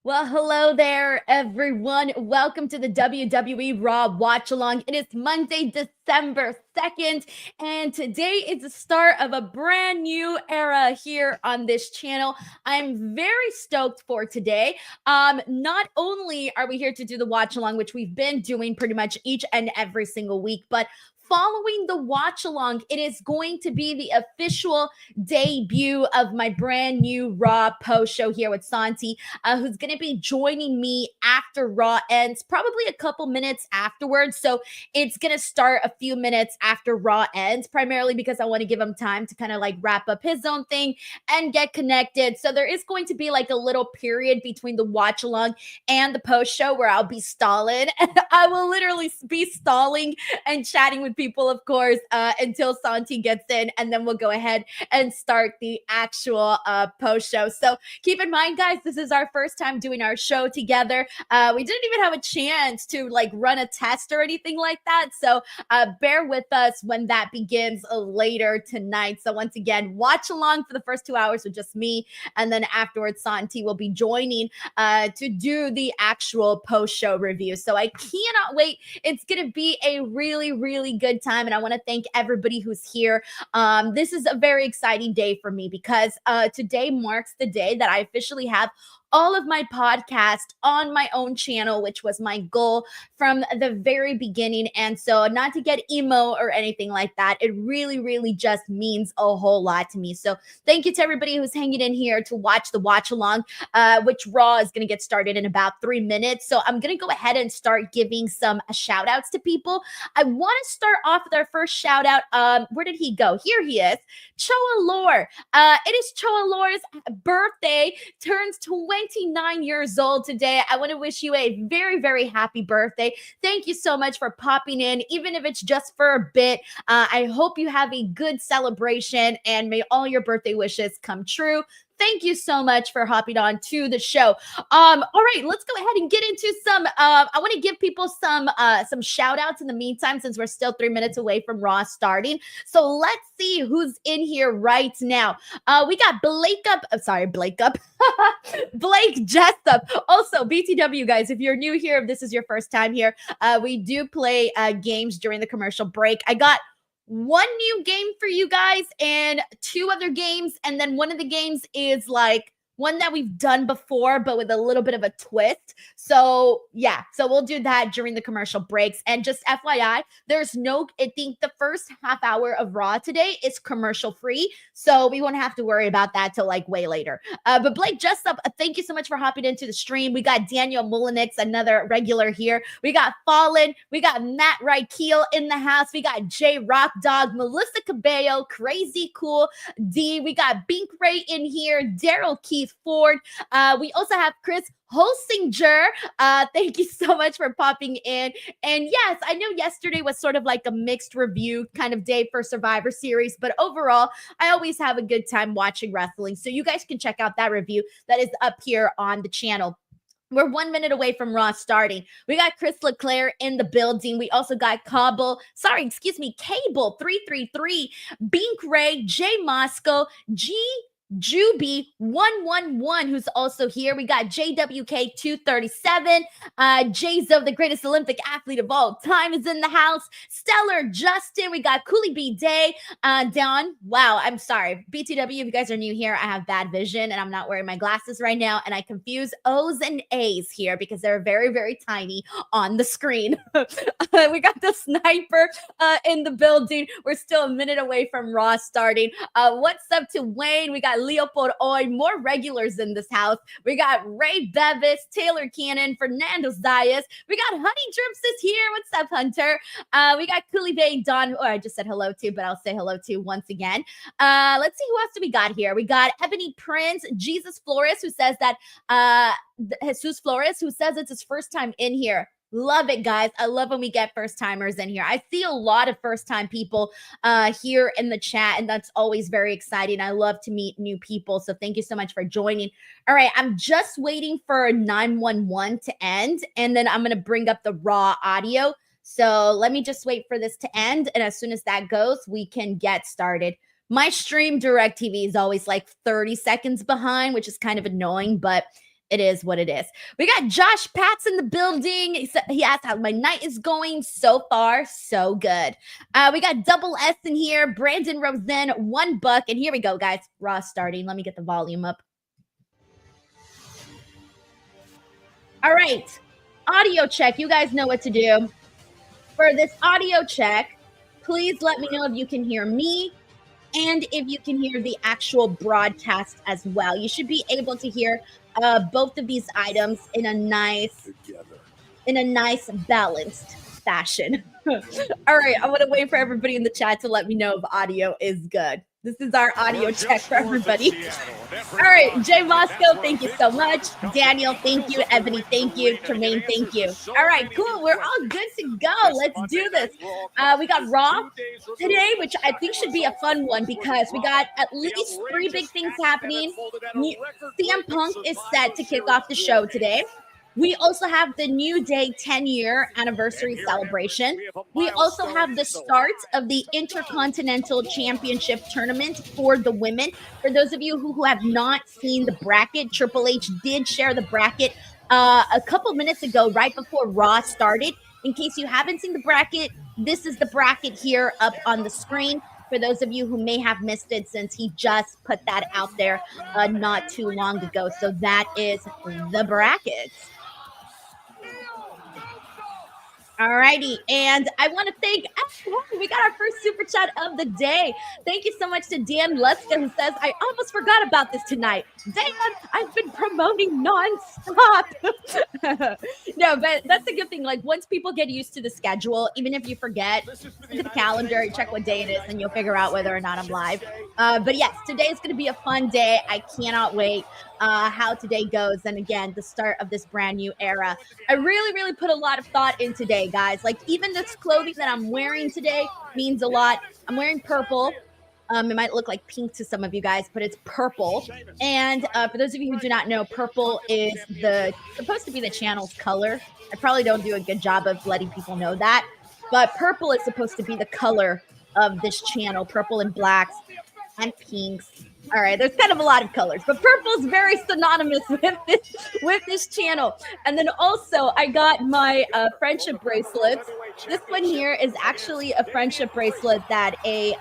Well, hello there, everyone. Welcome to the WWE RAW Watch Along. It is Monday, December 2nd, and today is the start of a brand new era here on this channel. I'm very stoked for today. Not only are we here to do the watch along, which we've been doing pretty much each and every single week, but following the watch along, it is going to be the official debut of my brand new Raw post show here with Santi, who's going to be joining me after Raw ends, probably a couple minutes afterwards. So it's going to start a few minutes after Raw ends, primarily because I want to give him time to kind of like wrap up his own thing and get connected. So there is going to be like a little period between the watch along and the post show where I'll be stalling. I will literally be stalling and chatting with people, of course, until Santi gets in, and then we'll go ahead and start the actual post show. So keep in mind, guys, this is our first time doing our show together. We didn't even have a chance to like run a test or anything like that. So bear with us when that begins later tonight. So once again, watch along for the first 2 hours with just me. And then afterwards, Santi will be joining to do the actual post show review. So I cannot wait. It's going to be a really, really good time. And I want to thank everybody who's here. This is a very exciting day for me because today marks the day that I officially have all of my podcast on my own channel, which was my goal from the very beginning. And so not to get emo or anything like that, it really, really just means a whole lot to me. So thank you to everybody who's hanging in here to watch the watch along, which Raw is going to get started in about 3 minutes. So I'm going to go ahead and start giving some shout outs to people. I want to start off with our first shout out. Where did he go? Here he is. Choa Lore. It is Choa Lore's birthday, turns 29 years old today. I want to wish you a very, very happy birthday. Thank you so much for popping in, even if it's just for a bit. I hope you have a good celebration and may all your birthday wishes come true. Thank you so much for hopping on to the show. All right, let's go ahead and get into some. I want to give people some shout outs in the meantime, since we're still 3 minutes away from Raw starting. So let's see who's in here right now. We got Blake Jessup. Also, BTW guys, if you're new here, if this is your first time here, we do play games during the commercial break. I got one new game for you guys and 2 other games. And then one of the games is like one that we've done before, but with a little bit of a twist. So yeah, so we'll do that during the commercial breaks. And just FYI, I think the first half hour of Raw today is commercial free. So we won't have to worry about that till like way later. But Blake Jessup, thank you so much for hopping into the stream. We got Daniel Mullenix, another regular here. We got Fallen. We got Matt Raquel in the house. We got J Rock Dog, Melissa Cabello, Crazy Cool D. We got Bink Ray in here, Daryl Keith Ford. We also have Chris Holsinger. Thank you so much for popping in. And yes, I know yesterday was sort of like a mixed review kind of day for Survivor Series, but overall, I always have a good time watching wrestling. So you guys can check out that review that is up here on the channel. We're 1 minute away from Raw starting. We got Chris LeClaire in the building. We also got Cable 333, Bink Ray, J Moscow, G Juby 111, who's also here. We got JWK 237. J-Zo, the greatest Olympic athlete of all time, is in the house. Stellar Justin. We got Cooley B Day. Don. Wow, I'm sorry. BTW, if you guys are new here, I have bad vision and I'm not wearing my glasses right now. And I confuse O's and A's here because they're very, very tiny on the screen. We got the sniper in the building. We're still a minute away from Raw starting. What's up to Wayne? We got Leopold Oy, more regulars in this house. We got Ray Bevis, Taylor Cannon, Fernando Zayas. We got Honey Drips is here. What's up, Hunter? We got Cooley Bay Don, I just said hello to, but I'll say hello to once again. Let's see who else do we got here. We got Ebony Prince, Jesus Flores, who says that Jesus Flores, who says it's his first time in here. Love it, guys. I love when we get first timers in here. I see a lot of first time people here in the chat, and that's always very exciting. I love to meet new people. So thank you so much for joining. All right, I'm just waiting for 911 to end, and then I'm going to bring up the Raw audio. So let me just wait for this to end. And as soon as that goes, we can get started. My stream DirecTV is always like 30 seconds behind, which is kind of annoying, but It is what it is. We got Josh Patz in the building. He asked how my night is going. So far, so good. We got Double S in here. Brandon Rosen, $1. And here we go, guys. Raw starting. Let me get the volume up. All right. Audio check. You guys know what to do. For this audio check, please let me know if you can hear me and if you can hear the actual broadcast as well. You should be able to hear both of these items in a nice balanced fashion. All right, I want to wait for everybody in the chat to let me know if audio is good. This is our audio check for everybody. All right, Jay Moscow, thank you so much. Daniel, thank you. Ebony, thank you. Tremaine, thank you. All right, cool. We're all good to go. Let's do this. We got Raw today, which I think should be a fun one because we got at least 3 big things happening. CM Punk is set to kick off the show today. We also have the New Day 10-year anniversary celebration. We also have the start of the Intercontinental Championship tournament for the women. For those of you who have not seen the bracket, Triple H did share the bracket a couple minutes ago, right before Raw started. In case you haven't seen the bracket, this is the bracket here up on the screen. For those of you who may have missed it, since he just put that out there not too long ago. So that is the brackets. All righty, and I want to thank, we got our first super chat of the day. Thank you so much to Dan Luska, who says, I almost forgot about this tonight. Dan, I've been promoting nonstop. No, but that's a good thing. Like, once people get used to the schedule, even if you forget, look at the calendar, check what day it is, and you'll figure out whether or not I'm live. But yes, today is going to be a fun day. I cannot wait how today goes. And again, the start of this brand new era. I really put a lot of thought in today, guys. Like, even this clothing that I'm wearing today means a lot. I'm wearing purple. It might look like pink to some of you guys, but it's purple. And for those of you who do not know, purple is supposed to be the channel's color. I probably don't do a good job of letting people know that, but purple is supposed to be the color of this channel. Purple and blacks and pinks. All right, there's kind of a lot of colors, but purple is very synonymous with this channel. And then also, I got my friendship bracelets. This one here is actually a friendship bracelet that a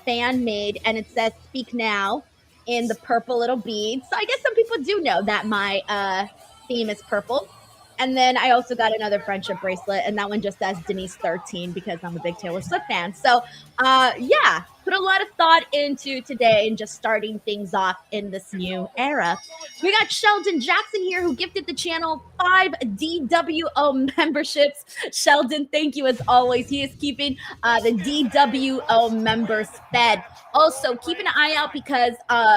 fan made, and it says "Speak Now" in the purple little beads. So I guess some people do know that my theme is purple. And then I also got another friendship bracelet, and that one just says Denise 13 because I'm a big Taylor Swift fan. So, yeah, put a lot of thought into today and just starting things off in this new era. We got Sheldon Jackson here, who gifted the channel 5 DWO memberships. Sheldon, thank you as always. He is keeping the DWO members fed. Also, keep an eye out because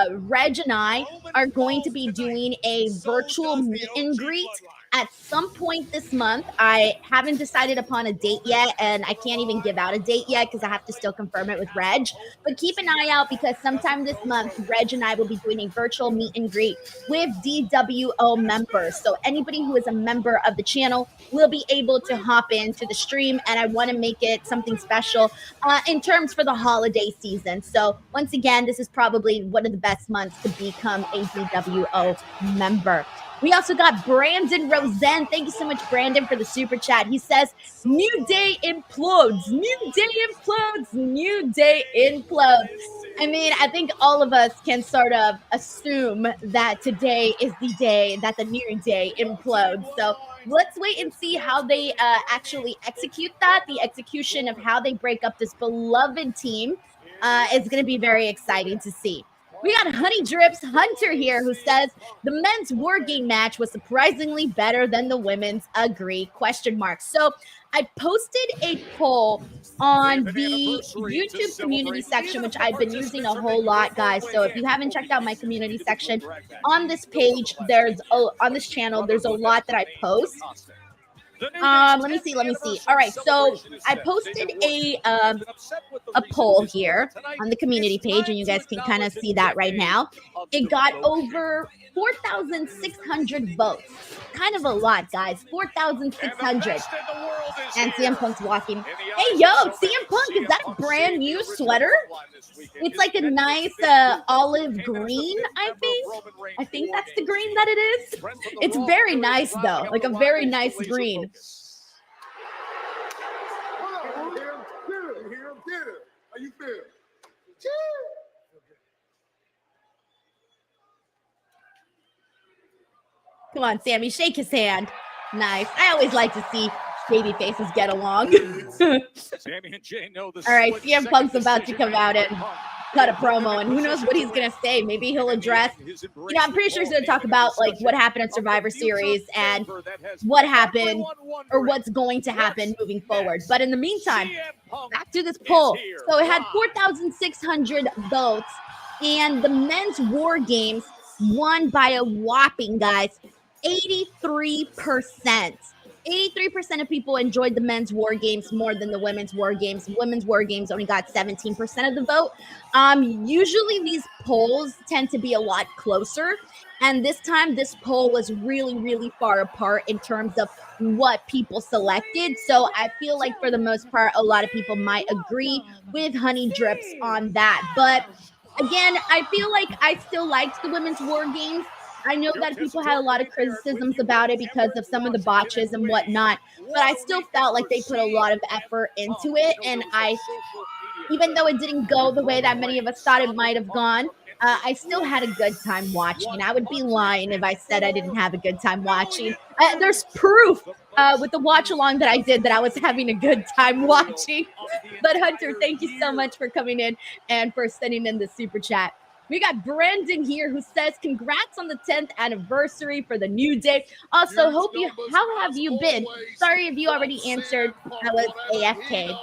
Reg and I are going to be doing a virtual meet and greet at some point this month. I haven't decided upon a date yet, and I can't even give out a date yet because I have to still confirm it with Reg. But keep an eye out because sometime this month, Reg and I will be doing a virtual meet and greet with DWO members. So anybody who is a member of the channel will be able to hop into the stream, and I want to make it something special in terms for the holiday season. So once again, this is probably one of the best months to become a DWO member. We also got Brandon Rosen. Thank you so much, Brandon, for the super chat. He says, New Day implodes, New Day implodes, New Day implodes. I mean, I think all of us can sort of assume that today is the day that the New Day implodes. So let's wait and see how they actually execute that. The execution of how they break up this beloved team is going to be very exciting to see. We got Honey Drips Hunter here, who says the men's war game match was surprisingly better than the women's. Agree? ? So I posted a poll on the YouTube community section, which I've been using a whole lot, guys. So if you haven't checked out my community section on this page, on this channel, there's a lot that I post. Let me see. All right, so I posted a poll here on the community page, and you guys can kind of see that right now. It got over 4,600 votes. Kind of a lot, guys. 4,600. And CM Punk's walking. Hey, yo, CM Punk, is that a brand new sweater? It's like a nice olive green, I think. I think that's the green that it is. It's very nice, though. Like a very nice green. How you feel? Come on, Sammy, shake his hand. Nice. I always like to see baby faces get along. Sammy and Jay know the all right, CM Punk's about to come out and cut a promo, and who knows what he's gonna say. Maybe he'll address, I'm pretty sure he's gonna talk about like what happened at Survivor Series and what happened or what's going to happen moving forward. But in the meantime, back to this poll. So it had 4,600 votes, and the men's War Games won by a whopping, guys, 83%. 83% of people enjoyed the men's War Games more than the women's War Games. Women's War Games only got 17% of the vote. Usually these polls tend to be a lot closer. And this time, this poll was really, really far apart in terms of what people selected. So I feel like for the most part, a lot of people might agree with Honey Drips on that. But again, I feel like I still liked the women's War Games. I know that people had a lot of criticisms about it because of some of the botches and whatnot, but I still felt like they put a lot of effort into it. And even though it didn't go the way that many of us thought it might have gone, I still had a good time watching. I would be lying if I said I didn't have a good time watching. There's proof with the watch along that I did that I was having a good time watching. But Hunter, thank you so much for coming in and for sending in the super chat. We got Brandon here who says, congrats on the 10th anniversary for the New Day. Also, how have you been? Sorry if you already answered. I was AFK.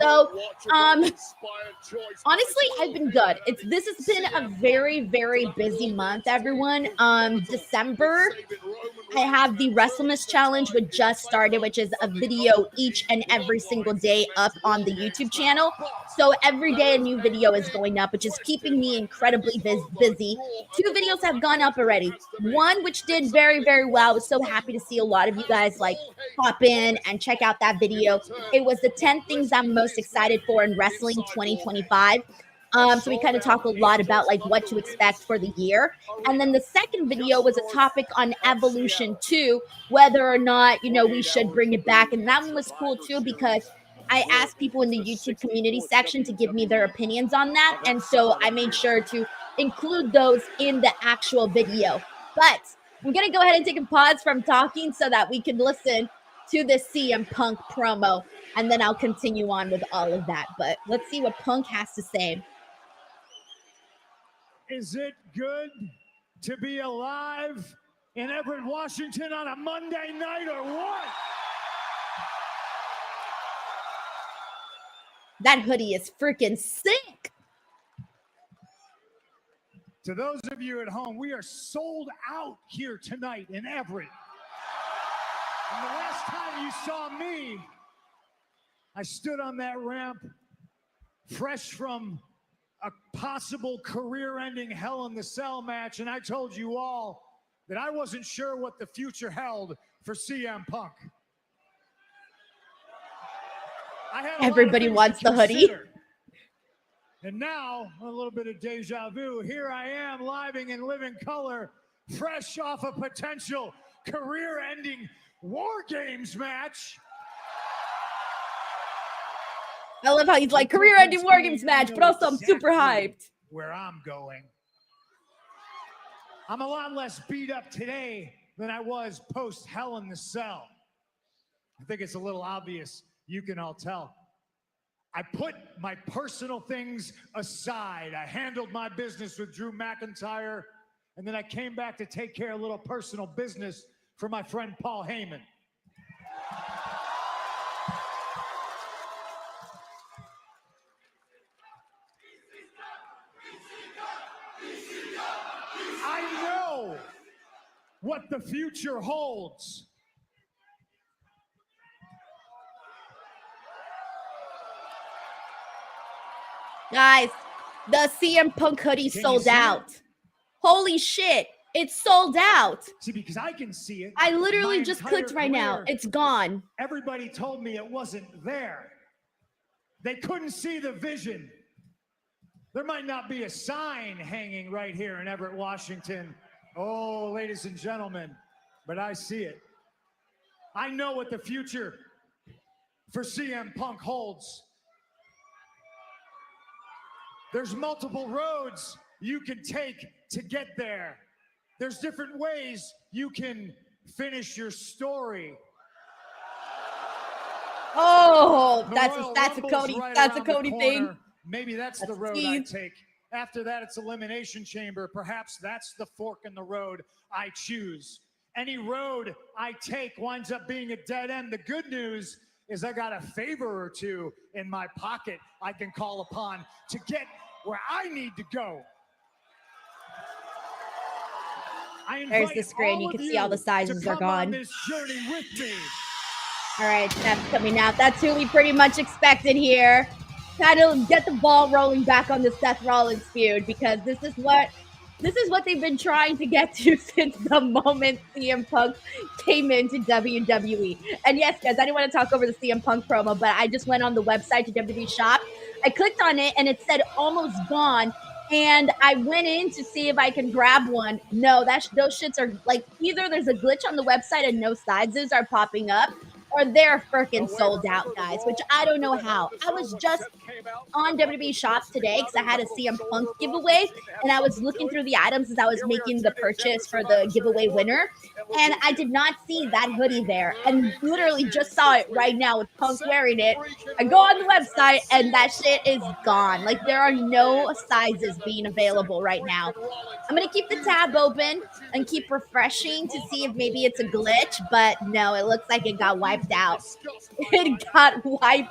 So, honestly, I've been good. This has been a very, very busy month, everyone. December, I have the WrestleMania Challenge, which just started, which is a video each and every single day up on the YouTube channel. So every day a new video is going up, which is keeping me incredibly busy. 2 videos have gone up already. One, which did very, very well. I was so happy to see a lot of you guys like pop in and check out that video. It was the 10 things I'm most excited for in wrestling 2025. So we kind of talk a lot about like what to expect for the year. And then the second video was a topic on Evolution 2, whether or not, we should bring it back. And that one was cool too, because I asked people in the YouTube community section to give me their opinions on that. And so I made sure to include those in the actual video. But I'm going to go ahead and take a pause from talking so that we can listen to the CM Punk promo. And then I'll continue on with all of that. But let's see what Punk has to say. Is it good to be alive in Everett, Washington on a Monday night or what? That hoodie is freaking sick. To those of you at home, we are sold out here tonight in Everett. And the last time you saw me, I stood on that ramp fresh from a possible career-ending Hell in the Cell match, and I told you all that I wasn't sure what the future held for CM Punk. Everybody wants the hoodie. And now, a little bit of deja vu. Here I am, living in living color, fresh off a potential career-ending War Games match. I love how he's like, career-ending War Games match, but also I'm super hyped. Where I'm going. I'm a lot less beat up today than I was post Hell in the Cell. I think it's a little obvious. You can all tell. I put my personal things aside. I handled my business with Drew McIntyre, and then I came back to take care of a little personal business for my friend Paul Heyman. I know what the future holds. Guys, the CM Punk hoodie sold out. Holy shit. It's sold out. See, because I can see it. I literally My just entire clicked right now. career, It's gone. Everybody told me it wasn't there. They couldn't see the vision. There might not be a sign hanging right here in Everett, Washington. Oh, ladies and gentlemen, but I see it. I know what the future for CM Punk holds. There's multiple roads you can take to get there. There's different ways you can finish your story. Oh, The that's Royal a Rumble's Cody. right That's a around the Cody corner. thing. Maybe that's That's the road I Steve. take. After that, it's Elimination Chamber. Perhaps that's the fork in the road I choose. Any road I take winds up being a dead end. The good news is I got a favor or two in my pocket I can call upon to get where I need to go. There's the screen. You can see all the sizes are gone. On this journey with me. All right, Seth's coming out. That's who we pretty much expected here. Kind of get the ball rolling back on the Seth Rollins feud, because this is what they've been trying to get to since the moment CM Punk came into WWE. And yes, guys, I didn't want to talk over the CM Punk promo, but I just went on the website to WWE Shop. I clicked on it and it said almost gone. And I went in to see if I can grab one. No, those shits are like, either there's a glitch on the website and no sizes are popping up, or they're freaking sold out, guys, which I don't know how. I was just on WWE Shop today because I had a CM Punk giveaway, and I was looking through the items as I was making the purchase for the giveaway winner, and I did not see that hoodie there, and literally just saw it right now with Punk wearing it. I go on the website, and that shit is gone. Like, there are no sizes being available right now. I'm going to keep the tab open and keep refreshing to see if maybe it's a glitch, but no, it looks like it got wiped out. It got wiped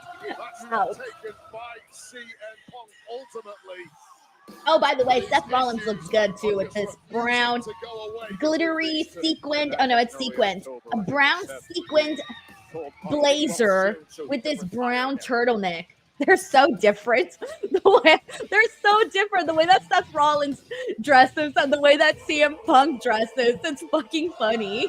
out. Oh, by the way, Seth Rollins looks good too with this brown, glittery, sequined, oh no, it's sequined. A brown sequined blazer with this brown turtleneck. They're so different. They're so different. The way that Seth Rollins dresses and the way that CM Punk dresses. It's fucking funny.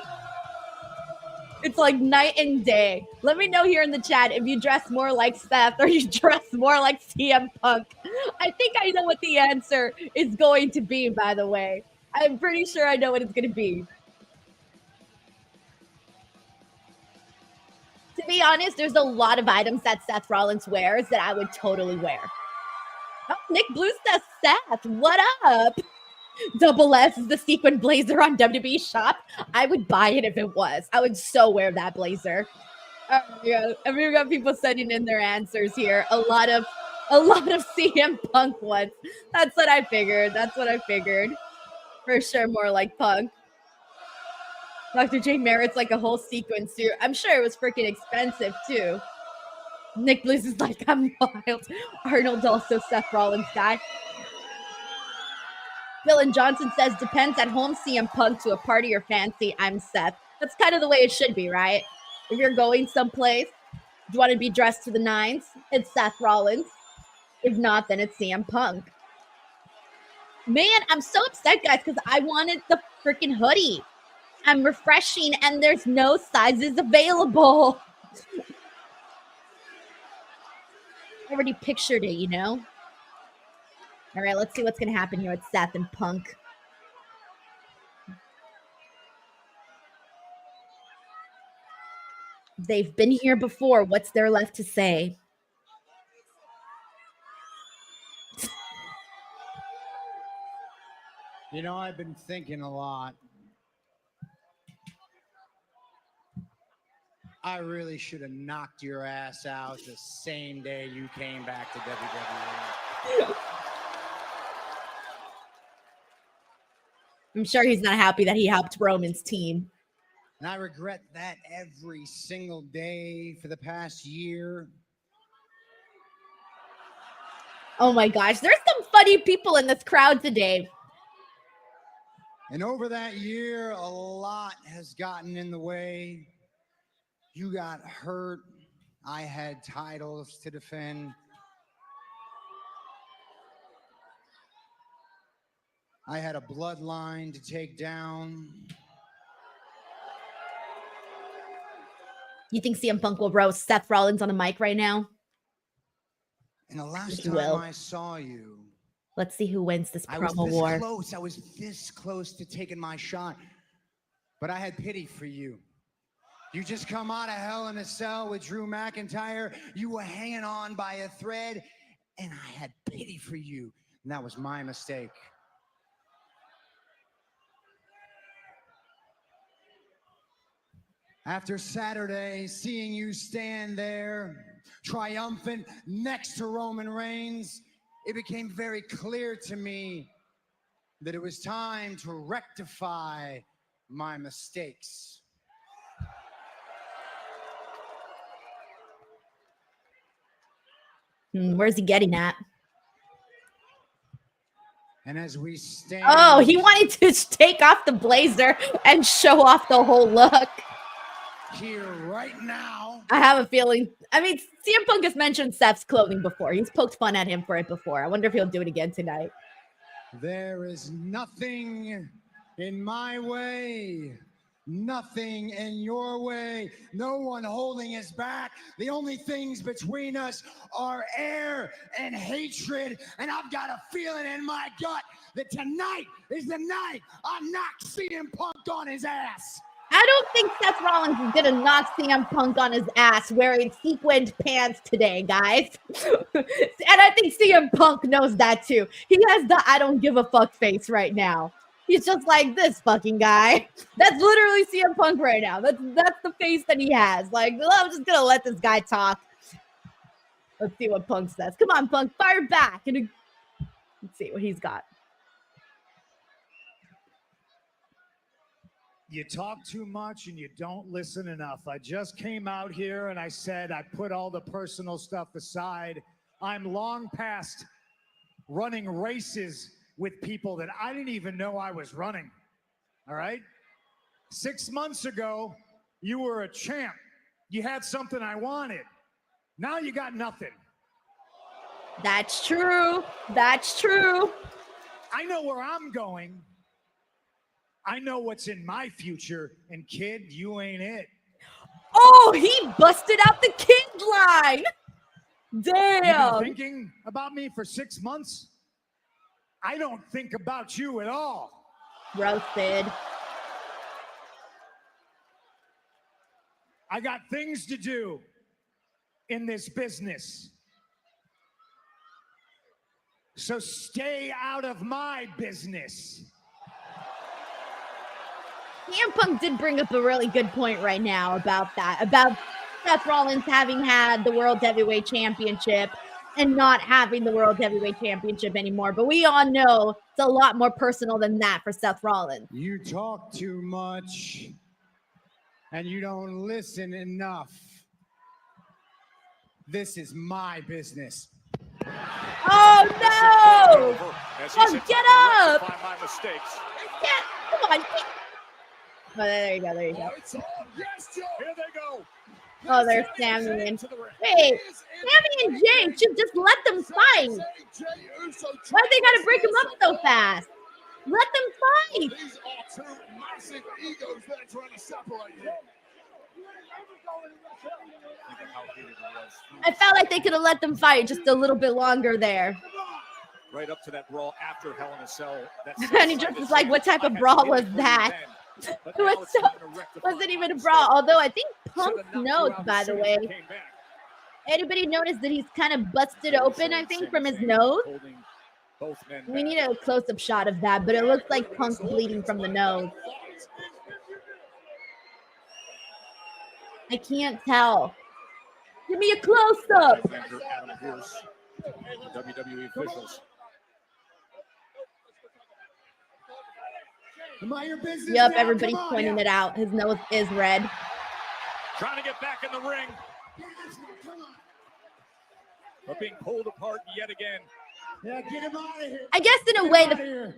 It's like night and day. Let me know here in the chat if you dress more like Seth or you dress more like CM Punk. I think I know what the answer is going to be, by the way. I'm pretty sure I know what it's going to be. To be honest, there's a lot of items that Seth Rollins wears that I would totally wear. Oh, Nick Blue says, Seth, what up? Double S is the sequin blazer on WWE Shop. I would buy it if it was. I would so wear that blazer. Yeah, we've got people sending in their answers here. A lot of CM Punk ones. That's what I figured. For sure, more like Punk. Dr. J Merritt's like a whole sequin suit. I'm sure it was freaking expensive too. Nick Bliss is like, I'm wild. Arnold also Seth Rollins guy. Dylan Johnson says, depends at home, CM Punk to a party or fancy. I'm Seth. That's kind of the way it should be, right? If you're going someplace, you want to be dressed to the nines, it's Seth Rollins. If not, then it's CM Punk. Man, I'm so upset, guys, because I wanted the freaking hoodie. I'm refreshing, and there's no sizes available. I already pictured it, you know? All right, let's see what's going to happen here with Seth and Punk. They've been here before. What's there left to say? You know, I've been thinking a lot. I really should have knocked your ass out the same day you came back to WWE. I'm sure he's not happy that he helped Roman's team. And I regret that every single day for the past year. Oh my gosh, there's some funny people in this crowd today. And over that year, a lot has gotten in the way. You got hurt. I had titles to defend. I had a bloodline to take down. You think CM Punk will roast Seth Rollins on the mic right now? And the last He time will. I saw you, Let's see who wins this I was promo this war. close. I was this close to taking my shot. But I had pity for you. You just come out of Hell in a Cell with Drew McIntyre. You were hanging on by a thread, and I had pity for you. And that was my mistake. After Saturday, seeing you stand there, triumphant next to Roman Reigns, it became very clear to me that it was time to rectify my mistakes. Where's he getting at? And as we stand... Oh, he wanted to take off the blazer and show off the whole look. Here right now. I have a feeling. I mean, CM Punk has mentioned Seth's clothing before. He's poked fun at him for it before. I wonder if he'll do it again tonight. There is nothing in my way, nothing in your way, no one holding us back. The only things between us are air and hatred, and I've got a feeling in my gut that tonight is the night I knock CM Punk on his ass. I don't think Seth Rollins is gonna knock CM Punk on his ass wearing sequined pants today, guys. And I think CM Punk knows that too. He has the I don't give a fuck face right now. He's just like, this fucking guy. That's literally CM Punk right now. That's the face that he has. Like, I'm just gonna let this guy talk. Let's see what Punk says. Come on, Punk, fire back. And let's see what he's got. You talk too much and you don't listen enough. I just came out here and I said I put all the personal stuff aside. I'm long past running races with people that I didn't even know I was running. All right? 6 months ago, you were a champ. You had something I wanted. Now you got nothing. That's true. That's true. I know where I'm going. I know what's in my future, and kid, you ain't it. Oh, he busted out the kid line. Damn. You've been thinking about me for 6 months? I don't think about you at all. Roasted. I got things to do in this business. So stay out of my business. CM Punk did bring up a really good point right now about that, about Seth Rollins having had the World Heavyweight Championship and not having the World Heavyweight Championship anymore. But we all know it's a lot more personal than that for Seth Rollins. You talk too much and you don't listen enough. This is my business. Oh, no! Oh, get up! My mistakes. Yeah, come on. Oh, there you go, there you go. Here they go. Oh, there's Sammy and... Wait, Sammy and Jay should just let them fight. Why they gotta break them up so fast? Let them fight. These are two massive egos that are trying to separate you. I felt like they could have let them fight just a little bit longer there. Right up to that brawl after Hell in a Cell. And he just was like, what type of brawl was that? It wasn't even a brawl. Although I think Punk's nose, by the way. Anybody notice that he's kind of busted open, I think, from his nose? We need a close-up shot of that, but it looks like Punk's bleeding from the nose. I can't tell. Give me a close-up. WWE officials. Am I your business? Yep, now? everybody's Come on, pointing yeah. it out. His nose is red. Trying to get back in the ring, but being pulled apart yet again. Yeah, get him out of here. I guess in a Get way, him out of the here.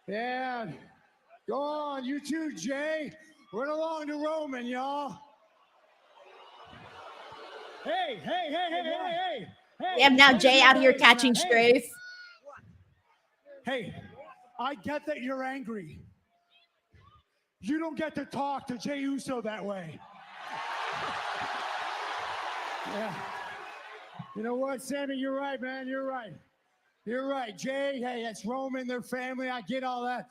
Yeah. Go on, you too, Jay. Run along to Roman, y'all. Hey. we have now Jay out here catching strays. Hey, I get that you're angry. You don't get to talk to Jey Uso that way. Yeah. You know what, Sammy? You're right, man. You're right. You're right. Jey, hey, that's Roman, their family. I get all that.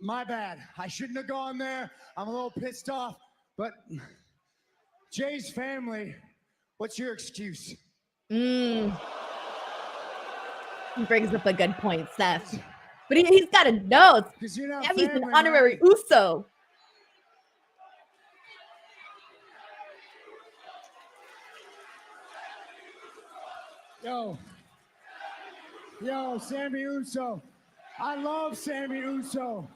My bad. I shouldn't have gone there. I'm a little pissed off. But Jey's family, what's your excuse? He brings up a good point, Seth. But he's got to know. Because you're not Sammy's family, an honorary right? Uso. Yo, Sammy Uso. I love Sammy Uso.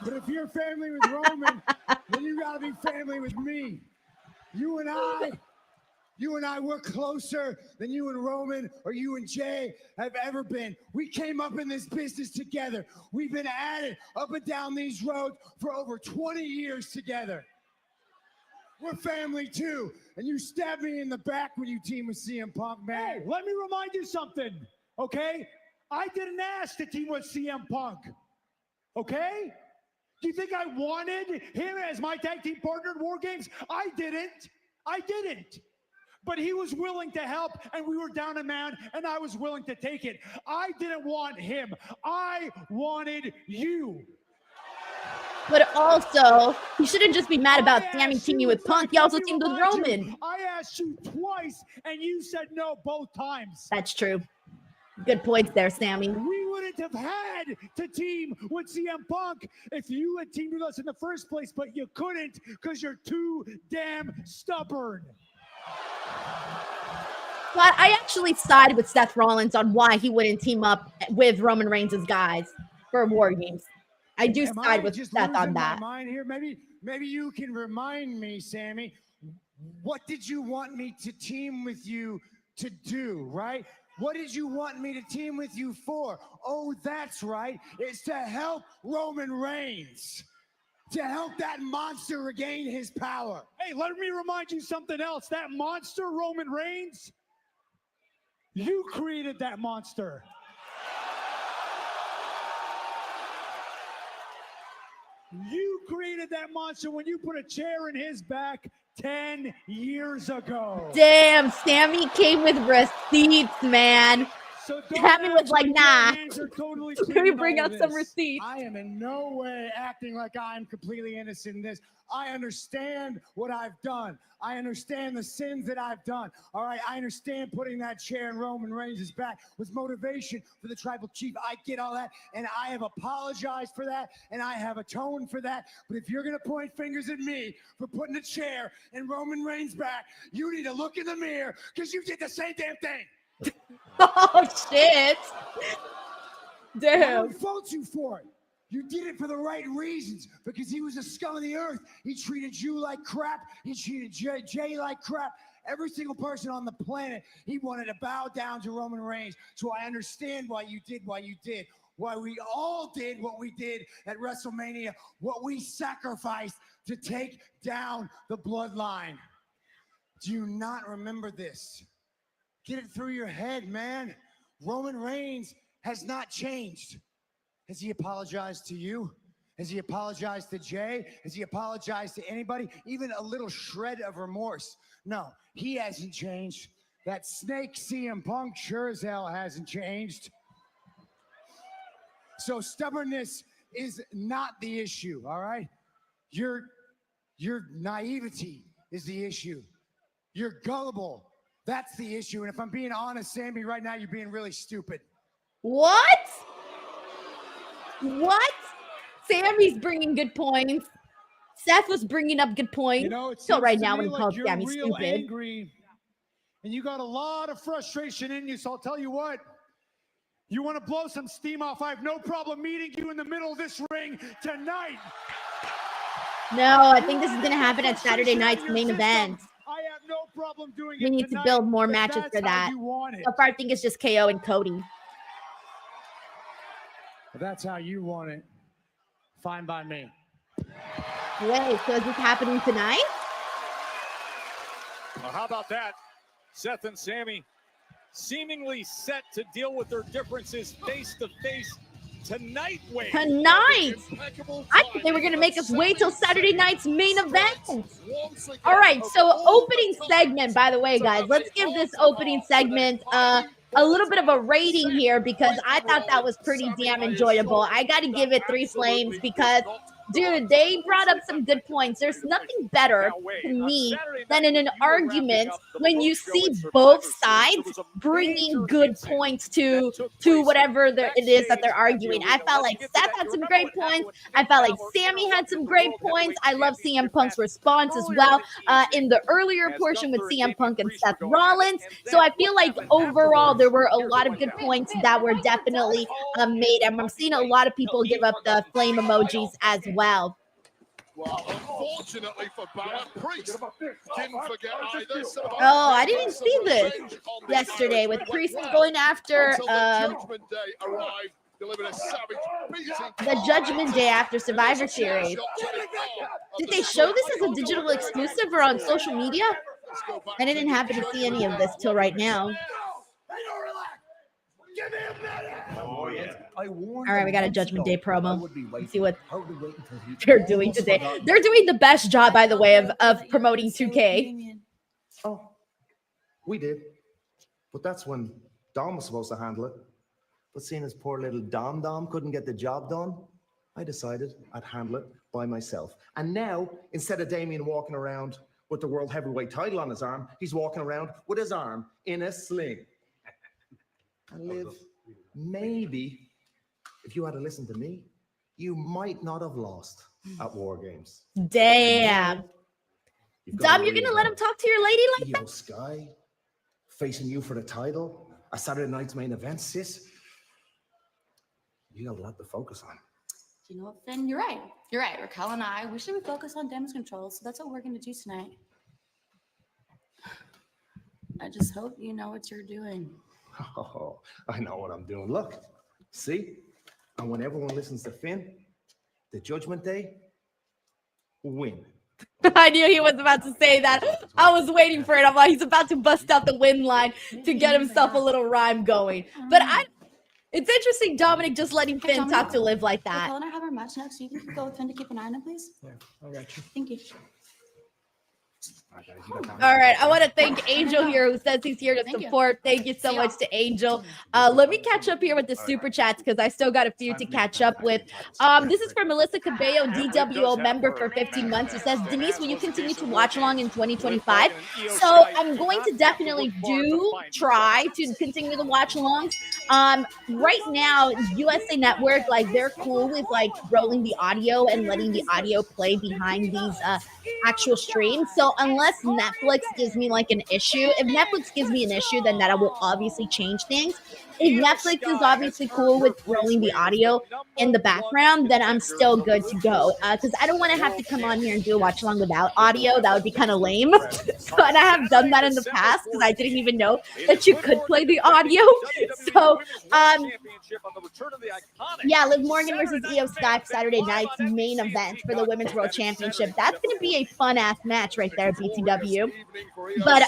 But if you're family with Roman, then you gotta be family with me. You and I, we're closer than you and Roman or you and Jey have ever been. We came up in this business together. We've been at it up and down these roads for over 20 years together. We're family too. And you stabbed me in the back when you teamed with CM Punk, man. Hey, let me remind you something, okay? I didn't ask to team with CM Punk, okay? Do you think I wanted him as my tag team partner in War Games? I didn't. But he was willing to help, and we were down a man, and I was willing to take it. I didn't want him. I wanted you. But also, he shouldn't just be mad about Sammy teaming with Punk. He also teamed with Roman. I asked you twice, and you said no both times. That's true. Good points there, Sammy. We wouldn't have had to team with CM Punk if you had teamed with us in the first place, but you couldn't because you're too damn stubborn. But I actually side with Seth Rollins on why he wouldn't team up with Roman Reigns' guys for War Games. I do side with Seth on that. Mind here? Maybe you can remind me, Sammy. What did you want me to team with you to do, right? What did you want me to team with you for? Oh, that's right. It's to help Roman Reigns. To help that monster regain his power. Hey, let me remind you something else. That monster, Roman Reigns, you created that monster. You created that monster when you put a chair in his back 10 years ago. Damn, Sammy came with receipts, man. So Sammy was like, nah. Totally Let me bring out some receipts. I am in no way acting like I'm completely innocent in this. I understand what I've done. I understand the sins that I've done. All right, I understand putting that chair in Roman Reigns' back was motivation for the tribal chief. I get all that, and I have apologized for that, and I have atoned for that. But if you're going to point fingers at me for putting a chair in Roman Reigns' back, you need to look in the mirror because you did the same damn thing. Oh, shit. Damn. I don't fault you for it. You did it for the right reasons because he was a scum of the earth. He treated you like crap. He treated Jey like crap. Every single person on the planet, he wanted to bow down to Roman Reigns. So I understand why you did what you did. Why we all did what we did at WrestleMania. What we sacrificed to take down the bloodline. Do you not remember this? Get it through your head, man. Roman Reigns has not changed. Has he apologized to you? Has he apologized to Jey? Has he apologized to anybody? Even a little shred of remorse? No, he hasn't changed. That snake CM Punk sure as hell hasn't changed. So stubbornness is not the issue, all right? Your naivety is the issue. You're gullible. That's the issue. And if I'm being honest, Sammy, right now you're being really stupid. What? What? Sammy's bringing good points. Seth was bringing up good points. You know, it Still seems right to now me when he like calls you're Sammy real stupid. angry, and you got a lot of frustration in you. So I'll tell you what. You want to blow some steam off? I have no problem meeting you in the middle of this ring tonight. No, I think this is going to happen at Saturday night's main event. I have no problem doing We it need tonight, to build more but matches that's for how that. you want it. So far, I think it's just KO and Cody. If that's how you want it, fine by me. Wait, so is this happening tonight? Well, how about that? Seth and Sammy seemingly set to deal with their differences face to face tonight. Tonight, I thought they were going to make us wait till Saturday night's main event. All right, so opening segment, by the way, guys, let's give this opening segment a little bit of a rating here because I thought that was pretty damn enjoyable. I got to give it 3 flames because, dude, they brought up some good points. There's nothing better to me than in an argument when you see both sides bringing good points to whatever it is that they're arguing. I felt like Seth had some great points. I felt like Sammy had some great points. I love CM Punk's response as well in the earlier portion with CM Punk and Seth Rollins. So I feel like overall there were a lot of good points that were definitely made. And I'm seeing a lot of people give up the flame emojis as well. Well, unfortunately for Balor, Priest didn't forget either. Oh, I didn't see this yesterday with Priest going after the Judgment Day after Survivor Series. Did they show this as a digital exclusive or on social media? I didn't happen to see any of this till right now. Oh, yeah. All right, we got a Judgment Day promo. Let's see what they're doing today. They're doing the best job, by the way, of promoting 2K. Oh, we did. But that's when Dom was supposed to handle it. But seeing as poor little Dom couldn't get the job done, I decided I'd handle it by myself. And now, instead of Damien walking around with the World Heavyweight title on his arm, he's walking around with his arm in a sling. And Liv, maybe if you had to listen to me, you might not have lost at War Games. Damn. Dom, you're gonna let him talk to your lady like that? Sky facing you for the title, a Saturday night's main event, sis. You got a lot to focus on. You know what, Finn? You're right. You're right. Raquel and I, we should focus on damage control, so that's what we're gonna do tonight. I just hope you know what you're doing. Oh, I know what I'm doing. Look, see? And when everyone listens to Finn, the Judgment Day will win. I knew he was about to say that. I was waiting for it. I'm like, he's about to bust out the win line to get himself a little rhyme going. But it's interesting, Dominic just letting Finn talk to Liv like that. Raquel and I have our match next. So you can go with Finn to keep an eye on it, please. Yeah, I got you. Thank you. All right, I want to thank Angel here who says he's here to support. Thank you so much to Angel. Let me catch up here with the super chats because I still got a few to catch up with. This is from Melissa Cabello, DWO member for 15 months, who says, Denise, will you continue to watch along in 2025? So I'm going to definitely try to continue the watch alongs. Right now, USA Network, like they're cool with like rolling the audio and letting the audio play behind these actual streams. So unless Netflix gives me like an issue, if Netflix gives me an issue, then that will obviously change things. If Netflix is obviously cool with rolling the audio in the background, then I'm still good to go. Because I don't want to have to come on here and do a watch along without audio. That would be kind of lame. And I have done that in the past because I didn't even know that you could play the audio. So, yeah, Liv Morgan versus Io Sky Saturday night's main event for the Women's World Championship. That's going to be a fun ass match right there, BTW. But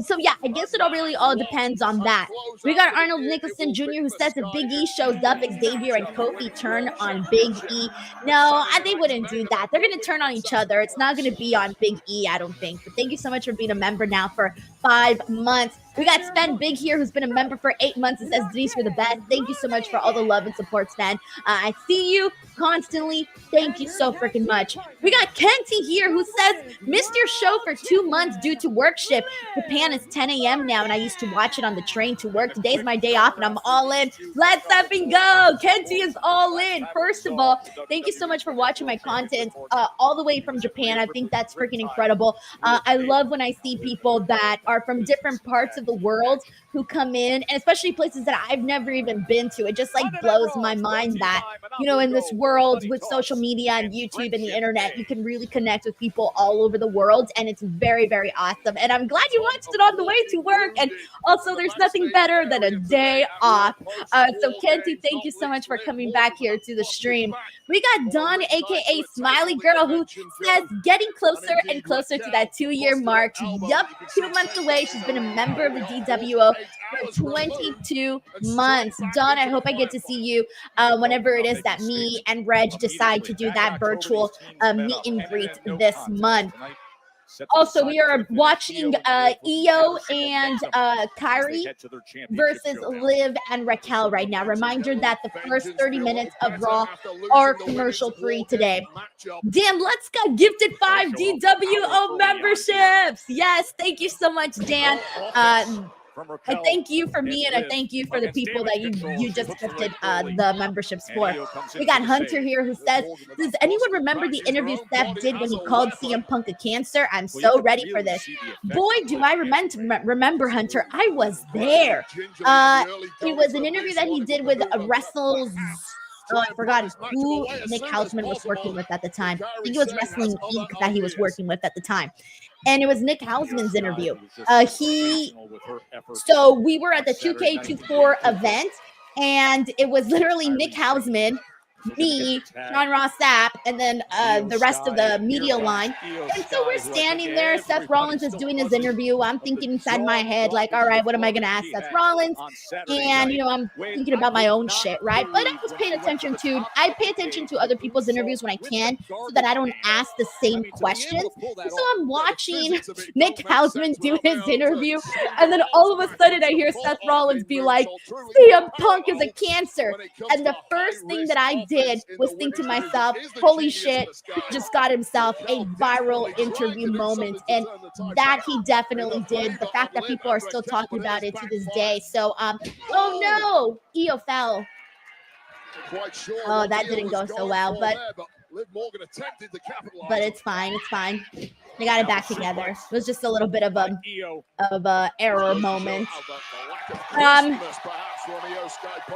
so yeah, I guess it all really all depends on that. We got Arnold Nicholson Jr. who says if Big E shows up, Xavier and Kofi turn on Big E. No, they wouldn't do that. They're going to turn on each other. It's not going to be on Big E, I don't think. But thank you so much for being a member now for 5 months. We got Sven Big here, who's been a member for 8 months. It says, Denise, for the best. Thank you so much for all the love and support, Sven. I see you constantly. Thank you so freaking much. We got Kenty here, who says, missed your show for 2 months due to work shift. Japan is 10 a.m. now, and I used to watch it on the train to work. Today's my day off, and I'm all in. Let's effing go. Kenty is all in. First of all, thank you so much for watching my content all the way from Japan. I think that's freaking incredible. I love when I see people that are from different parts of the world who come in, and especially places that I've never even been to. It just like blows my mind that, you know, in this world with social media and YouTube and the internet, you can really connect with people all over the world, and it's very, very awesome. And I'm glad you watched it on the way to work. And also, there's nothing better than a day off. So Kenty, thank you so much for coming back here to the stream. We got Dunne, aka Smiley Girl, who says getting closer and closer to that 2-year mark. Yup, 2 months away. She's been a member of the DWO for 22 months. Dunne, I hope I get to see you whenever it is that me and Reg decide to do that virtual meet and greet this month. Also, we are watching Io and Kairi versus Liv and Raquel right now. Reminder that the first 30 minutes of Raw are commercial-free today. Damn, let's go. Gifted 5 DWO memberships. Yes, thank you so much, Dan. I thank you for me, and I thank you for the people that you just gifted the memberships for. We got Hunter here who says, does anyone remember the interview Seth did when he called CM Punk a cancer? I'm so ready for this. Boy, do I remember, Hunter. I was there. It was an interview that he did with Wrestles. Oh, I forgot who Nick Hausman was working with at the time. I think it was Wrestling Inc. that he was working with at the time. And it was Nick Hausman's interview. So we were at the 2K24 event, and it was literally Nick Hausman, me, Sean Ross Sapp, and then the rest of the media line. And so we're standing there. Seth Rollins is doing his interview. I'm thinking inside my head, like, all right, what am I going to ask Seth Rollins? And, you know, I'm thinking about my own shit, right? But I was paying attention to, I pay attention to other people's interviews when I can so that I don't ask the same questions. And so I'm watching Nick Hausman do his interview. And then all of a sudden I hear Seth Rollins be like, CM Punk is a cancer. And the first thing that I did was think to myself, holy shit, just got himself a viral interview moment. And that he definitely did. The fact that people are still talking about it to this day. So, oh no, Io fell. Oh, that didn't go so well, but it's fine. It's fine. They got it back together. It was just a little bit of a error moment.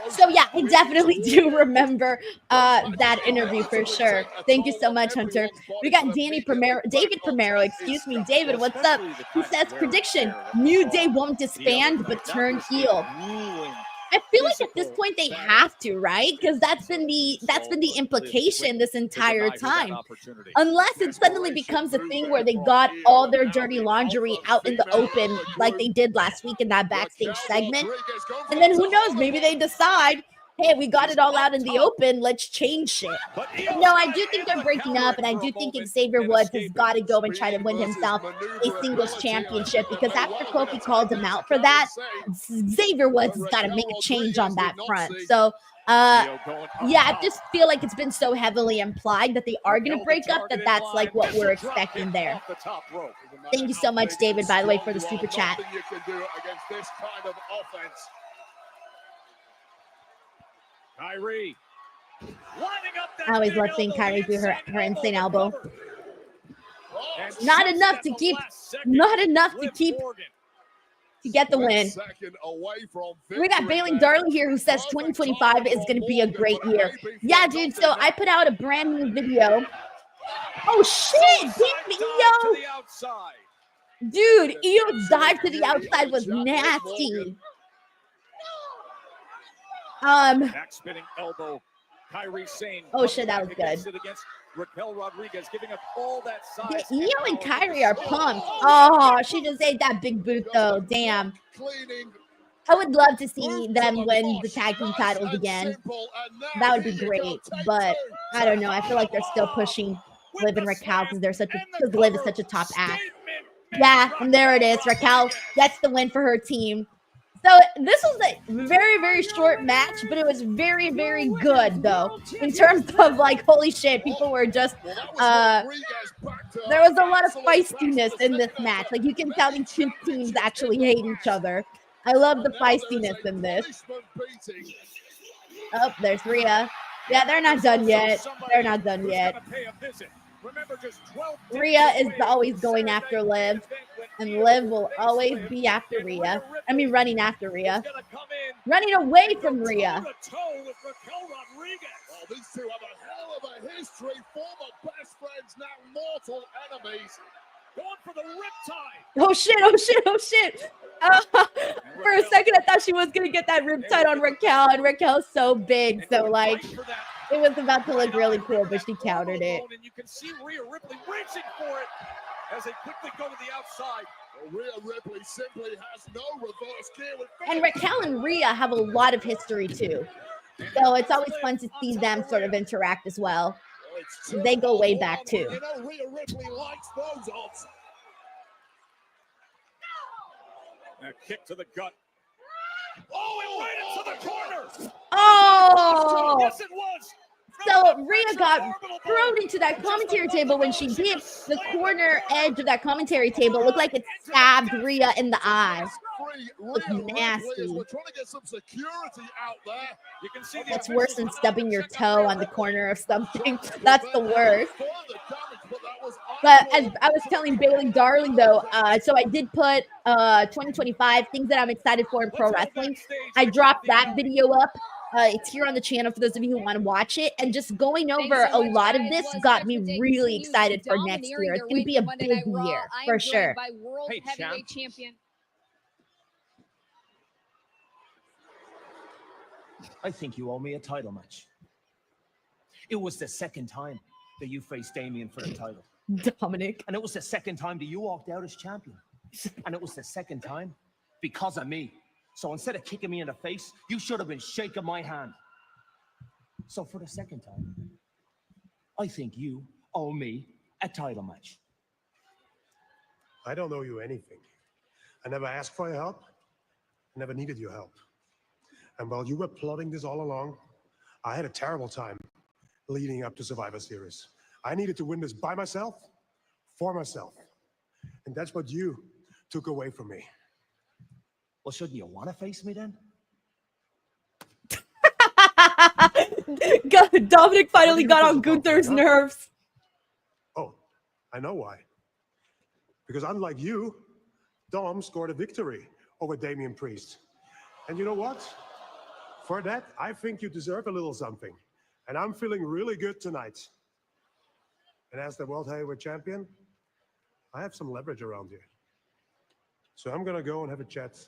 So yeah, I definitely do remember that interview for sure. Thank you so much, Hunter. We got David Primero, excuse me. David, what's up? He says, prediction, New Day won't disband but turn heel. I feel like at this point they have to, right? Because that's been the implication this entire time. Unless it suddenly becomes a thing where they got all their dirty laundry out in the open like they did last week in that backstage segment. And then who knows, maybe they decide, hey, we got it all out in the open, let's change shit. No, I do think they're breaking up, and I do think Xavier Woods has got to go and try to win himself a singles championship, because after Kofi called him out for that, Xavier Woods has got to make a change on that front. So, yeah, I just feel like it's been so heavily implied that they are going to break up that that's like what we're expecting there. Thank you so much, David, by the way, for the super chat. Kairi. I always love seeing Kairi do her insane elbow. Not enough to get the win. We got Bailing Darling here who says 2025 is going to be a great year. Yeah, dude. So I put out a brand new video. Oh shit! Damn, Io. Dude, Io's dive to the outside was nasty. Back spinning elbow. Kairi Sane. Oh shit, that was good. Raquel Rodriguez giving up all that size. Yeah, Io and Kairi are pumped. Oh, she just ate that big boot though. Damn. I would love to see them win the tag team titles again. That would be great. But I don't know. I feel like they're still pushing Liv and Raquel because Liv is such a top act. Yeah, and there it is. Raquel gets the win for her team. So this was a very, very short match, but it was very, very good, though. In terms of, like, holy shit, people were just, there was a lot of feistiness in this match. Like, you can tell these two teams actually hate each other. I love the feistiness in this. Oh, there's Rhea. Yeah, they're not done yet. They're not done yet. Remember, just 12 Rhea is always going after Liv, and Liv will always be after Rhea. I mean, running after Rhea. Running away from Rhea. Well, these two have a hell of a history. Former best friends, now mortal enemies. Going for the riptide. Oh shit, oh shit, oh shit. For a second, I thought she was going to get that riptide on Raquel, and Raquel's so big. So, like, it was about to look really cool, but she countered it. And you can see Rhea Ripley reaching for it as they quickly go to the outside. Well, Rhea Ripley simply has no reverse gear. And Raquel and Rhea have a lot of history, too. So it's always fun to see them sort of interact as well. They go way back, too. You know, Rhea Ripley likes those odds. A kick to the gut. Oh, and right into the corner. Oh! Yes, it was. So Rhea got thrown into that commentary table. When she did, the corner edge of that commentary table looked like it stabbed Rhea in the eye. Looked nasty. We're trying to get some security out there. You can see That's worse than stubbing your toe on the corner of something. That's the worst. But as I was telling Bailey Darling, though, so I did put 2025 things that I'm excited for in pro wrestling. I dropped that video up. It's here on the channel for those of you who want to watch it. And just going over a lot of this got me really excited for next year. It's going to be a big year for sure. Hey, champion. I think you owe me a title match. It was the second time that you faced Damien for the title. Dominic. And it was the second time that you walked out as champion. And it was the second time because of me. So instead of kicking me in the face, you should have been shaking my hand. So for the second time, I think you owe me a title match. I don't owe you anything. I never asked for your help. I never needed your help. And while you were plotting this all along, I had a terrible time leading up to Survivor Series. I needed to win this by myself, for myself. And that's what you took away from me. Well, shouldn't you want to face me then? Dominic finally got on Gunther's nerves. Oh, I know why. Because unlike you, Dom scored a victory over Damian Priest. And you know what? For that, I think you deserve a little something. And I'm feeling really good tonight. And as the World Heavyweight Champion, I have some leverage around here. So I'm going to go and have a chat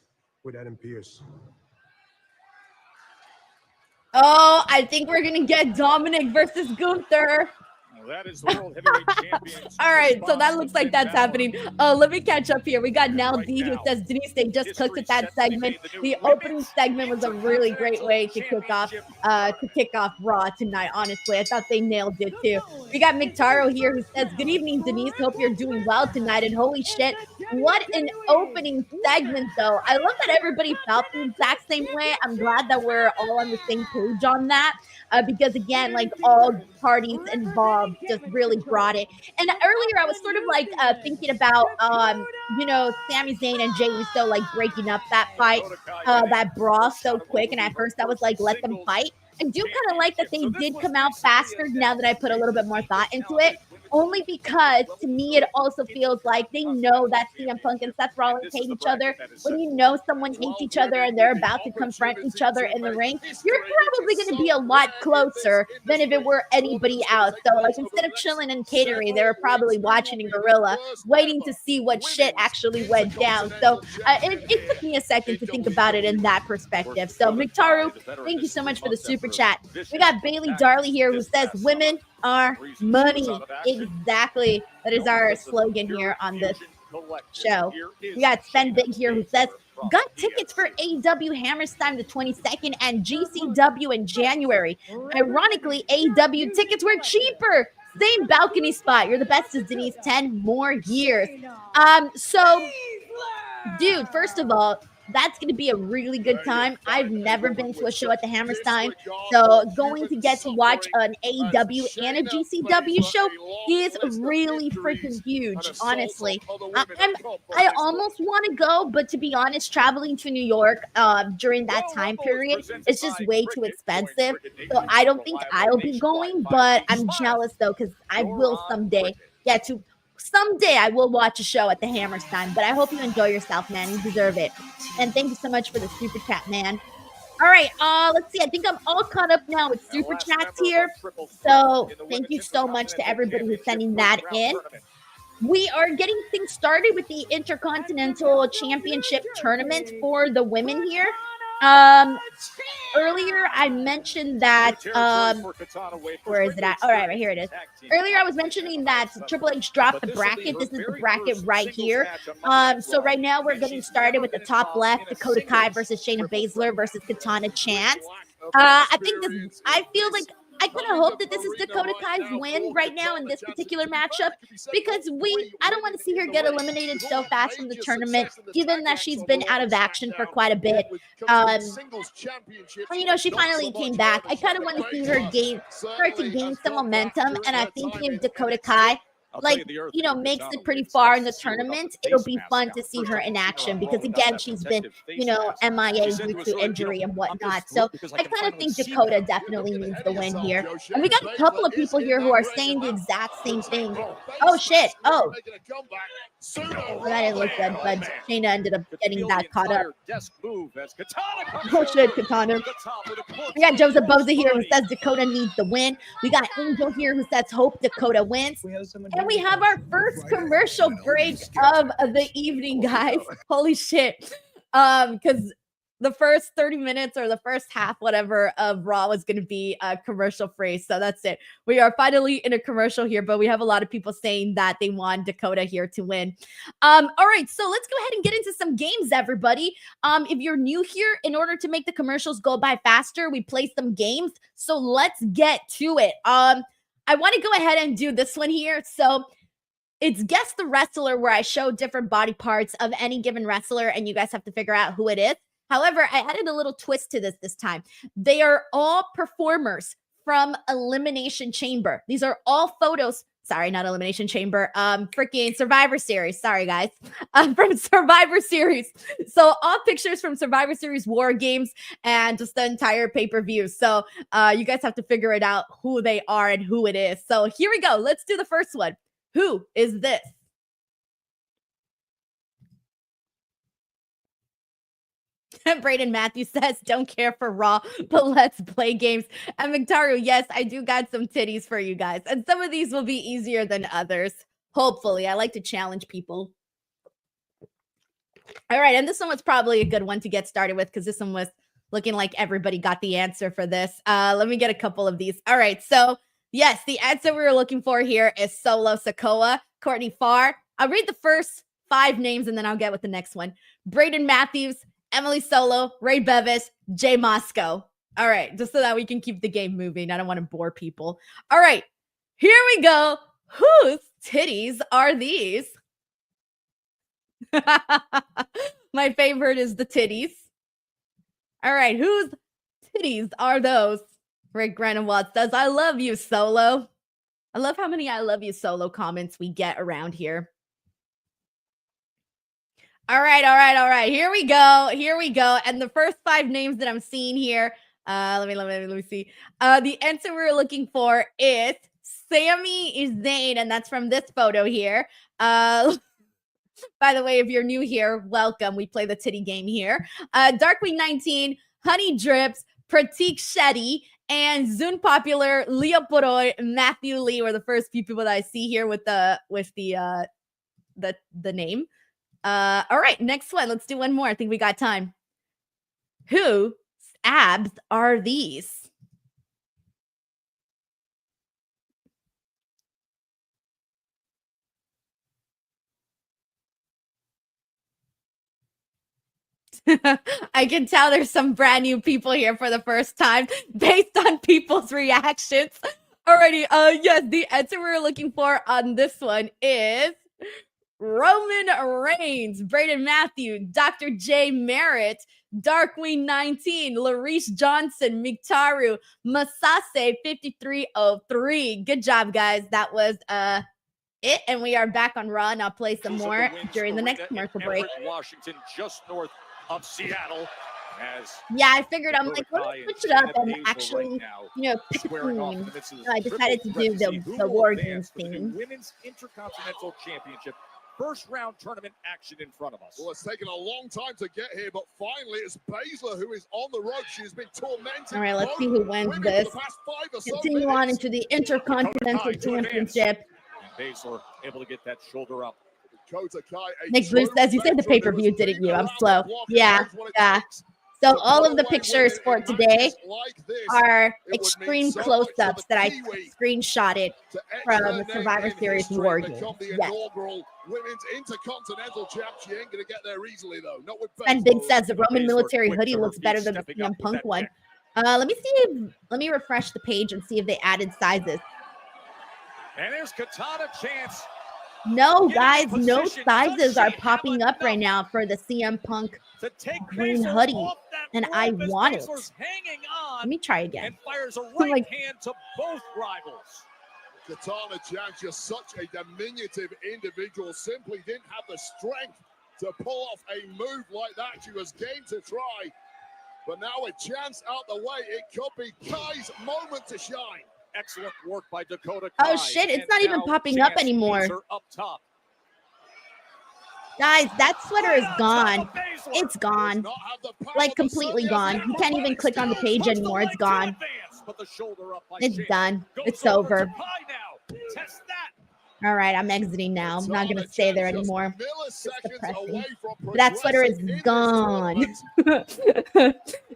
with Adam Pearce. Oh, I think we're going to get Dominic versus Gunther. That is the World Heavyweight Champion. All right, so that looks like that's happening. Let me catch up here. We got Nell D who says, Denise, they just cooked with that segment. The opening segment was a really great way to kick off Raw tonight, honestly. I thought they nailed it, too. We got McTaro here who says, good evening, Denise. Hope you're doing well tonight. And holy shit, what an opening segment, though. I love that everybody felt the exact same way. I'm glad that we're all on the same page on that. Because again, like all parties involved just really brought it. And earlier I was sort of like thinking about, Sami Zayn and Jey Uso like breaking up that fight, that brawl so quick. And at first I was like, let them fight. I do kind of like that they did come out faster now that I put a little bit more thought into it. Only because, to me, it also feels like they know that CM Punk and Seth Rollins hate each other. When you know someone hates each other and they're about to confront each other in the ring, you're probably going to be a lot closer than if it were anybody else. So, like, instead of chilling and catering, they were probably watching in Gorilla, waiting to see what shit actually went down. So, it took me a second to think about it in that perspective. So, McTaru, thank you so much for the super chat. We got Bailey Darley here who says, women are money. Exactly. That is our slogan here on this show. We got Sven Big here who says, got tickets for AEW Hammerstein the 22nd and GCW in January. Ironically, AEW tickets were cheaper. Same balcony spot. You're the best as Denise. 10 more years. So, dude, first of all, that's going to be a really good time. I've never been to a show at the Hammerstein, so going to get to watch an AEW and a GCW show is really freaking huge, honestly. I almost want to go, but to be honest, traveling to New York during that time period is just way too expensive. So I don't think I'll be going, but I'm jealous though, because I will someday get to. Someday I will watch a show at the Hammerstein, but I hope you enjoy yourself, man. You deserve it. And thank you so much for the super chat, man. All right, let's see. I think I'm all caught up now with super chats here. So thank you so much to everybody who's sending that in. We are getting things started with the Intercontinental Championship tournament for the women here. Earlier I mentioned that where is it at? All right, here it is. Earlier I was mentioning that Triple H dropped the bracket. This is the bracket right here. So right now we're getting started with the top left, Dakota Kai versus Shayna Baszler versus Katana Chance. I feel like I kind of hope that this is Dakota Kai's win right now in this particular matchup, because I don't want to see her get eliminated so fast from the tournament, given that she's been out of action for quite a bit. You know, she finally came back. I kind of want to see her gain some momentum, and I think if Dakota Kai makes it pretty far in the tournament, it'll be fun to see her in action, because again, she's been, MIA due to injury and whatnot. So I kind of think Dakota definitely needs the win here. And we got a couple of people here who are saying the exact same thing. Oh shit. Oh, well, that didn't look good, but Shayna ended up getting that caught up. Oh shit, Katana. We got Joseph Boza here who says Dakota needs the win. We got Angel here who says hope Dakota wins. And we have our first commercial break of the evening, guys. Holy shit. Because the first 30 minutes or the first half, whatever, of Raw was going to be commercial free. So that's it. We are finally in a commercial here, but we have a lot of people saying that they want Dakota here to win. All right, so let's go ahead and get into some games, everybody. If you're new here, in order to make the commercials go by faster, we play some games. So let's get to it. I want to go ahead and do this one here. So it's Guess the Wrestler, where I show different body parts of any given wrestler, and you guys have to figure out who it is. However, I added a little twist to this time. They are all performers from Elimination Chamber. These are all photos. Sorry, not Elimination Chamber. Freaking Survivor Series. Sorry, guys. From Survivor Series. So all pictures from Survivor Series War Games and just the entire pay-per-view. So you guys have to figure it out who they are and who it is. So here we go. Let's do the first one. Who is this? Brayden Matthews says, don't care for Raw, but let's play games. And McIntyre, yes, I do got some titties for you guys. And some of these will be easier than others. Hopefully. I like to challenge people. All right. And this one was probably a good one to get started with, because this one was looking like everybody got the answer for this. Let me get a couple of these. All right. So, yes, the answer we were looking for here is Solo Sikoa, Courtney Farr. I'll read the first 5 names and then I'll get with the next one. Brayden Matthews, Emily Solo, Ray Bevis, Jay Moscow. All right, just so that we can keep the game moving. I don't want to bore people. All right, here we go. Whose titties are these? My favorite is the titties. All right, whose titties are those? Rick Granawat says, I love you, Solo. I love how many I love you, Solo comments we get around here. All right. Here we go. And the first 5 names that I'm seeing here, let me see. The answer we're looking for is Sami Zayn, and that's from this photo here. By the way, if you're new here, welcome. We play the titty game here. Darkwing 19, Honey Drips, Pratik Shetty, and Zune Popular, Leah Poroy, Matthew Lee were the first few people that I see here with the name. All right, next one. Let's do one more. I think we got time. Whose abs are these? I can tell there's some brand new people here for the first time based on people's reactions. Alrighty, yes, the answer we're looking for on this one is Roman Reigns, Braden Matthew, Dr. J Merritt, Darkwing 19, Larice Johnson, Miktaru, Masase 5303. Good job, guys. That was it, and we are back on Raw, and I'll play some more during the next commercial break. Washington, just north of Seattle. Yeah, I figured I'm like, let me switch it up and actually, pick a theme. So I decided to do the War Games theme. Women's Intercontinental Championship. First round tournament action in front of us. Well, it's taken a long time to get here, but finally it's Baszler who is on the road. She's been tormented. All right, let's see who wins this. Continue on into the Intercontinental Championship. And Baszler able to get that shoulder up. Nick Blue says, you said the pay-per-view, didn't you? I'm slow. Yeah. So all of the pictures for today are extreme close-ups that I screenshotted from Survivor Series War Games. Yes. Women's Intercontinental Champ. She ain't gonna get there easily though. Not with and Big says the Roman military hoodie looks better than the CM Punk one. Let me refresh the page and see if they added sizes. And there's Katana chance. No, guys, no sizes are popping up right now for the CM Punk green hoodie, and I want it. Let me try again. And fires a right hand to both rivals. Katana Chance, just such a diminutive individual, simply didn't have the strength to pull off a move like that. She was game to try, but now with Chance out the way, it could be Kai's moment to shine. Excellent work by Dakota. Oh shit, it's not even popping up anymore. Up top. Guys, that sweater is gone. It's gone. Like completely gone. You can't even click on the page anymore. It's gone. It's done. It's over. All right, I'm exiting now. I'm not going to stay there anymore. It's depressing. But that sweater is gone.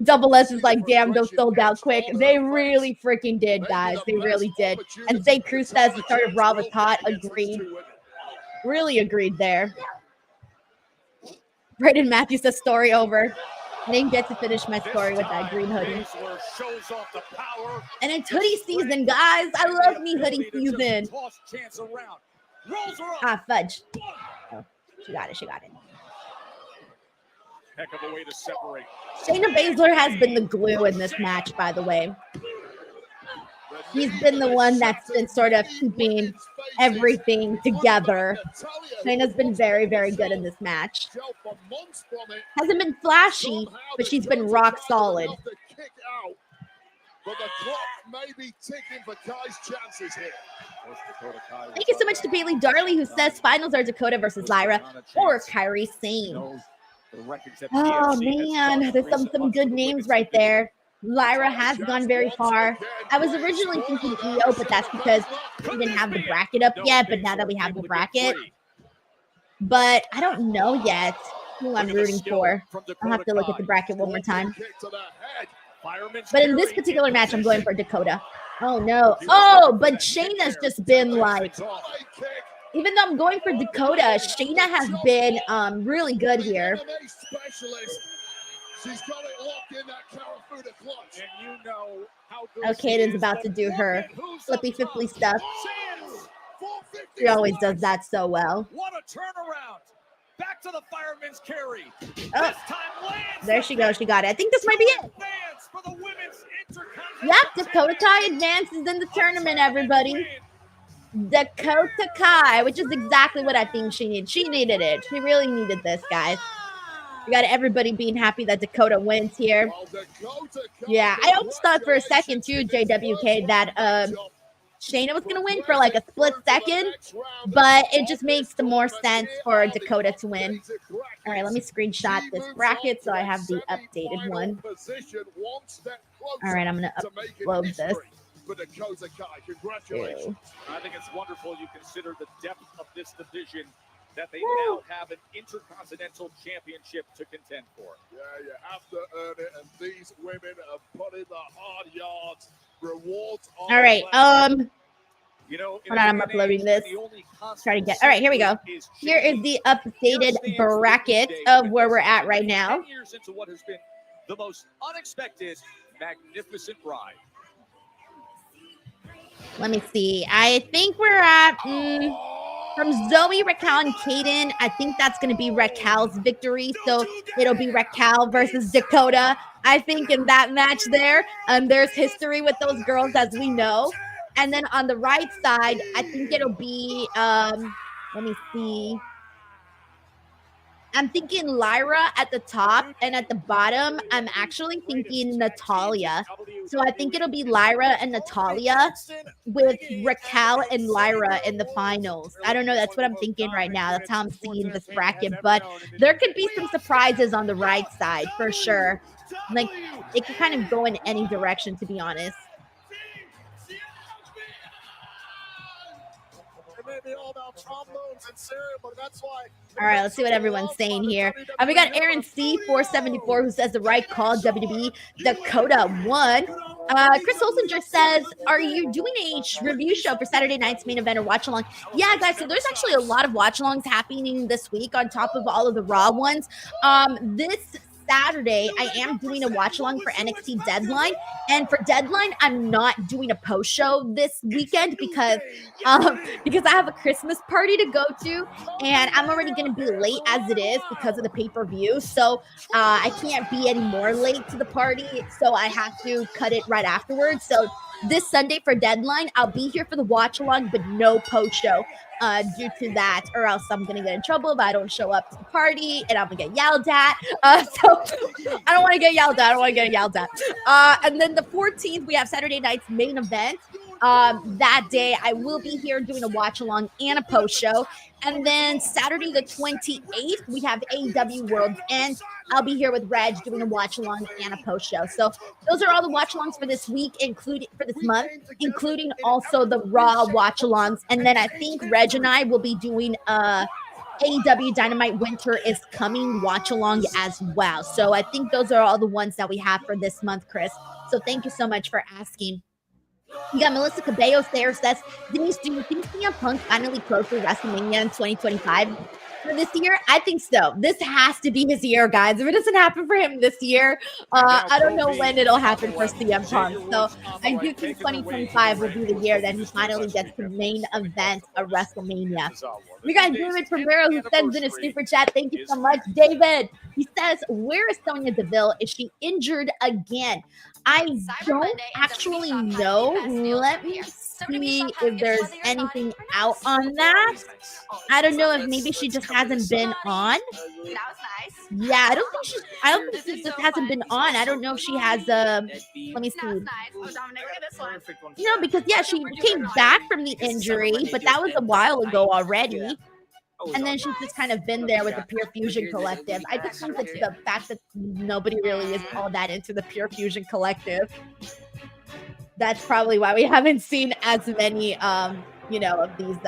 Double S is like, damn, those sold out quick. They really freaking did, guys. They really did. And Zay Cruz says the start of Raw was hot. Agreed. Really agreed there. Braden Matthews says story over. I didn't get to finish my story with that green hoodie. And it's hoodie season, guys. I love me hoodie season. Ah, fudge. Oh, she got it. She got it. Heck of a way to separate. Shayna Baszler has been the glue in this match, by the way. He's been the one that's been sort of keeping everything together. Shayna's been very, very good in this match. Hasn't been flashy, but she's been rock solid. But the clock may be ticking for Kai's chances here. Thank you so much to Bailey Darley, who says finals are Dakota versus Lyra or Kairi Sane. Oh man, there's some good names right there. Lyra has gone very far. I was originally thinking EO, but that's because we didn't have the bracket up yet. But now that we have the bracket, but I don't know yet who I'm rooting for. I'll have to look at the bracket one more time. But in this particular match, I'm going for Dakota. Oh no! Oh, but Shayna's just been like, even though I'm going for Dakota, Shayna has been really good here. She's got it locked in that Karafuda clutch. And you know how good Kaden's about to do her flippy stuff. She always does that so well. What a turnaround. Back to the fireman's carry. Oh, there she goes. She got it. I think this might be it. Yep, Dakota Kai advances in the tournament, everybody. Dakota Kai, which is exactly what I think she needed. She needed it. She really needed this, guys. We got everybody being happy that Dakota wins here. Yeah, I almost thought for a second too, JWK, that Shayna was gonna win for like a split second, but it just makes the more sense for Dakota to win. All right, let me screenshot this bracket so I have the updated one. All right, I'm gonna upload this. Congratulations. I think it's wonderful you consider the depth of this division, that they now have an Intercontinental Championship to contend for. Yeah, you have to earn it, and these women have put in the hard yards. Rewards. All right, you know, hold on, I'm uploading this. Try to get. All right, here we go. Here is the updated bracket of where we're at right now. 10 years into what has been the most unexpected, magnificent ride. Let me see. I think we're at. From Zoe, Raquel, and Kaden, I think that's going to be Raquel's victory. So it'll be Raquel versus Dakota. I think in that match there's history with those girls, as we know. And then on the right side, I think it'll be, let me see. I'm thinking Lyra at the top, and at the bottom, I'm actually thinking Natalia. So I think it'll be Lyra and Natalia with Raquel and Lyra in the finals. I don't know. That's what I'm thinking right now. That's how I'm seeing this bracket. But there could be some surprises on the right side for sure. Like, it could kind of go in any direction, to be honest. All right, let's see what everyone's saying here. We got Aaron C474 who says the right call, WWE. Dakota won. Chris Olsinger says, are you doing a review show for Saturday night's main event or watch along? Yeah, guys, so there's actually a lot of watch alongs happening this week on top of all of the Raw ones. This Saturday, I am doing a watch along for NXT Deadline, and for Deadline, I'm not doing a post show this weekend because I have a Christmas party to go to, and I'm already going to be late as it is because of the pay-per-view. So I can't be any more late to the party, so I have to cut it right afterwards. So this Sunday for Deadline, I'll be here for the watch along, but no post show. Due to that, or else I'm gonna get in trouble if I don't show up to the party and I'm gonna get yelled at. So I don't want to get yelled at. And then the 14th, we have Saturday night's main event. That day, I will be here doing a watch along and a post show. And then Saturday the 28th, we have AEW World's End. I'll be here with Reg doing a watch along and a post show. So those are all the watch alongs for this week, including for this month, including also the Raw watch alongs. And then I think Reg and I will be doing AEW Dynamite Winter is Coming watch along as well. So I think those are all the ones that we have for this month, Chris. So thank you so much for asking. We got Melissa Cabello there, says, Denise, do you think CM Punk finally closed for WrestleMania in 2025 for this year? I think so. This has to be his year, guys. If it doesn't happen for him this year, I don't know when it'll happen for CM Punk. So I do think 2025 will be the year that he finally gets the main event of WrestleMania. We got David Primero who sends in a super chat. Thank you so much, David. He says, where is Sonya Deville? Is she injured again? I don't actually know. Let me see if there's anything out on that. I don't know if maybe she just hasn't been on. Yeah, I don't think she just hasn't been on. I don't know if she has let me see. No, because yeah, she came back from the injury, but that was a while ago already. And then she's just kind of been there with the Pure Fusion Collective. I just think it's the fact that nobody really is all that into the Pure Fusion Collective. That's probably why we haven't seen as many, of these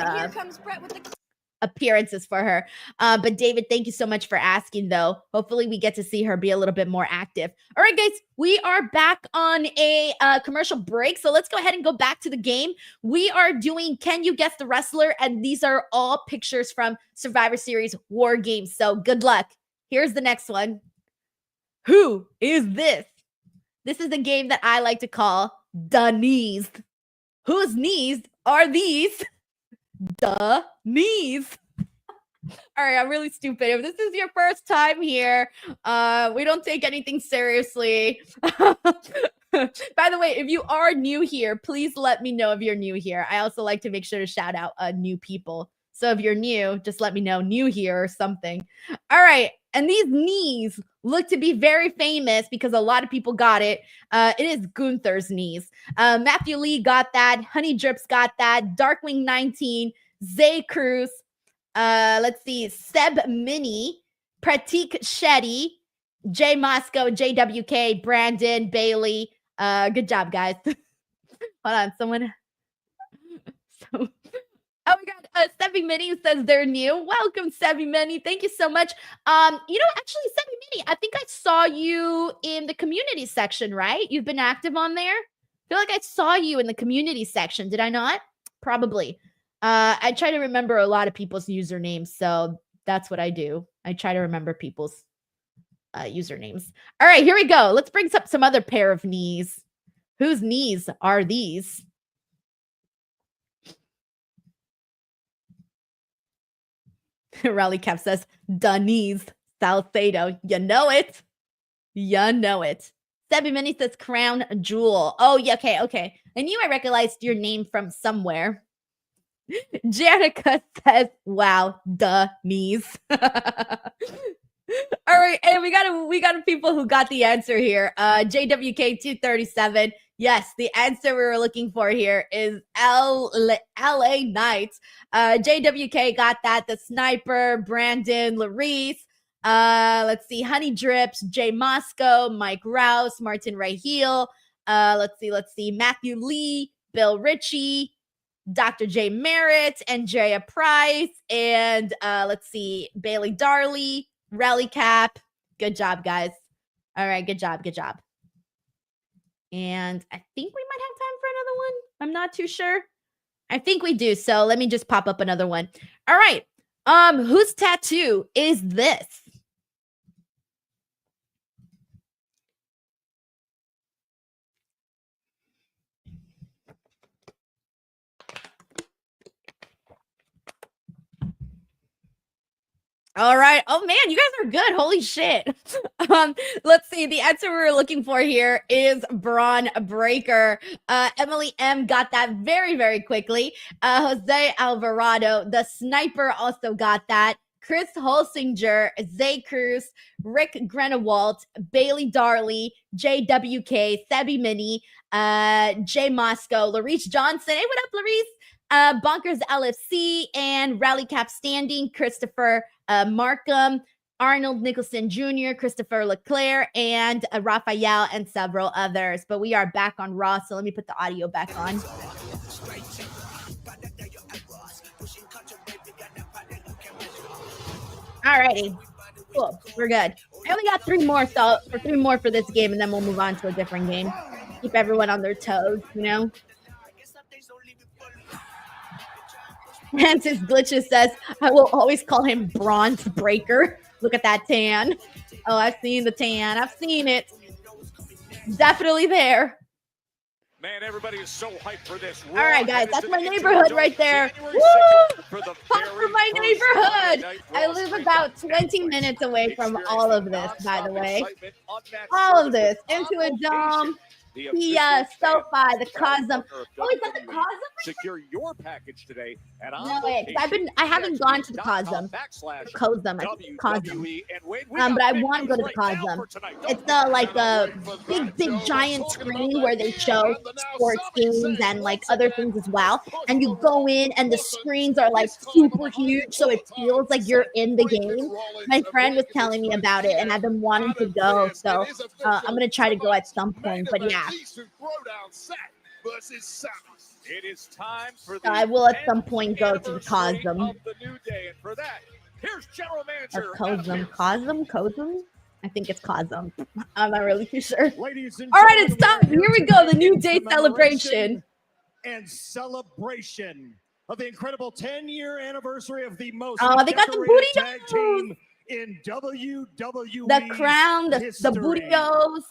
appearances for her. But David, thank you so much for asking, though. Hopefully we get to see her be a little bit more active. All right, guys, we are back on a commercial break. So let's go ahead and go back to the game. We are doing Can You Guess the Wrestler? And these are all pictures from Survivor Series War Games. So good luck. Here's the next one. Who is this? This is the game that I like to call Denise. Whose knees are these? The knees. All right, I'm really stupid. If this is your first time here, we don't take anything seriously. By the way, if you are new here, please let me know if you're new here. I also like to make sure to shout out new people. So if you're new, just let me know, new here or something. All right, and these knees look to be very famous because a lot of people got it. It is Gunther's knees. Matthew Lee got that. Honey Drips got that. Darkwing 19, Zay Cruz. Let's see. Seb Mini, Pratik Shetty, Jay Moscow, JWK, Brandon, Bailey. Good job, guys. Hold on. Someone. Oh, we got Sebi Mini who says they're new. Welcome, Sebi Mini. Thank you so much. Actually, Sebi Mini, I think I saw you in the community section, right? You've been active on there? I feel like I saw you in the community section. Did I not? Probably. I try to remember a lot of people's usernames, so that's what I do. I try to remember people's usernames. All right, here we go. Let's bring up some other pair of knees. Whose knees are these? Rally Cap says, Denise Salcedo. You know it. You know it. Sebby Mini says, Crown Jewel. Oh, yeah, okay. I knew I recognized your name from somewhere. Janica says, wow, Denise. All right, and we got people who got the answer here. JWK237. Yes, the answer we were looking for here is LA Knights. JWK got that. The Sniper, Brandon, Larice. Let's see, Honey Drips, Jay Moscow, Mike Rouse, Martin Raheel. Let's see, Matthew Lee, Bill Ritchie, Dr. J Merritt, Andrea Price, and let's see, Bailey Darley, Rally Cap. Good job, guys. All right, good job. And I think we might have time for another one. I'm not too sure. I think we do. So let me just pop up another one. All right. Whose tattoo is this? All right. Oh man, you guys are good. Holy shit. Let's see. The answer we were looking for here is Braun Breaker. Emily M got that very, very quickly. Jose Alvarado, the Sniper, also got that. Chris Holsinger, Zay Cruz, Rick Grenewalt, Bailey Darley, JWK, Sebby Mini, Jay Moscow, Larice Johnson. Hey, what up, Larice? Bonkers LFC and Rally Cap Standing, Christopher Markham, Arnold Nicholson Jr., Christopher Leclerc, and Raphael, and several others. But we are back on Raw, so let me put the audio back on. Alrighty, cool, we're good. I only got 3 more, so for 3 more for this game, and then we'll move on to a different game. Keep everyone on their toes, you know? Francis Glitches says, I will always call him Bronze Breaker. Look at that tan. Oh, I've seen the tan. I've seen it. Definitely there. Man, everybody is so hyped for this. All right, guys, that's my neighborhood right there. Woo! Pop for my neighborhood. I live about 20 minutes away from all of this, by the way. All of this. Into a Dome. The SoFi, the Cosm. Oh, is that the Cosm? Secure your package today. No way, I haven't gone to the Cosm. Cosm. But I want to go to the Cosm. It's the like a big giant screen where they show sports games and like other things as well. And you go in and the screens are like super huge, so it feels like you're in the game. My friend was telling me about it, and I've been wanting to go, so I'm gonna try to go at some point. But yeah. It is time for so I will at some point go to the Cosm. Cosm? I think it's Cosm. I'm not really too sure. All right, it's time. Here we go. The New Day celebration. And celebration of the incredible 10-year anniversary of the most they got the booty tag team in WWE. The crown, the booty-os.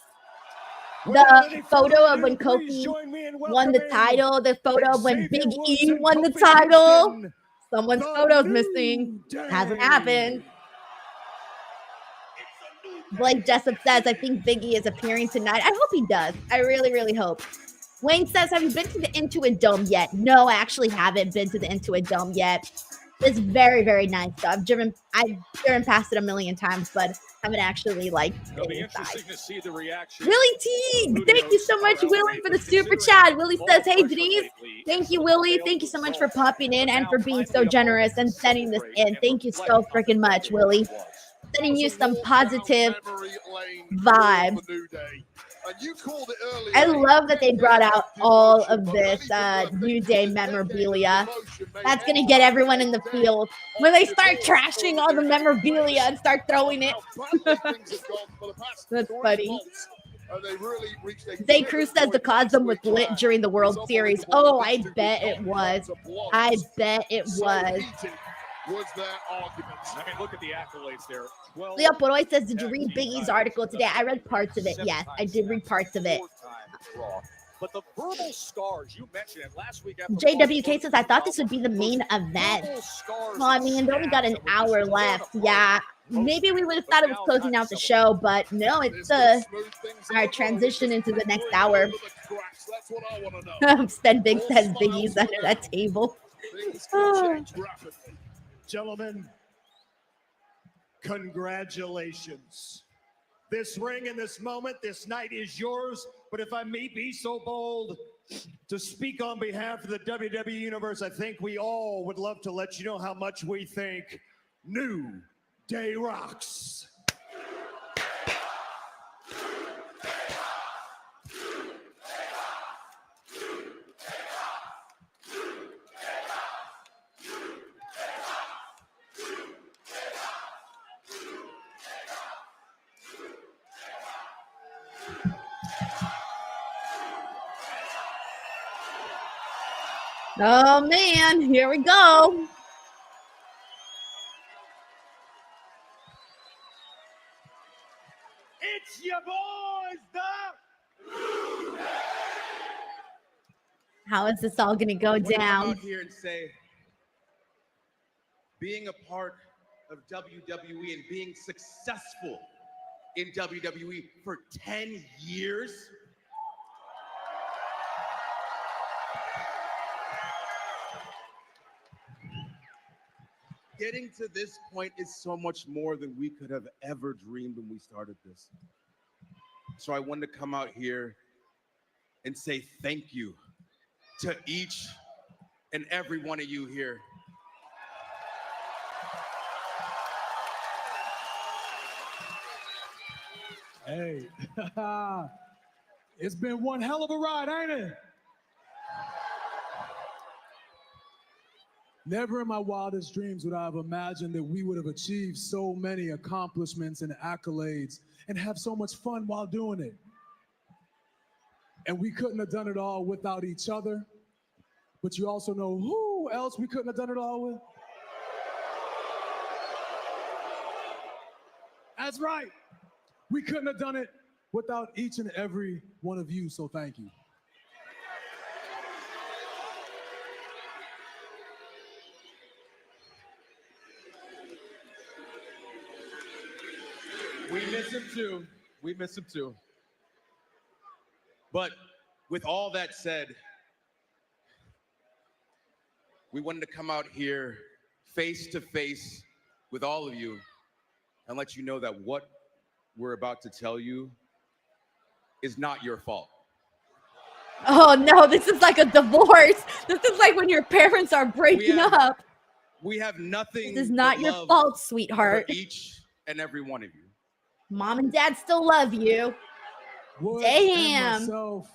The photo of when Kofi won the title, the photo of when Big E won the title. Someone's photo's missing. Hasn't happened. Blake Jessup says, I think Big E is appearing tonight. I hope he does. I really, really hope. Wayne says, have you been to the Intuit Dome yet? No, I actually haven't been to the Intuit Dome yet. It's very, very nice. So I've driven past it a million times, but haven't actually like been inside. Willie T, thank you so much, Willie, for the super chat. Willie says, hey Denise, thank you, Willie. Thank you so much for popping in and for being so generous and sending this in. Thank you so freaking much, Willie. Sending you some positive vibes. I love that they brought out all of this New Day memorabilia. That's going to get everyone in the field when they start trashing all the memorabilia and start throwing it. That's funny. Zay Cruz says the Cosm was lit during the World Series. Oh, I bet it was. I bet it was. Their arguments. I mean, look at the accolades there. Leo Poroy says, did you read Big E's article today? I read parts of it. Yes, I did read parts of it. But the verbal scars you mentioned it last week after JWK says, I thought this would be the main event. Well, I mean, it only got an hour left. Yeah, maybe we would have thought it was closing out the show, but no, it's all right, transition into the next hour. Spend big says Biggie's under that table. Gentlemen, congratulations. This ring and this moment, this night is yours. But if I may be so bold to speak on behalf of the WWE Universe, I think we all would love to let you know how much we think New Day rocks. Oh man, here we go. It's your boys, the How is this all gonna go I want to come down? out here and say, being a part of WWE and being successful in WWE for 10 years, getting to this point is so much more than we could have ever dreamed when we started this. So I wanted to come out here and say thank you to each and every one of you here. Hey, it's been one hell of a ride, ain't it? Never in my wildest dreams would I have imagined that we would have achieved so many accomplishments and accolades and have so much fun while doing it. And we couldn't have done it all without each other. But you also know who else we couldn't have done it all with? That's right. We couldn't have done it without each and every one of you, so thank you. We miss him too. We miss him too. But with all that said, we wanted to come out here face to face with all of you and let you know that what we're about to tell you is not your fault. Oh no, this is like a divorce. This is like when your parents are breaking up. We have nothing. This is not but your love fault, sweetheart. for each and every one of you. Mom and dad still love you. Woods Damn. and myself,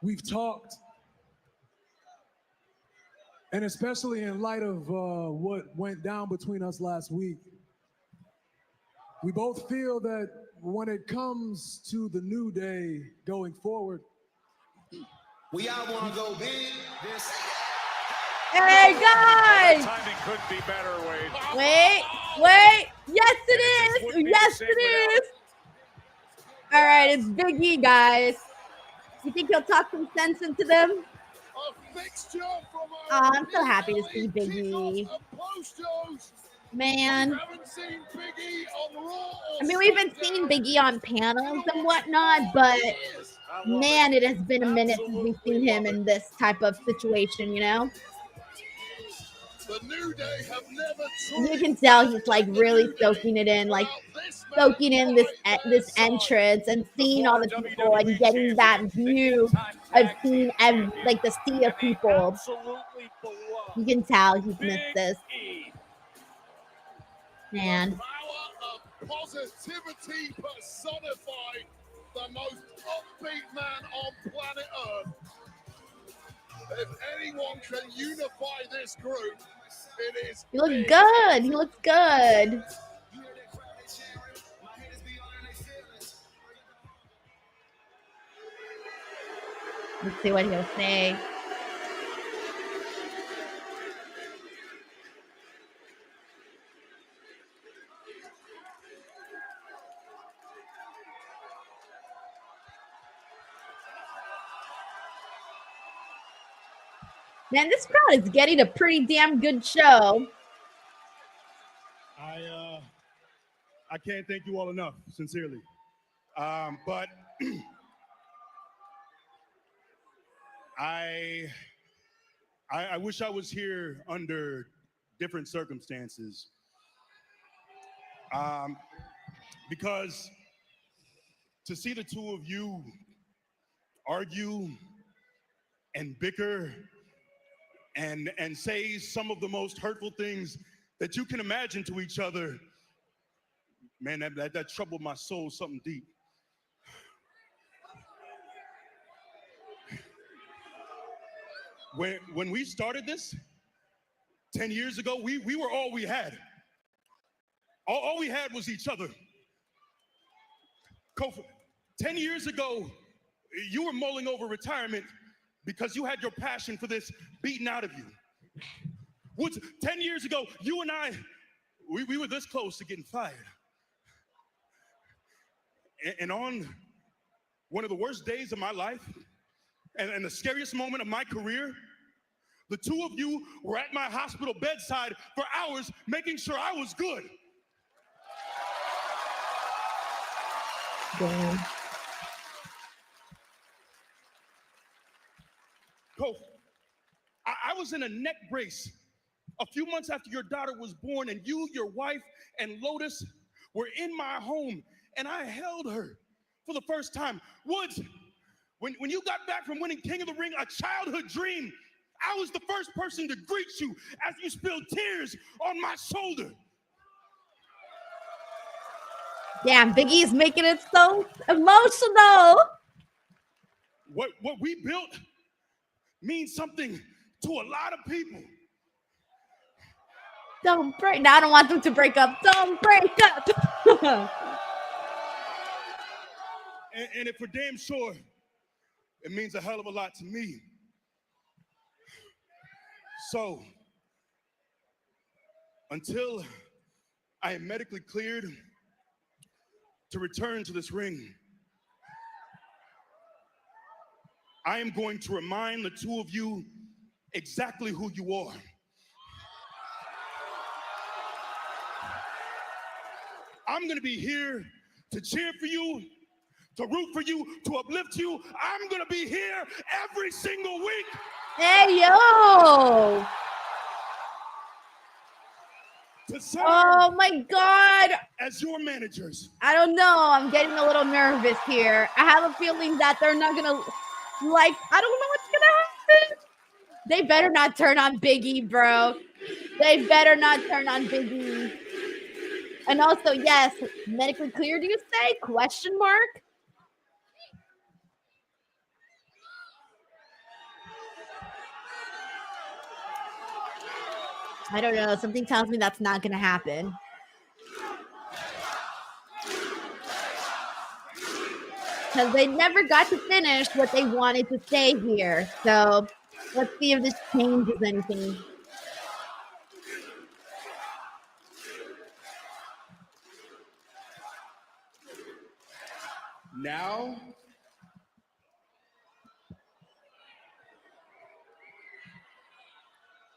we've talked. And especially in light of what went down between us last week, we both feel that when it comes to the New Day going forward, we all want to go big. Hey guys! Timing couldn't be better, Wade. Wait. Yes, it is. Yes, it is. All right, it's Big E, guys. You think he'll talk some sense into them? Oh, I'm so happy to see Big E. Man. I mean, we've been seeing Big E on panels and whatnot, but man, it has been a minute since we've seen him in this type of situation, you know? The New Day have never You can tell he's like really soaking it in, like soaking in this entrance and seeing all the people and getting that view of seeing like the sea of people. You can tell he's missed this. Man. power of positivity personified, the most upbeat man on planet Earth. If anyone can unify this group, it is. He looks good. He looks good. Let's see what he'll say. Man, this crowd is getting a pretty damn good show. I can't thank you all enough, sincerely. But I wish I was here under different circumstances. Because to see the two of you argue and bicker and say some of the most hurtful things that you can imagine to each other, man, that troubled my soul something deep. When we started this 10 years ago, we were all we had. All we had was each other. Kofi, 10 years ago, you were mulling over retirement because you had your passion for this beaten out of you. Woods, 10 years ago, you and I, we were this close to getting fired. And on one of the worst days of my life and the scariest moment of my career, the two of you were at my hospital bedside for hours making sure I was good. Damn. Kofi, I was in a neck brace a few months after your daughter was born, and you, your wife, and Lotus were in my home, and I held her for the first time. Woods, when you got back from winning King of the Ring, a childhood dream, I was the first person to greet you as you spilled tears on my shoulder. Damn, Big E's making it so emotional. What we built means something to a lot of people. Don't break. Now I don't want them to break up. Don't break up. And if for damn sure, it means a hell of a lot to me. So, until I am medically cleared to return to this ring, I am going to remind the two of you exactly who you are. I'm going to be here to cheer for you, to root for you, to uplift you. I'm going to be here every single week. Hey, yo. To serve Oh, my God. as your managers. I don't know. I'm getting a little nervous here. I have a feeling that they're not going to, like, I don't know what's going to happen. They better not turn on Big E, bro. They better not turn on Big E. And also, yes, medically clear, do you say? Question mark? I don't know. Something tells me that's not going to happen. Because they never got to finish what they wanted to say here. So let's see if this changes anything.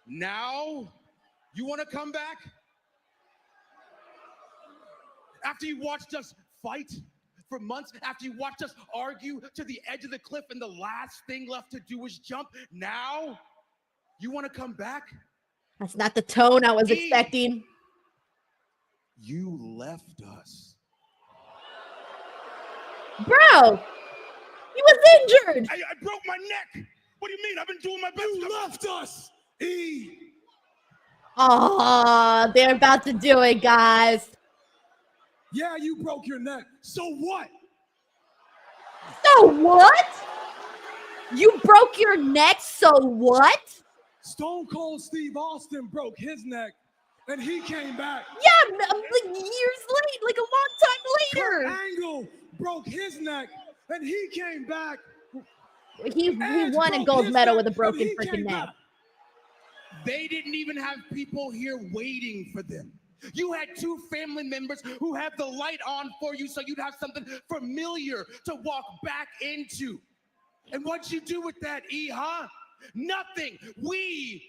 Now, you want to come back? After you watched us fight for months, after you watched us argue to the edge of the cliff and the last thing left to do was jump, now you want to come back? That's not the tone I was expecting. You left us. Bro, he was injured. I broke my neck. What do you mean? I've been doing my best. You left us, E. Oh, they're about to do it, guys. Yeah, you broke your neck. So what? So what? You broke your neck, so what? Stone Cold Steve Austin broke his neck, and he came back. Yeah, like years late, like a long time Kurt later. Angle broke his neck, and he came back. He won a gold medal with a broken freaking neck. They didn't even have people here waiting for them. You had two family members who had the light on for you so you'd have something familiar to walk back into. And what'd you do with that, E, huh? Nothing. We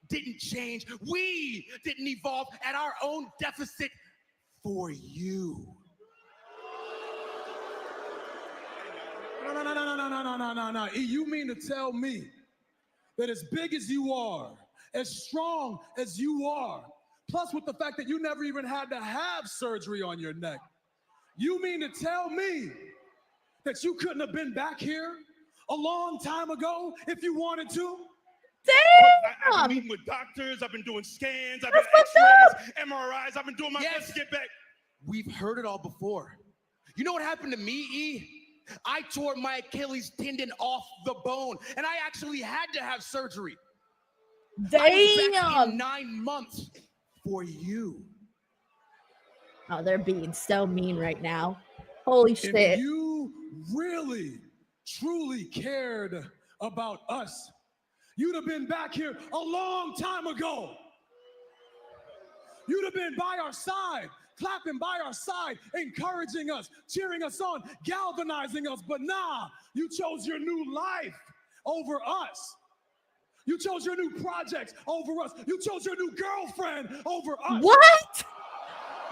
didn't change. We didn't evolve at our own deficit for you. No. You mean to tell me that as big as you are, as strong as you are, plus with the fact that you never even had to have surgery on your neck, you mean to tell me that you couldn't have been back here a long time ago if you wanted to? I've been meeting with doctors. I've been doing scans. I've been X-rays, MRIs. I've been doing my best to get back. We've heard it all before. You know what happened to me, E? I tore my Achilles tendon off the bone, and I actually had to have surgery. I was back in 9 months for you. Oh, they're being so mean right now. Holy shit. If you really, truly cared about us, you'd have been back here a long time ago. You'd have been by our side, clapping by our side, encouraging us, cheering us on, galvanizing us. But nah, you chose your new life over us. You chose your new projects over us. You chose your new girlfriend over us. What?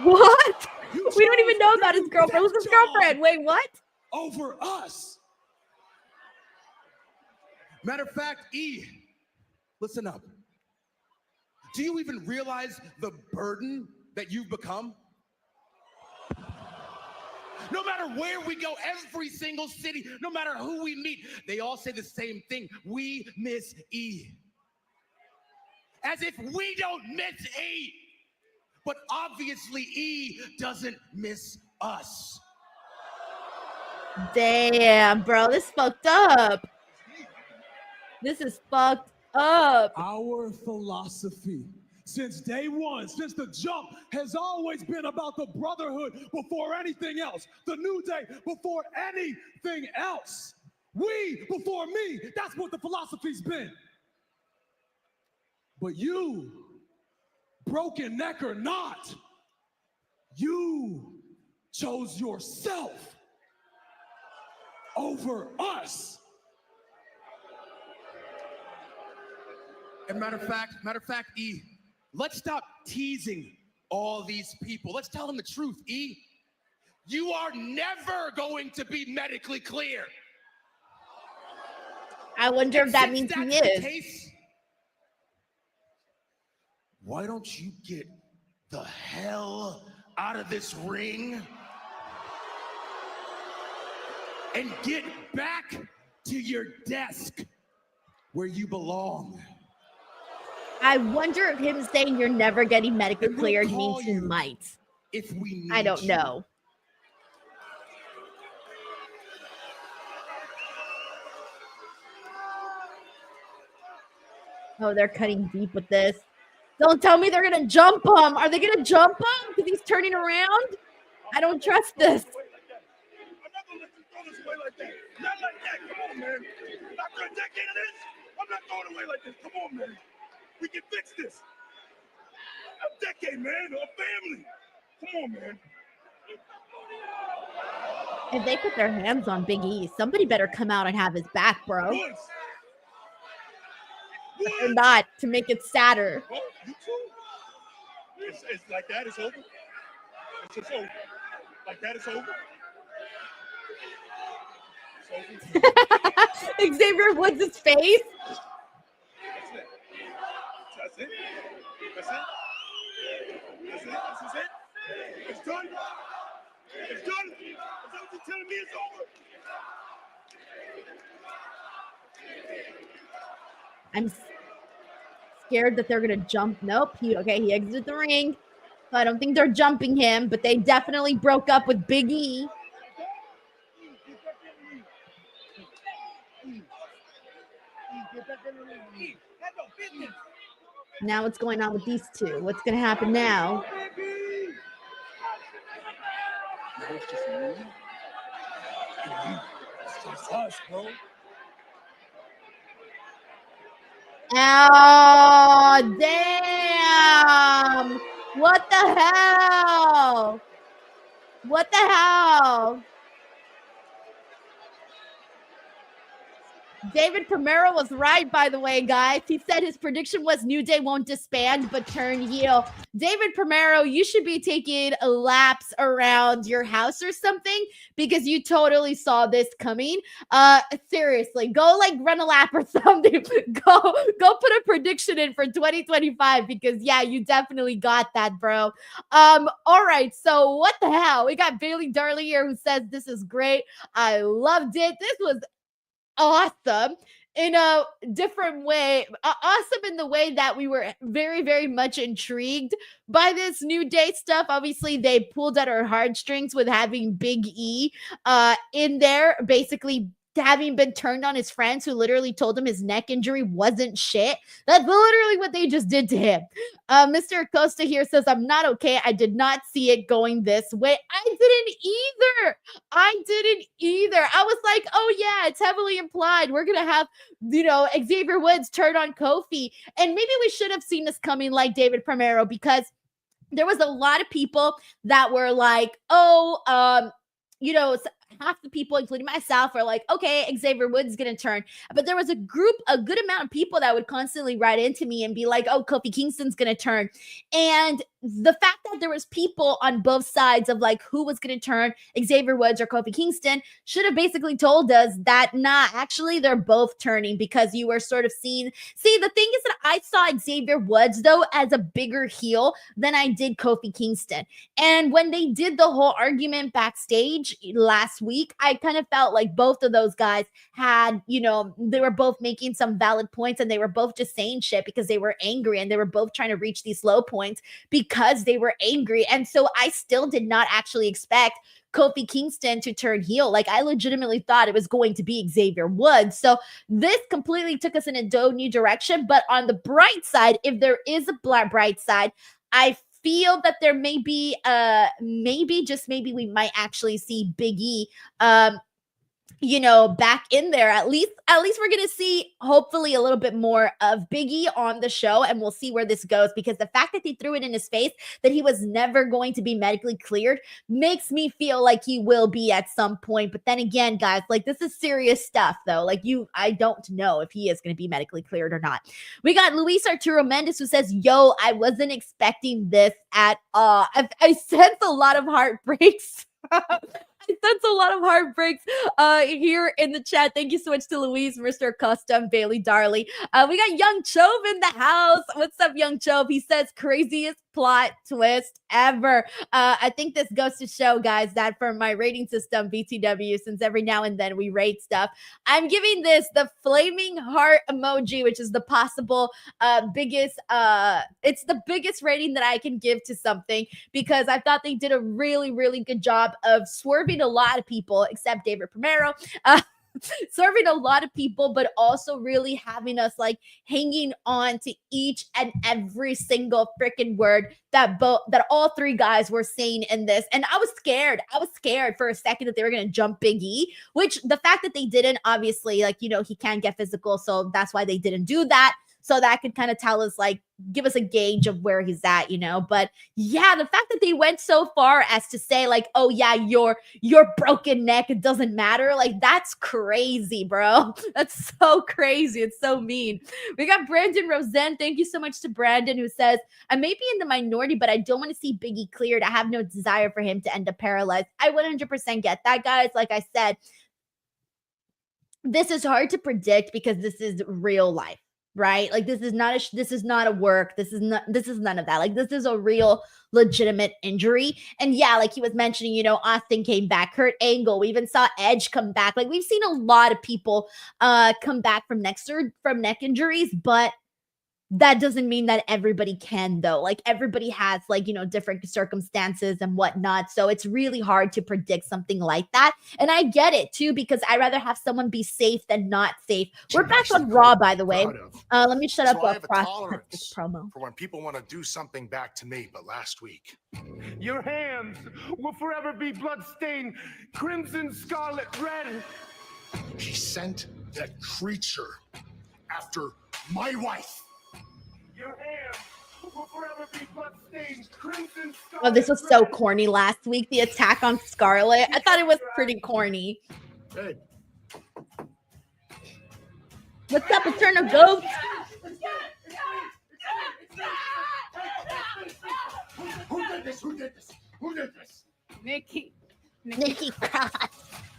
What? We don't even know about his girlfriend. Who's his girlfriend? Wait, what? Over us. Matter of fact, E, listen up. Do you even realize the burden that you've become? No matter where we go, every single city, no matter who we meet, they all say the same thing. We miss E. As if we don't miss E. But obviously E doesn't miss us. Damn, bro, this fucked up. This is fucked up. Our philosophy since day one, since the jump, has always been about the brotherhood before anything else. The New Day before anything else. We before me. That's what the philosophy's been. But you, broken neck or not, you chose yourself over us. And matter of fact, E, let's stop teasing all these people. Let's tell them the truth, E. You are never going to be medically clear. I wonder if that means he is. Case, why don't you get the hell out of this ring and get back to your desk where you belong? I wonder if him saying you're never getting medically cleared means he might. If we need I don't know. Oh, they're cutting deep with this. Don't tell me they're gonna jump him. Are they gonna jump him because he's turning around? I don't trust this. I'm not gonna let you throw this away like that. Not like that. Come on, man. After a decade of this, I'm not throwing away like this. Come on, man. We can fix this. A decade, man. A family. Come on, man. If they put their hands on Big E, somebody better come out and have his back, bro. Woods. Or not, to make it sadder. Oh, you too. It's like that. It's over. It's just over. Like that. It's over. It's over. Xavier Woods' face. That's it. That's it. That's it. This is it. It's done. It's done. Is that what you're telling me? It's over. I'm scared that they're gonna jump. Nope. He exited the ring. So I don't think they're jumping him, but they definitely broke up with Big E. Now what's going on with these two? What's gonna happen now? It's just us, bro. Oh, damn. What the hell? What the hell? David Primero was right, by the way, guys. He said his prediction was New Day won't disband but turn heel. David Primero, you should be taking laps around your house or something because you totally saw this coming. Seriously, go like run a lap or something. Go put a prediction in for 2025 because yeah, you definitely got that, bro. All right, so what the hell? We got Bailey Darley here who says this is great. I loved it. This was awesome in a different way. Awesome in the way that we were very, very much intrigued by this New Day stuff. Obviously, they pulled at our heartstrings with having Big E in there, basically having been turned on his friends who literally told him his neck injury wasn't shit. That's literally what they just did to him. Mr. Acosta here says, I'm not okay. I did not see it going this way. I didn't either. I was like, oh yeah, it's heavily implied. We're going to have, Xavier Woods turn on Kofi. And maybe we should have seen this coming like David Primero, because there was a lot of people that were like, half the people, including myself, are like, okay, Xavier Woods is going to turn. But there was a good amount of people that would constantly write into me and be like, oh, Kofi Kingston's going to turn. And the fact that there was people on both sides of like who was going to turn, Xavier Woods or Kofi Kingston, should have basically told us that, nah, actually they're both turning, because you were sort of seeing. See, the thing is that I saw Xavier Woods, though, as a bigger heel than I did Kofi Kingston. And when they did the whole argument backstage last week, I kind of felt like both of those guys had, they were both making some valid points, and they were both just saying shit because they were angry, and they were both trying to reach these low points because they were angry. And so I still did not actually expect Kofi Kingston to turn heel. Like, I legitimately thought it was going to be Xavier Woods. So this completely took us in a new direction. But on the bright side, if there is a bright side, I feel that there may be maybe we might actually see Big E back in there. At least we're gonna see hopefully a little bit more of Big E on the show, and we'll see where this goes, because the fact that they threw it in his face that he was never going to be medically cleared makes me feel like he will be at some point. But then again, guys, like, this is serious stuff though. Like, I don't know if he is going to be medically cleared or not. We got Luis Arturo Mendez who says, yo, I wasn't expecting this at all. I sense a lot of heartbreaks. That's a lot of heartbreaks here in the chat. Thank you so much to Louise, Mr. Custom, Bailey Darley. We got Young Chove in the house. What's up, Young Chove? He says, craziest plot twist ever. I think this goes to show, guys, that for my rating system, BTW, since every now and then we rate stuff, I'm giving this the flaming heart emoji, which is the possible biggest, it's the biggest rating that I can give to something, because I thought they did a really, really good job of swerving a lot of people, except David Primero, serving a lot of people, but also really having us like hanging on to each and every single freaking word that all three guys were saying in this. And I was scared for a second that they were going to jump Big E, which the fact that they didn't, obviously, like, he can't get physical, so that's why they didn't do that. So that could kind of tell us, like, give us a gauge of where he's at, But yeah, the fact that they went so far as to say, like, oh yeah, your broken neck, it doesn't matter. Like, that's crazy, bro. That's so crazy. It's so mean. We got Brandon Rosen. Thank you so much to Brandon, who says, I may be in the minority, but I don't want to see Big E cleared. I have no desire for him to end up paralyzed. I 100% get that, guys. Like I said, this is hard to predict because this is real life. Right? Like, this is not a work. This is none of that. Like, this is a real legitimate injury. And yeah, like he was mentioning, Austin came back, Kurt Angle. We even saw Edge come back. Like, we've seen a lot of people come back from neck injuries, but that doesn't mean that everybody can, though. Like, everybody has, like, different circumstances and whatnot. So it's really hard to predict something like that. And I get it, too, because I'd rather have someone be safe than not safe. We're back on Raw, by the way. Let me shut up while process this promo. For when people want to do something back to me, but last week. Your hands will forever be bloodstained, crimson, scarlet, red. He sent that creature after my wife. Your hands will forever be bloodstained, crimson, scarlet. Oh, this was so corny last week. The attack on Scarlet. I thought it was pretty corny. Hey. What's up, Eternal Goat? Who did this? Who did this? Who did this? Nikki Cross.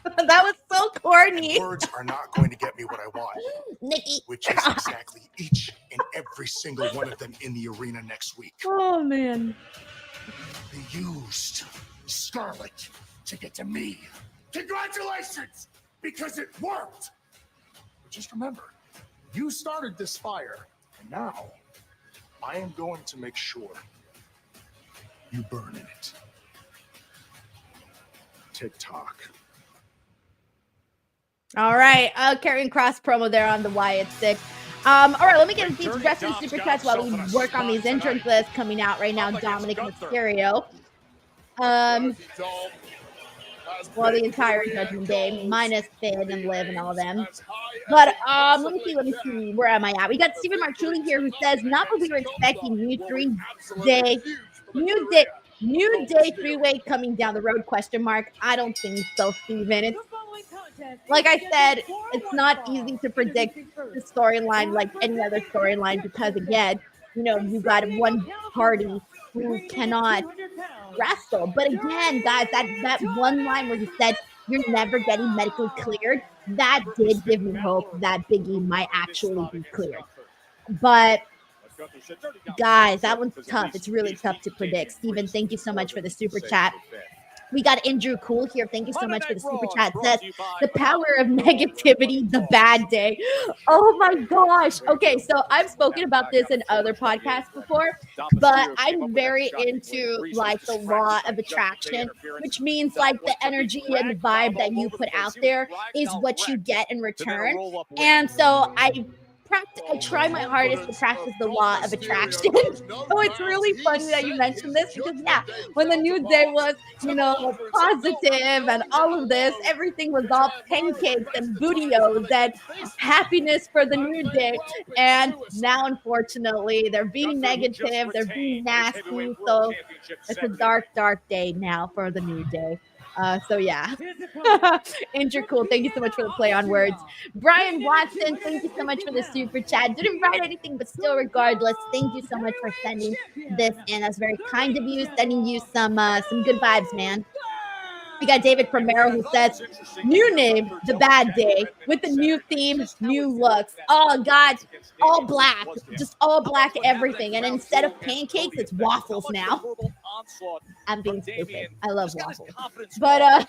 That was so corny. Words are not going to get me what I want. Nikki Which is exactly each and every single one of them in the arena next week. Oh, man. They used Scarlett to get to me. Congratulations! Because it worked! But just remember, you started this fire, and now I am going to make sure you burn in it. TikTok. All right, carrying cross promo there on the Wyatt Six. All right, let me get these wrestling super chats while we work on these entrance lists coming out right now. Dominic Mysterio. Well, the entire Judgment Day, minus Finn and Liv and all of them. But let me see. Where am I at? We got Stephen Marchuli here who says, not what we were expecting. New day three-way coming down the road, question mark. I don't think so, Stephen. It's like I said, it's not easy to predict the storyline like any other storyline because, again, you know, you got one party who cannot wrestle. But again, guys, that one line where he said, you're never getting medically cleared, that did give me hope that Big E might actually be cleared. But guys, that one's tough. It's really tough to predict. Steven, thank you so much for the super chat. We got Andrew Cool here. Thank you so much for the super chat. Says, the power of negativity, the bad day. Oh my gosh. Okay, so I've spoken about this in other podcasts before, but I'm very into like the law of attraction, which means like the energy and the vibe that you put out there is what you get in return. And so I try my hardest to practice the law of attraction. So it's really funny that you mentioned this because, yeah, when the New Day was, you know, positive and all of this, everything was all pancakes and bootios and happiness for the New Day. And now, unfortunately, they're being negative, they're being nasty. So it's a dark, dark day now for the New Day. So yeah, Andrew Cool, thank you so much for the play on words. Brian Watson, thank you so much for the super chat. Didn't write anything, but still, regardless, thank you so much for sending this in. That's very kind of you, sending you some good vibes, man. We got David Primero who says, new name, The Bad Day, with the new theme, new looks. Oh, God, all black, just all black everything. And instead of pancakes, it's waffles now. I'm being stupid. I love waffles. But,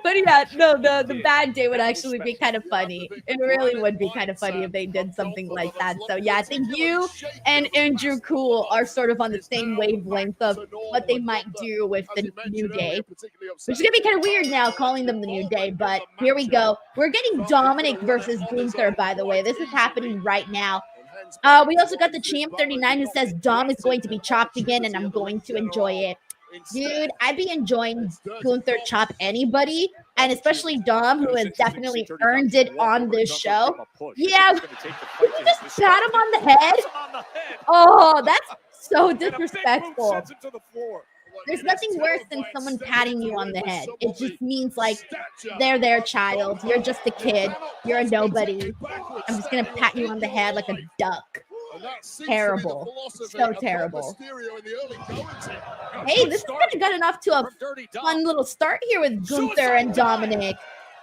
but yeah, no, the Bad Day would actually be kind of funny. It really would be kind of funny if they did something like that. So yeah, I think you and Andrew Cool are sort of on the same wavelength of what they might do with the New Day, which is gonna be kind of weird now calling them the New Day, but here we go. We're getting Dominic versus Gunther, by the way. This is happening right now. We also got the Champ 39 who says Dom is going to be chopped again and I'm going to enjoy it. Dude, I'd be enjoying Gunther chop anybody, and especially Dom, who has definitely earned it on this show. Yeah, did you just pat him on the head? Oh, that's so disrespectful. There's nothing worse than someone patting you on the head. It just means like, they're their child. You're just a kid. You're a nobody. I'm just going to pat you on the head like a duck. Terrible. So terrible. Hey, this is kind of gotten off to a fun little start here with Gunther and Dominic.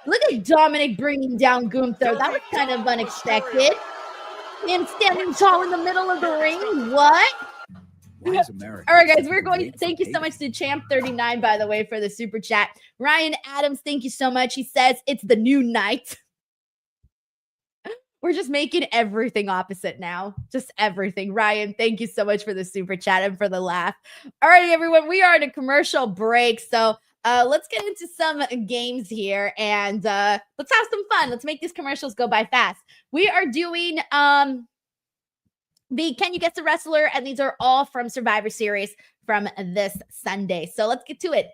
Look at Dominic bringing down Gunther. That was kind of unexpected. Him standing tall in the middle of the ring. What? All right, guys, we're going. Thank you so much to Champ 39, by the way, for the super chat. Ryan Adams, thank you so much. He says it's the new night. We're just making everything opposite now. Just everything. Ryan, thank you so much for the super chat and for the laugh. All right, everyone, we are in a commercial break. So let's get into some games here and let's have some fun. Let's make these commercials go by fast. We are doing the Can You Guess the Wrestler? And these are all from Survivor Series from this Sunday. So let's get to it.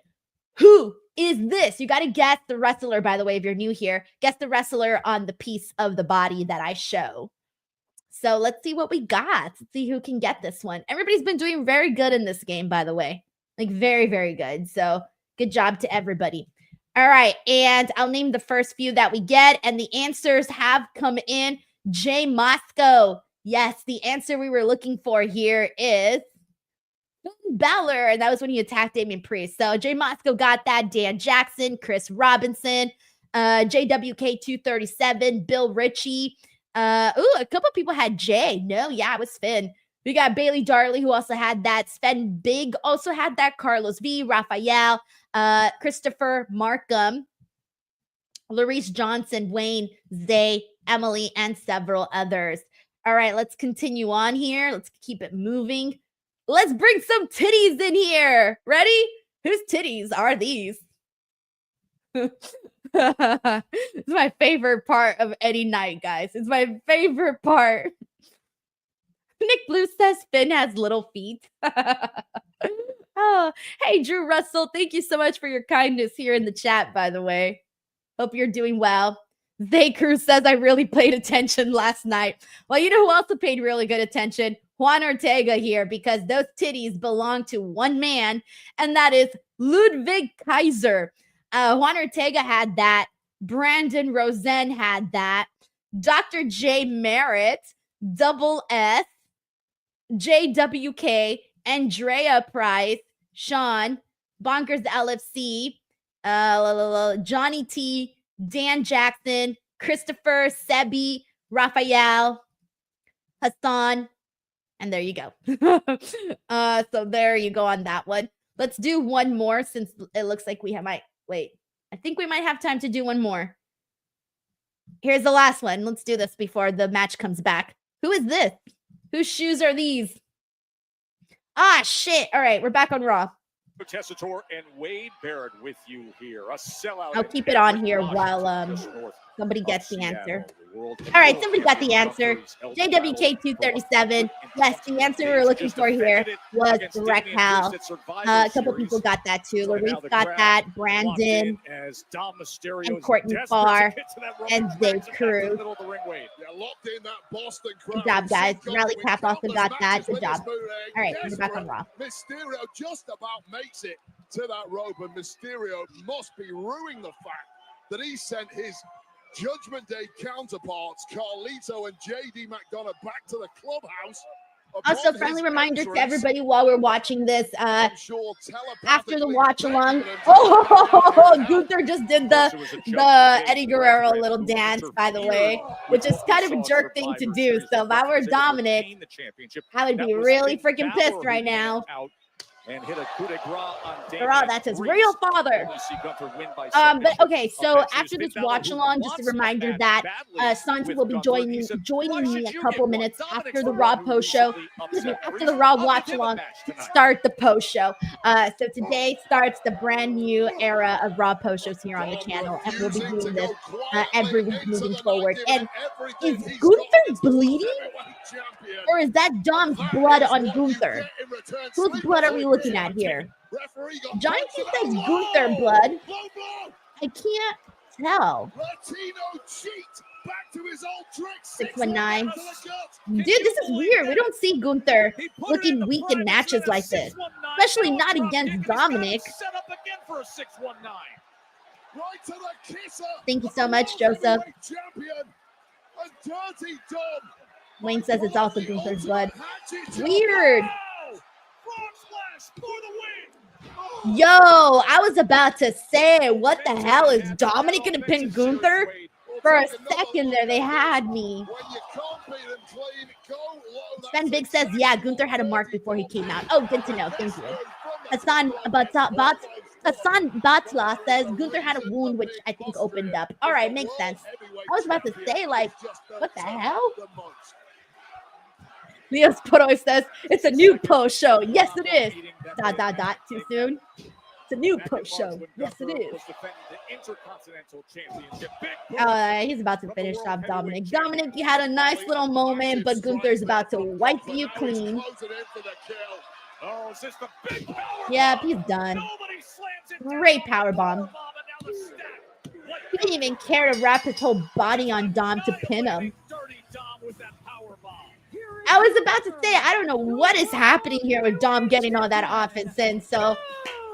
Who is this? You got to guess the wrestler, by the way, if you're new here. Guess the wrestler on the piece of the body that I show. So let's see what we got. Let's see who can get this one. Everybody's been doing very good in this game, by the way. Like very, very good. So good job to everybody. All right, and I'll name the first few that we get, and the answers have come in. Jay Moscow. Yes, the answer we were looking for here is Baszler, and that was when he attacked Damian Priest. So Jay Moscow got that. Dan Jackson, Chris Robinson, JWK237, Bill Ritchie. A couple people had Jay. No, yeah, it was Finn. We got Bailey Darley, who also had that. Sven Big also had that. Carlos V, Rafael, Christopher Markham, Larice Johnson, Wayne, Zay, Emily, and several others. All right, let's continue on here. Let's keep it moving. Let's bring some titties in here. Ready? Whose titties are these? This is my favorite part of any night, guys. It's my favorite part. Nick Blue says Finn has little feet. Oh, hey, Drew Russell. Thank you so much for your kindness here in the chat, by the way. Hope you're doing well. Zay Cruz says, I really paid attention last night. Well, you know who also paid really good attention? Juan Ortega here, because those titties belong to one man, and that is Ludwig Kaiser. Juan Ortega had that. Brandon Rosen had that. Dr. J. Merritt, Double S, JWK, Andrea Price, Sean, Bonkers LFC, Johnny T, Dan Jackson, Christopher, Sebi, Raphael, Hassan, and there you go. So there you go on that one. Let's do one more since it looks like we might. Wait, I think we might have time to do one more. Here's the last one. Let's do this before the match comes back. Who is this? Whose shoes are these? Ah, shit. All right, we're back on Raw. Tessitore and Wade Barrett with you here. A sellout. I'll keep it on here while somebody gets the answer. All right, somebody got the answer. JWK237. Yes, the answer we were looking for here was Raquel. A couple people got that too. Larice got that. Brandon and Courtney Farr and Zay Cruz. Good job, guys. Rally Cap also got that. Good job. All right, we're back on Raw. Mysterio just about makes it to that rope, and Mysterio must be ruining the fact that he sent his Judgment Day counterparts, Carlito and JD McDonough, back to the clubhouse. Also, friendly reminder to everybody while we're watching this, after the watch along. Oh, Gunther just did the Eddie Guerrero little dance, by the way, which is kind of a jerk thing to do. So if I were Dominic, I would be really freaking pissed right now. And hit a coup de grace on that's his real father. But okay, so after this watch along, just a reminder that Santi will be joining me in a couple minutes after the Raw post show. After the Raw watch along to start the post show. So today starts the brand new era of Raw post shows here on the channel, and we'll be doing this every week moving forward. And is Gunther bleeding? Or is that Dom's blood on Gunther? Whose blood are we looking at here? Johnny says Gunther blood. I can't tell. 619. Dude, this is weird. We don't see Gunther looking weak in matches like this, especially not against Dominic. Thank you so much, Joseph. Wayne says it's also Gunther's blood. Weird. Yo, I was about to say, what the hell is Dominic gonna pin Gunther? For a second there, they had me. Sven Big says, yeah, Gunther had a mark before he came out. Oh, good to know. Thank you. Hassan Batla says Gunther had a wound, which I think opened up. All right, makes sense. I was about to say, like, what the hell? Leo Sporo says, it's a new post show. Yes, it is. ... Too soon. It's a new post show. Yes, it is. He's about to finish off Dominic. Dominic, you had a nice little moment, but Gunther's about to wipe you clean. Yep, he's done. Great powerbomb. He didn't even care to wrap his whole body on Dom to pin him. I was about to say, I don't know what is happening here with Dom getting all that offense in. So,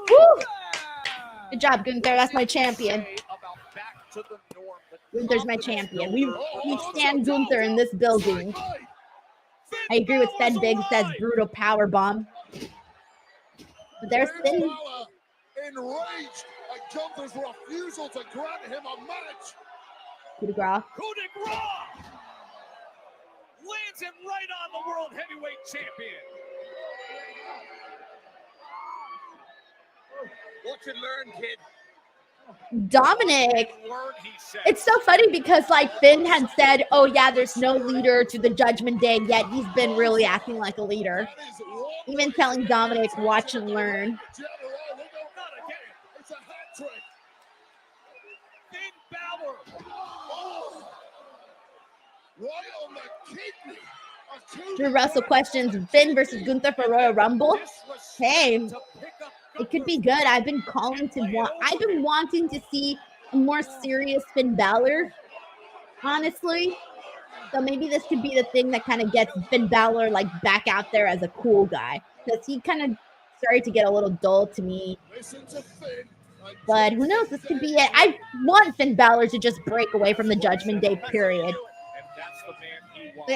whew. Good job, Gunther. That's my champion. Gunther's my champion. We stand Gunther in this building. I agree with Fed Big says brutal power bomb. But there's Finn. Enraged at Gunther's refusal to grant him a match. Coup de grace. Coup de grace! Lands him right on the World Heavyweight Champion. Watch and learn, kid. Dominic. It's so funny because like Finn had said, oh yeah, there's no leader to the Judgment Day, yet he's been really acting like a leader. Even telling Dominic, watch and learn. It's a hat trick. Finn Balor. Oh. Right on the kidney. Drew Russell questions Finn versus Gunther for Royal Rumble. Hey, it could be good. I've been wanting to see a more serious Finn Balor, honestly. So maybe this could be the thing that kind of gets Finn Balor like back out there as a cool guy, because he kind of started to get a little dull to me. But who knows? This could be it. I want Finn Balor to just break away from the Judgment Day, period.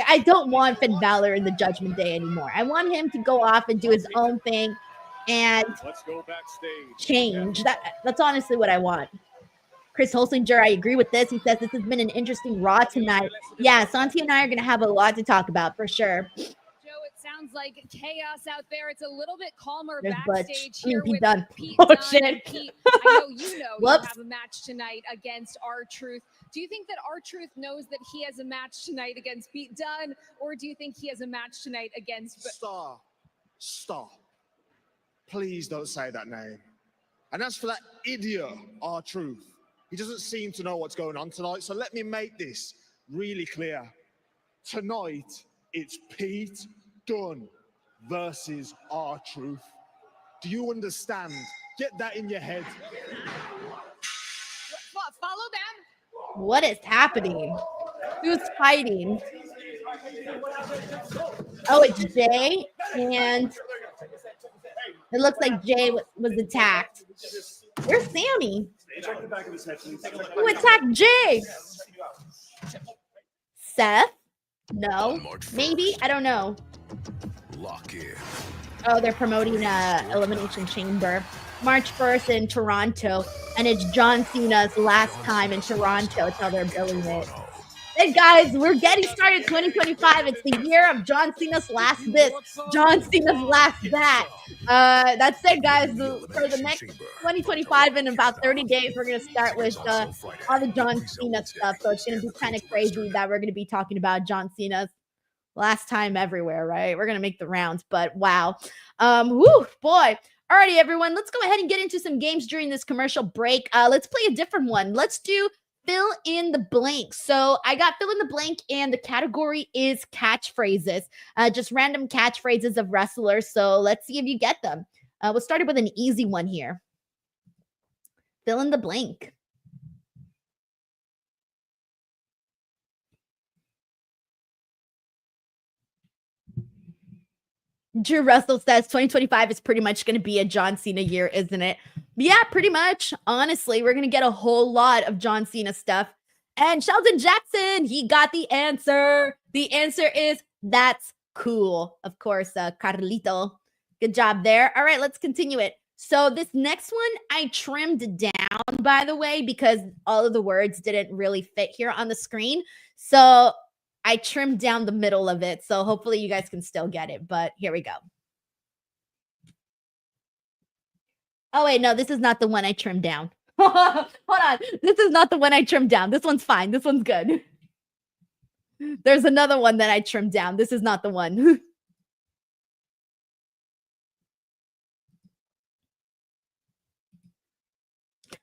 I don't want Finn Balor in the Judgment Day anymore. I want him to go off and do his own thing and change. That's honestly what I want. Chris Holsinger, I agree with this. He says this has been an interesting Raw tonight. Yeah, Santi and I are going to have a lot to talk about for sure. Joe, it sounds like chaos out there. It's a little bit calmer There's backstage Butch. here Pete with Dunne. Pete Oh, Dunne. shit. And Pete, I know you Whoops. have a match tonight against R-Truth. Do you think that R-Truth knows that he has a match tonight against Pete Dunne, or do you think he has a match tonight against... Stop. Please don't say that name. And as for that idiot, R-Truth, he doesn't seem to know what's going on tonight, so let me make this really clear. Tonight, it's Pete Dunne versus R-Truth. Do you understand? Get that in your head. Follow them. What is happening? Who's fighting? Oh, it's Jay, and it looks like Jay was attacked. Where's Sammy? Who attacked Jay? Seth? No. Maybe? I don't know. Oh, they're promoting Elimination Chamber. March 1st in Toronto, and it's John Cena's last time in Toronto until they're billing it. Hey guys, we're getting started 2025. It's the year of John Cena's last this, John Cena's last that. That's it, guys. For the next 2025, in about 30 days, we're going to start with all the John Cena stuff. So it's going to be kind of crazy that we're going to be talking about John Cena's last time everywhere, right? We're going to make the rounds, but wow. Whoo, boy. Alrighty, everyone, let's go ahead and get into some games during this commercial break. Let's play a different one. Let's do fill in the blank. So I got fill in the blank, and the category is catchphrases, just random catchphrases of wrestlers. So let's see if you get them. We'll start with an easy one here. Fill in the blank. Drew Russell says 2025 is pretty much going to be a John Cena year, isn't it? Yeah, pretty much. Honestly, we're going to get a whole lot of John Cena stuff. And Sheldon Jackson, he got the answer. The answer is that's cool. Of course, Carlito. Good job there. All right, let's continue it. So this next one I trimmed down, by the way, because all of the words didn't really fit here on the screen. So I trimmed down the middle of it, so hopefully you guys can still get it, but here we go. Oh, wait, no, this is not the one I trimmed down. Hold on. This is not the one I trimmed down. This one's fine. This one's good. There's another one that I trimmed down. This is not the one.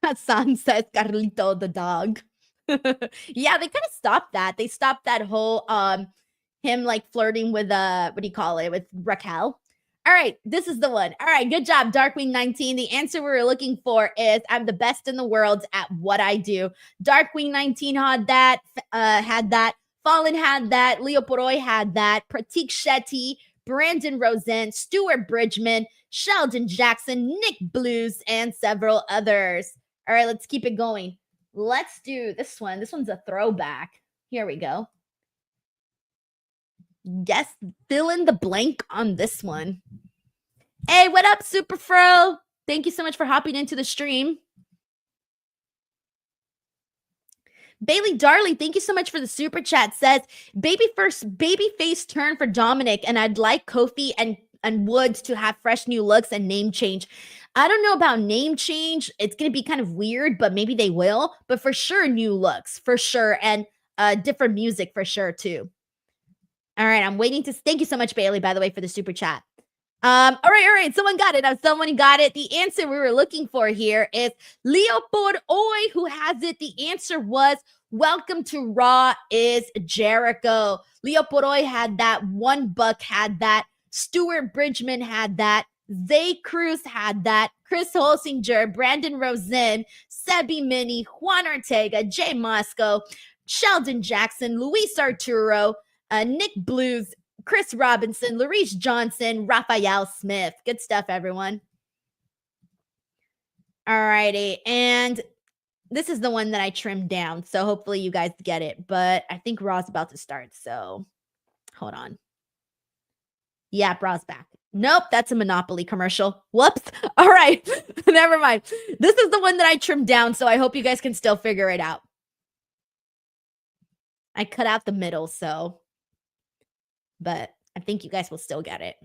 Hassan says Carlito the dog. Yeah, they kind of stopped that. They stopped that whole him like flirting with what do you call it, with Raquel. All right, this is the one. All right, good job, Darkwing 19. The answer we were looking for is I'm the best in the world at what I do. Darkwing 19 had that. Fallen had that. Leo Poroy had that. Pratik Shetty, Brandon Rosen, Stuart Bridgman, Sheldon Jackson, Nick Blues, and several others. All right, let's keep it going. Let's do this one. This one's a throwback. Here we go. Guess, fill in the blank on this one. Hey, what up, Super Fro? Thank you so much for hopping into the stream. Bailey Darley, thank you so much for the super chat. Says, babyface turn for Dominic, and I'd like Kofi and Woods to have fresh new looks and name change. I don't know about name change. It's going to be kind of weird, but maybe they will. But for sure, new looks, for sure. And different music for sure, too. All right, I'm waiting to... Thank you so much, Bailey, by the way, for the super chat. All right. Someone got it. Someone got it. The answer we were looking for here is Leo Poroy, who has it. The answer was Welcome to Raw is Jericho. Leo Poroy had that. One Buck had that. Stuart Bridgman had that. Zay Cruz had that. Chris Holsinger, Brandon Rosen, Sebi Mini, Juan Ortega, Jay Moscow, Sheldon Jackson, Luis Arturo, Nick Blues, Chris Robinson, Larice Johnson, Raphael Smith. Good stuff, everyone. All righty. And this is the one that I trimmed down. So hopefully you guys get it. But I think Raw's about to start. So hold on. Yeah, Raw's back. Nope, that's a Monopoly commercial. Whoops. All right. Never mind. This is the one that I trimmed down. So I hope you guys can still figure it out. I cut out the middle, so... But I think you guys will still get it.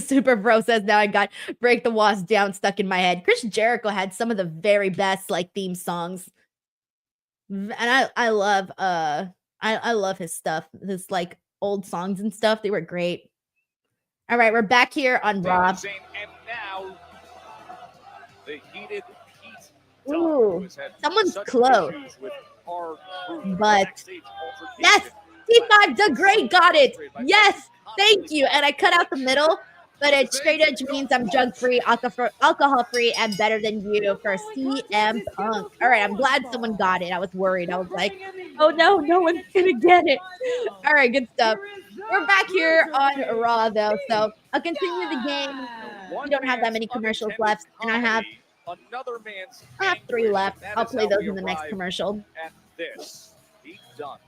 Super Bro says, now I got Break the Walls Down stuck in my head. Chris Jericho had some of the very best like theme songs. And I love I love his stuff. His like old songs and stuff. They were great. All right, we're back here on Raw. And now the heated Ooh, someone's close. But yes, T5 the Great got it. Yes, thank you. And I cut out the middle, but it straight edge means I'm drug free, alcohol free, and better than you for CM Punk. All right, I'm glad someone got it. I was worried. I was like, oh no, no one's gonna get it. All right, good stuff. We're back here on Raw though, so I'll continue the game. We don't have that many commercials left, and I have 3 left. I'll play those in the next commercial. At this, Pete Dunne,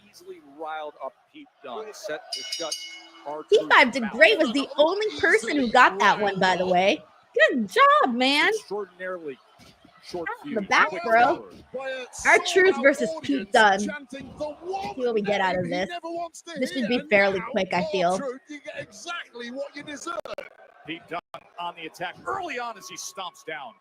easily riled up Pete Dunne, set to shut T5 did great. Was the only person who got that one, by the way. Good job, man. Extraordinarily short the back, bro. R-Truth versus Pete Dunne. Let's see what we get out of this. This should be fairly quick, I feel. You get exactly what you deserve. Pete Dunne on the attack early on as he stomps down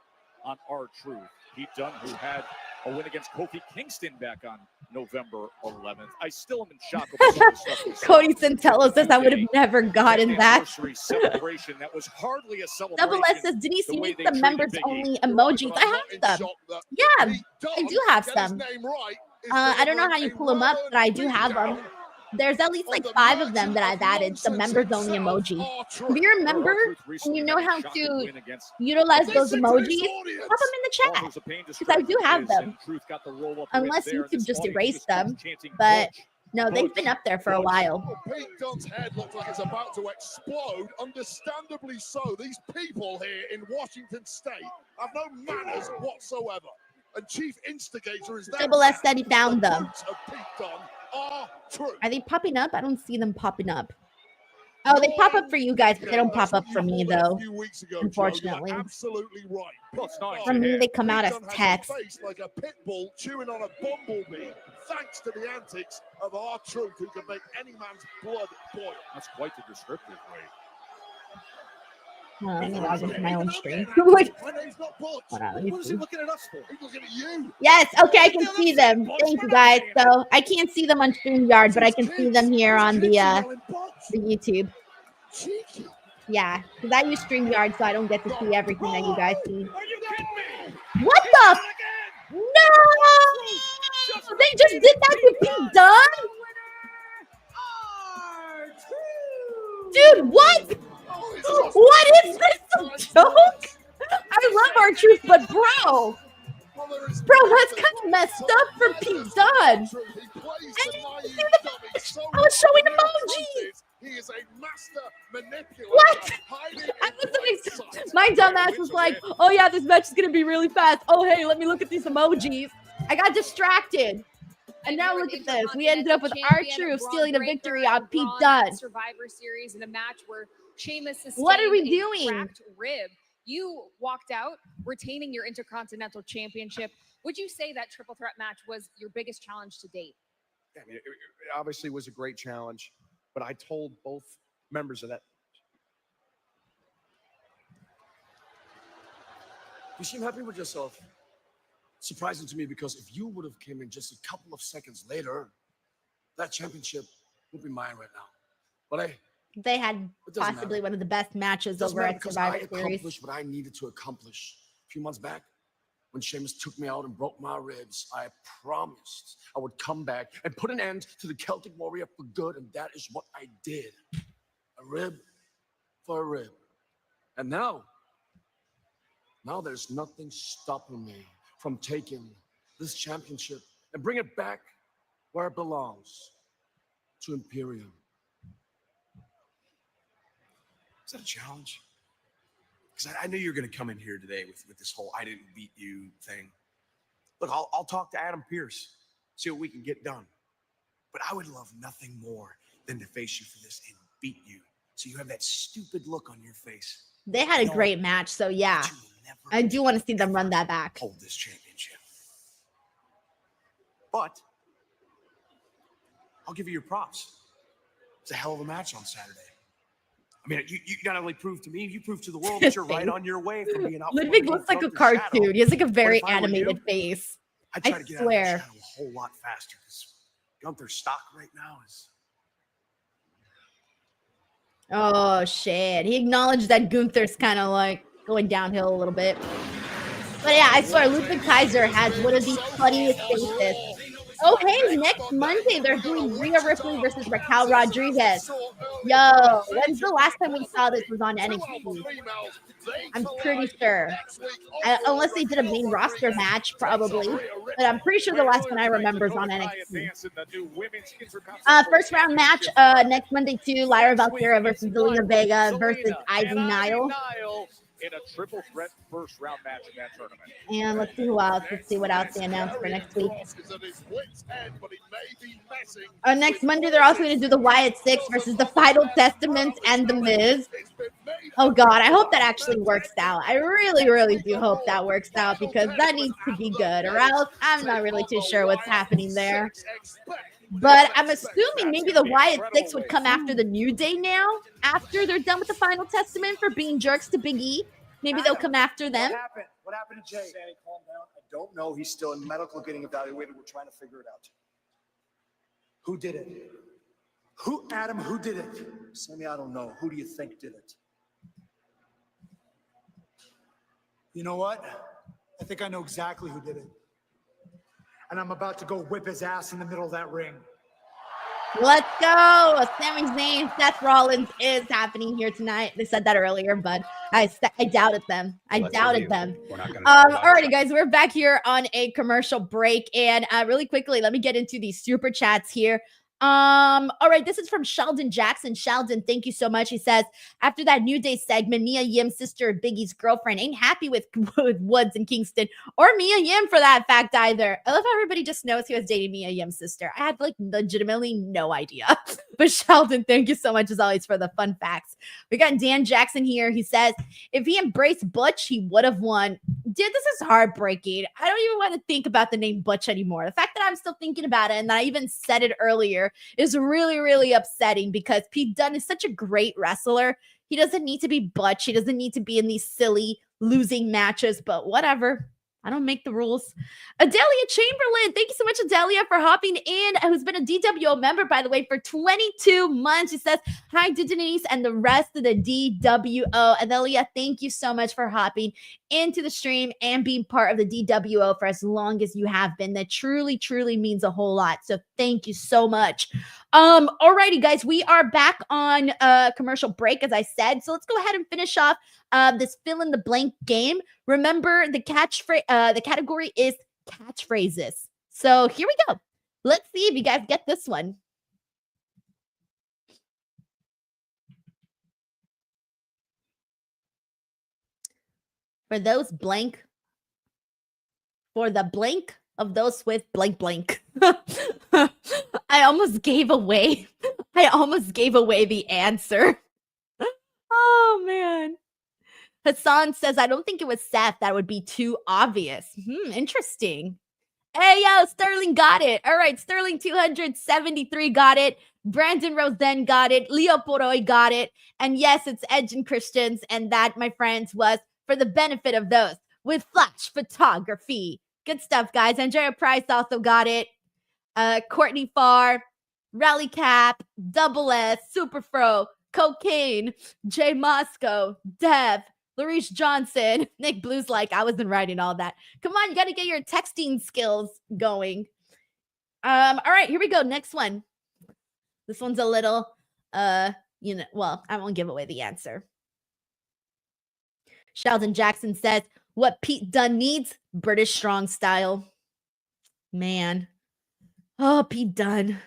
on R-Truth. Pete Dunne, who had a win against Kofi Kingston back on November 11th. I still am in shock over some of the stuff. Cody Santello says I would have never gotten that. Celebration that was hardly a celebration. Double S says, Denise, you need some members only emojis. I have them. Yeah, I do have some. I don't know how you pull them up, but I do have them. There's at least like 5 of them that I've added, the members only emoji. If you remember and you know how to utilize those emojis, pop them in the chat, because I do have them. Unless YouTube just erased them, but no, they've been up there for a while. Pete Dunne's head looks like it's about to explode, understandably so. These people here in Washington State have no manners whatsoever. And chief instigator is that Double S said he found them. Are they popping up? I don't see them popping up. Oh, they pop up for you guys, but they don't pop up for me, though. Unfortunately. Absolutely right. For me, they come out as text. Like a pit bull chewing on a bumblebee, thanks to the antics of R-Truth, who can make any man's blood boil. That's quite the descriptive way. Let me log into my own stream. Hold on, let me see. Looking at us for? He's looking at you. Yes, okay, I can see them. Thank you, guys. So I can't see them on StreamYard, but I can see them here on the YouTube. Yeah, because I use StreamYard, so I don't get to see everything that you guys see. What the? No! They just did that to Pete Dunne? Dude, what? What is this? A joke? I love R-Truth, but bro. Bro, that's kind of messed up for Pete Dunne. I was showing emojis. He is a master manipulator. What? I wasn't. My dumbass was like, "Oh yeah, this match is gonna be really fast. Oh hey, let me look at these emojis." I got distracted, and now look at this. We ended up with R-Truth stealing a victory on Pete Dunne. Survivor Series in a match where Sheamus sustained What are we a doing? cracked rib. You walked out retaining your Intercontinental Championship. Would you say that triple threat match was your biggest challenge to date? I mean, it obviously was a great challenge, but I told both members of that. You seem happy with yourself. Surprising to me, because if you would have came in just a couple of seconds later, that championship would be mine right now. But hey, They had doesn't possibly matter. one of the best matches doesn't over matter at because I Survivor Series. accomplished what I needed to accomplish. A few months back, when Sheamus took me out and broke my ribs, I promised I would come back and put an end to the Celtic Warrior for good, and that is what I did. A rib for a rib. And now there's nothing stopping me from taking this championship and bring it back where it belongs, to Imperium. Is that a challenge? Because I knew you were going to come in here today with this whole "I didn't beat you" thing. Look, I'll talk to Adam Pearce, see what we can get done. But I would love nothing more than to face you for this and beat you, so you have that stupid look on your face. They had a great match, so yeah. I do want to see them run that back. Hold this championship. But I'll give you your props. It's a hell of a match on Saturday. I mean, you not only proved to me, you proved to the world that you're right on your way from being out. Ludwig looks like a cartoon. He has like a very animated face. I try I to get swear. out of the shadow a whole lot faster, because Gunther's stock right now is. Oh shit. He acknowledged that Gunther's kind of like going downhill a little bit. But yeah, I swear Ludwig Kaiser has one of the funniest faces. Oh hey, next Monday they're doing Rhea Ripley versus Raquel Rodriguez. Yo, when's the last time we saw this was on NXT? I'm pretty sure. Unless they did a main roster match, probably. But I'm pretty sure the last one I remember is on NXT. First round match next Monday too. Lyra Valkyria versus Zelina Vega versus Ivy Nile. In a triple threat first round match in that tournament. And let's see who else. Let's see what else they announced for next week. Next Monday, they're also going to do the Wyatt Six versus the Final Testaments and The Miz. Oh, God. I hope that actually works out. I really, really do hope that works out, because that needs to be good, or else I'm not really too sure what's happening there. But I'm assuming maybe the Wyatt Six would come after the New Day now, after they're done with the Final Testament for being jerks to Big E. Maybe they'll come after them. What happened to Jay? Sammy, calm down. I don't know. He's still in medical, getting evaluated. We're trying to figure it out. Who did it? Adam, who did it? Sammy, I don't know. Who do you think did it? You know what? I think I know exactly who did it. And I'm about to go whip his ass in the middle of that ring. Let's go. Sami Zayn, Seth Rollins is happening here tonight. They said that earlier, but I doubted them. I doubted them. Alrighty, guys, we're back here on a commercial break. And really quickly, let me get into these super chats here. All right, this is from Sheldon Jackson. Sheldon, thank you so much. He says, after that New Day segment, Mia Yim's sister, Biggie's girlfriend, ain't happy with Woods and Kingston, or Mia Yim for that fact either. I love how everybody just knows he was dating Mia Yim's sister. I had like legitimately no idea. But Sheldon, thank you so much as always for the fun facts. We got Dan Jackson here. He says, if he embraced Butch, he would have won. Dude, this is heartbreaking. I don't even want to think about the name Butch anymore. The fact that I'm still thinking about it, and that I even said it earlier, is really, really upsetting, because Pete Dunne is such a great wrestler. He doesn't need to be Butch. He doesn't need to be in these silly losing matches, but whatever. I don't make the rules. Adelia Chamberlain, thank you so much, Adelia, for hopping in, who's been a DWO member, by the way, for 22 months. She says, hi, Denise and the rest of the DWO. Adelia, thank you so much for hopping into the stream and being part of the DWO for as long as you have been. That truly, truly means a whole lot. So thank you so much. Alrighty, guys, we are back on commercial break, as I said. So let's go ahead and finish off this fill in the blank game. Remember, the catchphrase, the category is catchphrases. So here we go. Let's see if you guys get this one. For the blank of those with blank blank. I almost gave away the answer. Oh man. Hassan says, I don't think it was Seth. That would be too obvious. Interesting. Hey, yo, Sterling got it. All right, Sterling 273 got it. Brandon Rosen got it. Leo Poroy got it. And yes, it's Edge and Christians. And that, my friends, was for the benefit of those with flash photography. Good stuff, guys. Andrea Price also got it. Courtney Farr, Rally Cap, Double S, Super Fro, Cocaine, Jay Moscow, Dev, Larice Johnson, Nick Blues like, I wasn't writing all that. Come on, you got to get your texting skills going. All right, here we go. Next one. This one's a little, well, I won't give away the answer. Sheldon Jackson says, what Pete Dunne needs, British strong style. Man. Oh, Pete Dunne.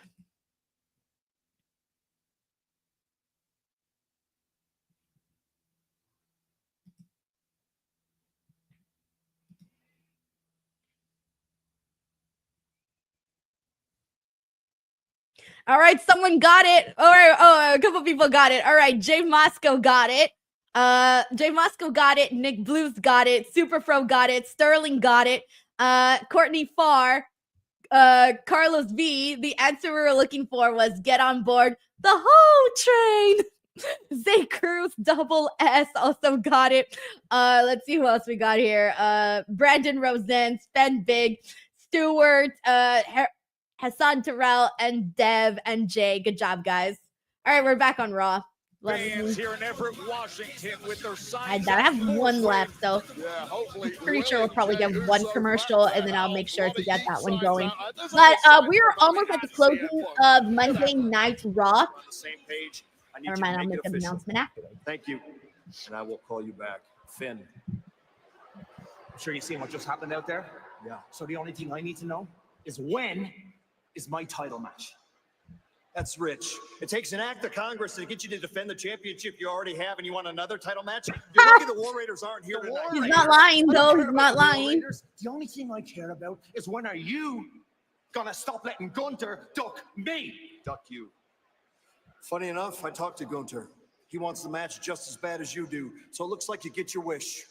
All right, someone got it. All right, a couple people got it. All right, Jay Moscow got it. Jay Moscow got it. Nick Blues got it. Superfro got it. Sterling got it. Courtney Farr, Carlos V. The answer we were looking for was get on board the whole train. Zay Cruz, Double S also got it. Let's see who else we got here. Brandon Rosen, Sven Big, Stewart, Hassan Terrell, and Dev and Jay. Good job, guys. All right, we're back on Raw. Fans here in Everett, Washington, with their signs. I have one left, so I'm pretty sure we'll probably get one commercial, and then I'll make sure to get that one going. But we are almost at the closing of Monday Night Raw. Same page. Never mind, I'll make an announcement afterwards. Thank you. And I will call you back. Finn. I'm sure you've seen what just happened out there? Yeah. So the only thing I need to know is when is my title match? That's rich. It takes an act of Congress to get you to defend the championship you already have, and you want another title match? You're lucky the War Raiders aren't here tonight. He's not lying, though. He's not lying. The only thing I care about is when are you gonna stop letting Gunther duck me? Duck you. Funny enough, I talked to Gunther. He wants the match just as bad as you do, so it looks like you get your wish.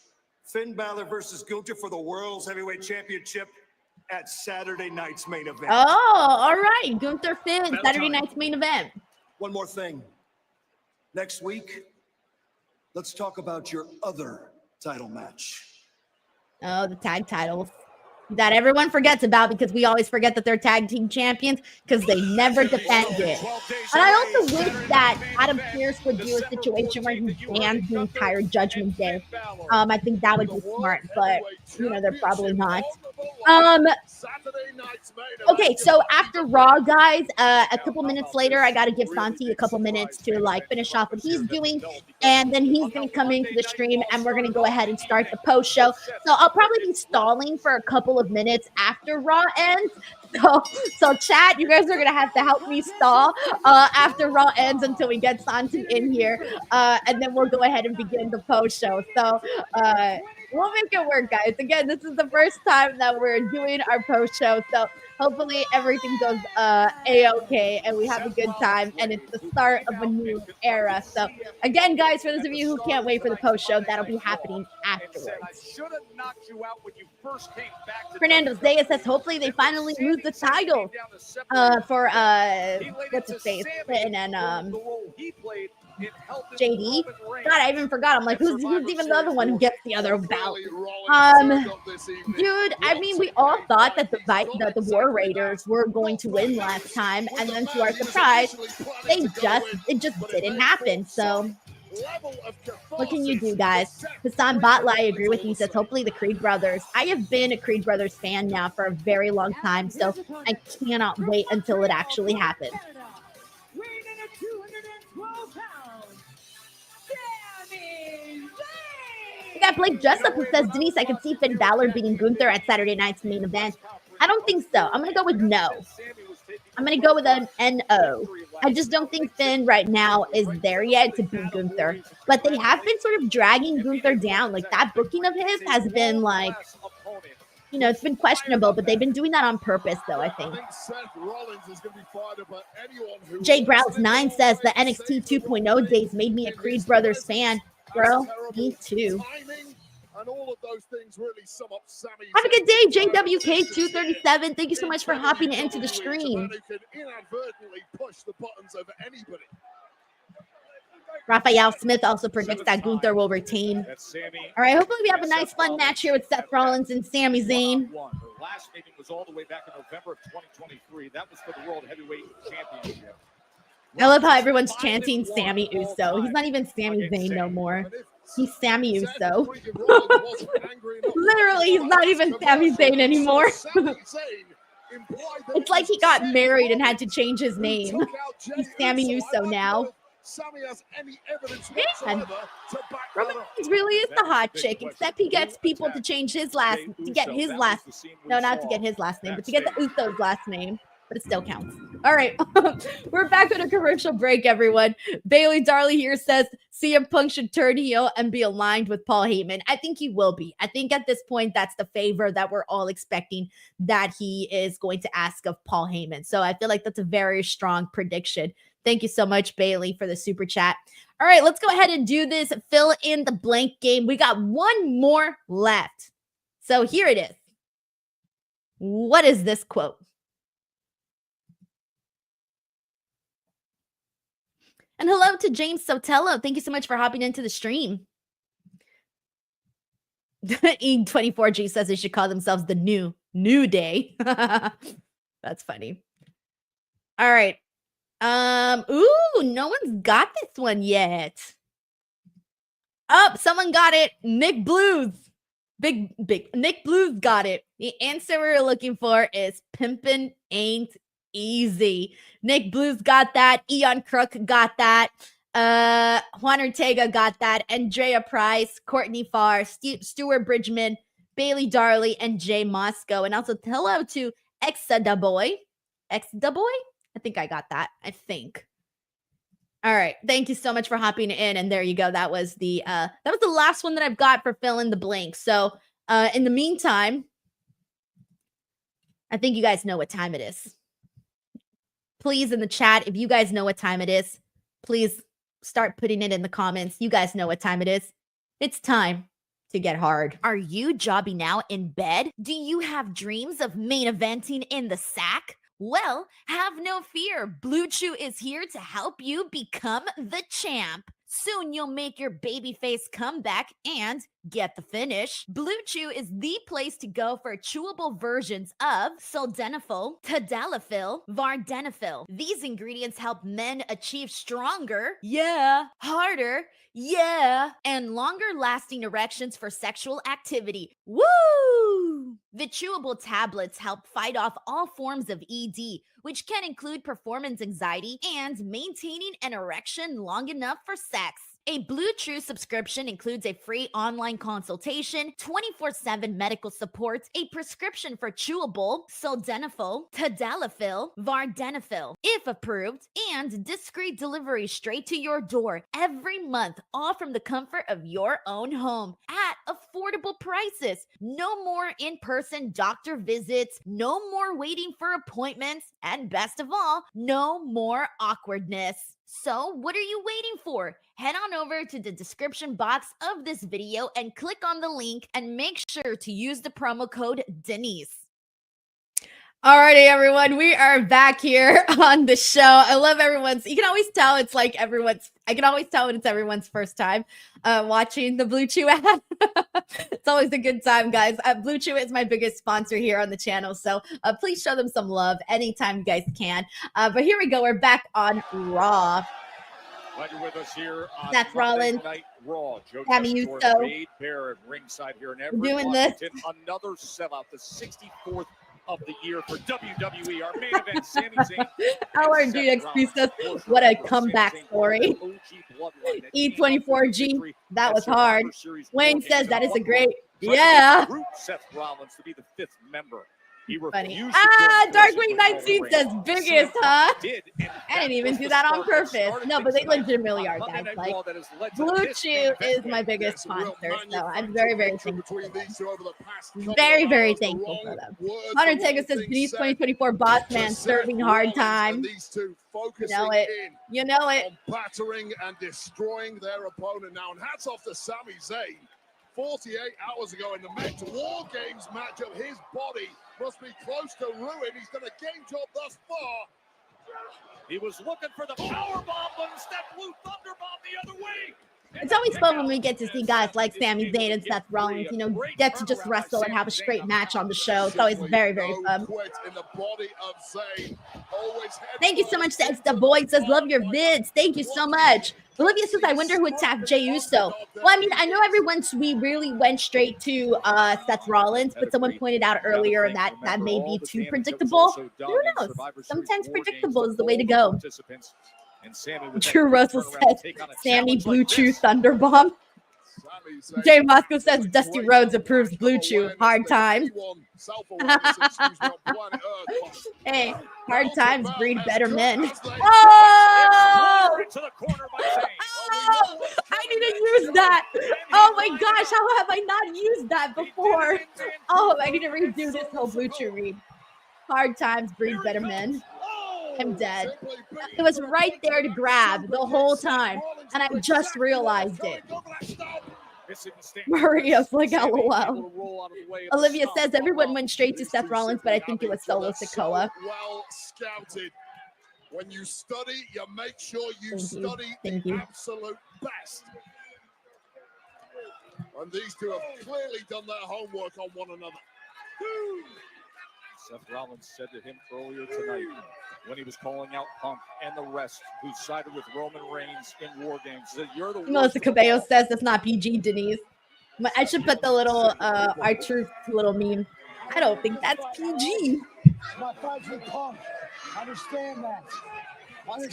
Finn Balor versus Gunther for the World's Heavyweight Championship at Saturday night's main event. Oh, all right. Gunther Finn, Saturday night's main event. One more thing. Next week, let's talk about your other title match. Oh, the tag titles that everyone forgets about because we always forget that they're tag team champions because they never defend it. And I also wish that Adam Pearce would do a situation where he bans the entire Judgment Day. I think that would be smart, but they're probably not. Okay, so after Raw, guys, a couple minutes later, I got to give Santi a couple minutes to finish off what he's doing, and then he's going to come into the stream, and we're going to go ahead and start the post show. So I'll probably be stalling for a couple of minutes after Raw ends. So chat, you guys are going to have to help me stall after Raw ends until we get Santi in here, and then we'll go ahead and begin the post show. So we'll make it work, guys. Again, this is the first time that we're doing our post show, so hopefully everything goes a-okay and we have a good time, and it's the start of a new era. So again, guys, for those of you who can't wait for the post show, that'll be happening afterwards. Fernando Zaya says hopefully they finally lose the title for what's his face and JD. God, I even forgot. I'm like, who's even the other one who gets the other belt? Dude, I mean, we all thought that the War Raiders were going to win last time, and then to our surprise, it just didn't happen. So what can you do, guys? Hassan Batla, I agree with you. He says hopefully the Creed brothers. I have been a Creed brothers fan now for a very long time, so I cannot wait until it actually happens. We got Blake Jessup who says, Denise, I can see Finn Balor beating Gunther at Saturday night's main event. I don't think so. I'm going to go with no. I'm going to go with an NO. I just don't think Finn right now is there yet to beat Gunther. But they have been sort of dragging Gunther down. Like, that booking of his has been like, you know, it's been questionable, but they've been doing that on purpose, though, I think. Jay Grouse 9 says the NXT 2.0 days made me a Creed Brothers fan. Bro, me too. And all of those things really sum up Sammy. Have a good day, JWK237. Thank you so much for hopping into the stream. Who can inadvertently push the buttons of anybody. Raphael Smith also predicts that Gunther will retain. All right, hopefully we have a nice, fun match here with Seth Rollins and Sami Zayn. Her last meeting was all the way back in November of 2023. That was for the World Heavyweight Championship. I love how everyone's chanting Sami Uso. He's not even Sami Zayn no more. He's Sami Uso. Literally, he's not even Sami Zayn anymore. It's like he got married and had to change his name. He's Sami Uso now. Man, Roman Reigns really is the hot chick, except he gets people to change his last, to get his last, no, not to get his last name, but to get the Usos last name. But it still counts. All right. We're back on a commercial break, everyone. Bailey Darley here says CM Punk should turn heel and be aligned with Paul Heyman. I think he will be. I think at this point, that's the favor that we're all expecting that he is going to ask of Paul Heyman. So I feel like that's a very strong prediction. Thank you so much, Bailey, for the super chat. All right, let's go ahead and do this fill in the blank game. We got one more left. So here it is. What is this quote? And hello to James Sotelo. Thank you so much for hopping into the stream. E24G says they should call themselves the New Day. That's funny. All right. Ooh, no one's got this one yet. Oh, someone got it. Nick Blues. Big Nick Blues got it. The answer we're looking for is pimpin' ain't easy. Nick Blues got that. Eon Crook got that. Juan Ortega got that. Andrea Price, Courtney Farr, Stuart Bridgman, Bailey Darley, and Jay Moscow. And also hello to Exadaboy. Exadaboy? I think I got that. I think. All right. Thank you so much for hopping in. And there you go. That was the last one that I've got for fill in the blank. So in the meantime, I think you guys know what time it is. Please, in the chat, if you guys know what time it is, please start putting it in the comments. You guys know what time it is. It's time to get hard. Are you jobbing out in bed? Do you have dreams of main eventing in the sack? Well, have no fear. Blue Chew is here to help you become the champ. Soon you'll make your babyface comeback and get the finish. Blue Chew is the place to go for chewable versions of sildenafil, tadalafil, vardenafil. These ingredients help men achieve stronger, harder, and longer-lasting erections for sexual activity. Woo! The chewable tablets help fight off all forms of ED, which can include performance anxiety and maintaining an erection long enough for sex. A Blue Chew subscription includes a free online consultation, 24/7 medical support, a prescription for chewable, sildenafil, tadalafil, vardenafil, if approved, and discreet delivery straight to your door every month, all from the comfort of your own home at affordable prices. No more in-person doctor visits, no more waiting for appointments, and best of all, no more awkwardness. So what are you waiting for? Head on over to the description box of this video and click on the link and make sure to use the promo code Denise. Alrighty, everyone, we are back here on the show. I love everyone's, you can always tell it's like I can always tell when it's everyone's first time watching the Blue Chew ad. It's always a good time, guys. Blue Chew is my biggest sponsor here on the channel, so please show them some love anytime you guys can. But here we go, we're back on Raw. Glad you're with us here on Seth Rollins, Night Raw. Sami Uso. Wade Barrett ringside here in Everett, Doing this. Washington. Another sellout, the 64th of the year for WWE. Our main event, Sami Zayn. LRGXP says, what a comeback story. E24G, that was hard. Wayne says that is a great, yeah. Seth Rollins to be the 5th member. Funny. Darkwing 19 says biggest, huh? I didn't even do that on purpose. No, but they legitimately are, guys. Like, Blue Chew is my biggest sponsor, so I'm very, very thankful. Very, very thankful for them. Hunter Taker says Denise 2024 boss man serving hard time. You know it. You know it. Battering and destroying their opponent now. And hats off to Sami Zayn. 48 hours ago in the men's War Games matchup, his body must be close to ruin. He's done a game job thus far. He was looking for the power bomb, but instead blew thunder bomb the other way. It's always fun when we get to see guys like Sami Zayn and Seth Rollins, you know, get to just wrestle and have a straight match on the show. It's always very, very fun. Thank you so much, Seth. The Void says, love your vids. Thank you so much. Olivia says, I wonder who attacked Jey Uso. Well, I mean, I know we really went straight to Seth Rollins, but someone pointed out earlier that that may be too predictable. Who knows? Sometimes predictable is the way to go. Drew Russell says, Sammy Blue Chew Thunderbomb. Jay Moscow says, Dusty Rhodes approves Blue Chew. Hard times. Hey, hard times breed better men. Oh! I need to use that. Oh my gosh, how have I not used that before? Oh, I need to redo this whole Blue Chew read. Hard times breed better men. I'm dead. It was right there to grab the whole time, and I just realized it. Maria's like, LOL. Olivia says everyone went straight to Seth Rollins, but I think it was Solo Sikoa. Well scouted. When you study, you make sure you study the absolute best. And these two have clearly done their homework on one another. Seth Rollins said to him earlier tonight when he was calling out Punk and the rest who sided with Roman Reigns in War Games, that you're the Melissa Cabello says that's not PG, Denise. I should put the little R-Truth little meme. I don't think that's PG. My fights with Punk. Understand that.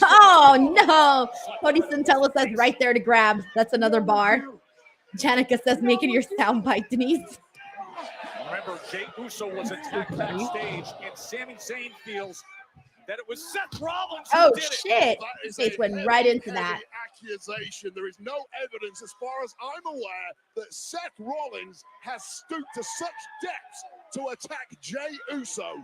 Oh no! Cody Centella says right there to grab. That's another bar. Janica says make it your soundbite, Denise. Remember, Jey Uso was attacked backstage, and Sami Zayn feels that it was Seth Rollins who did shit! His face went right into that. Accusation. There is no evidence, as far as I'm aware, that Seth Rollins has stooped to such depths to attack Jey Uso,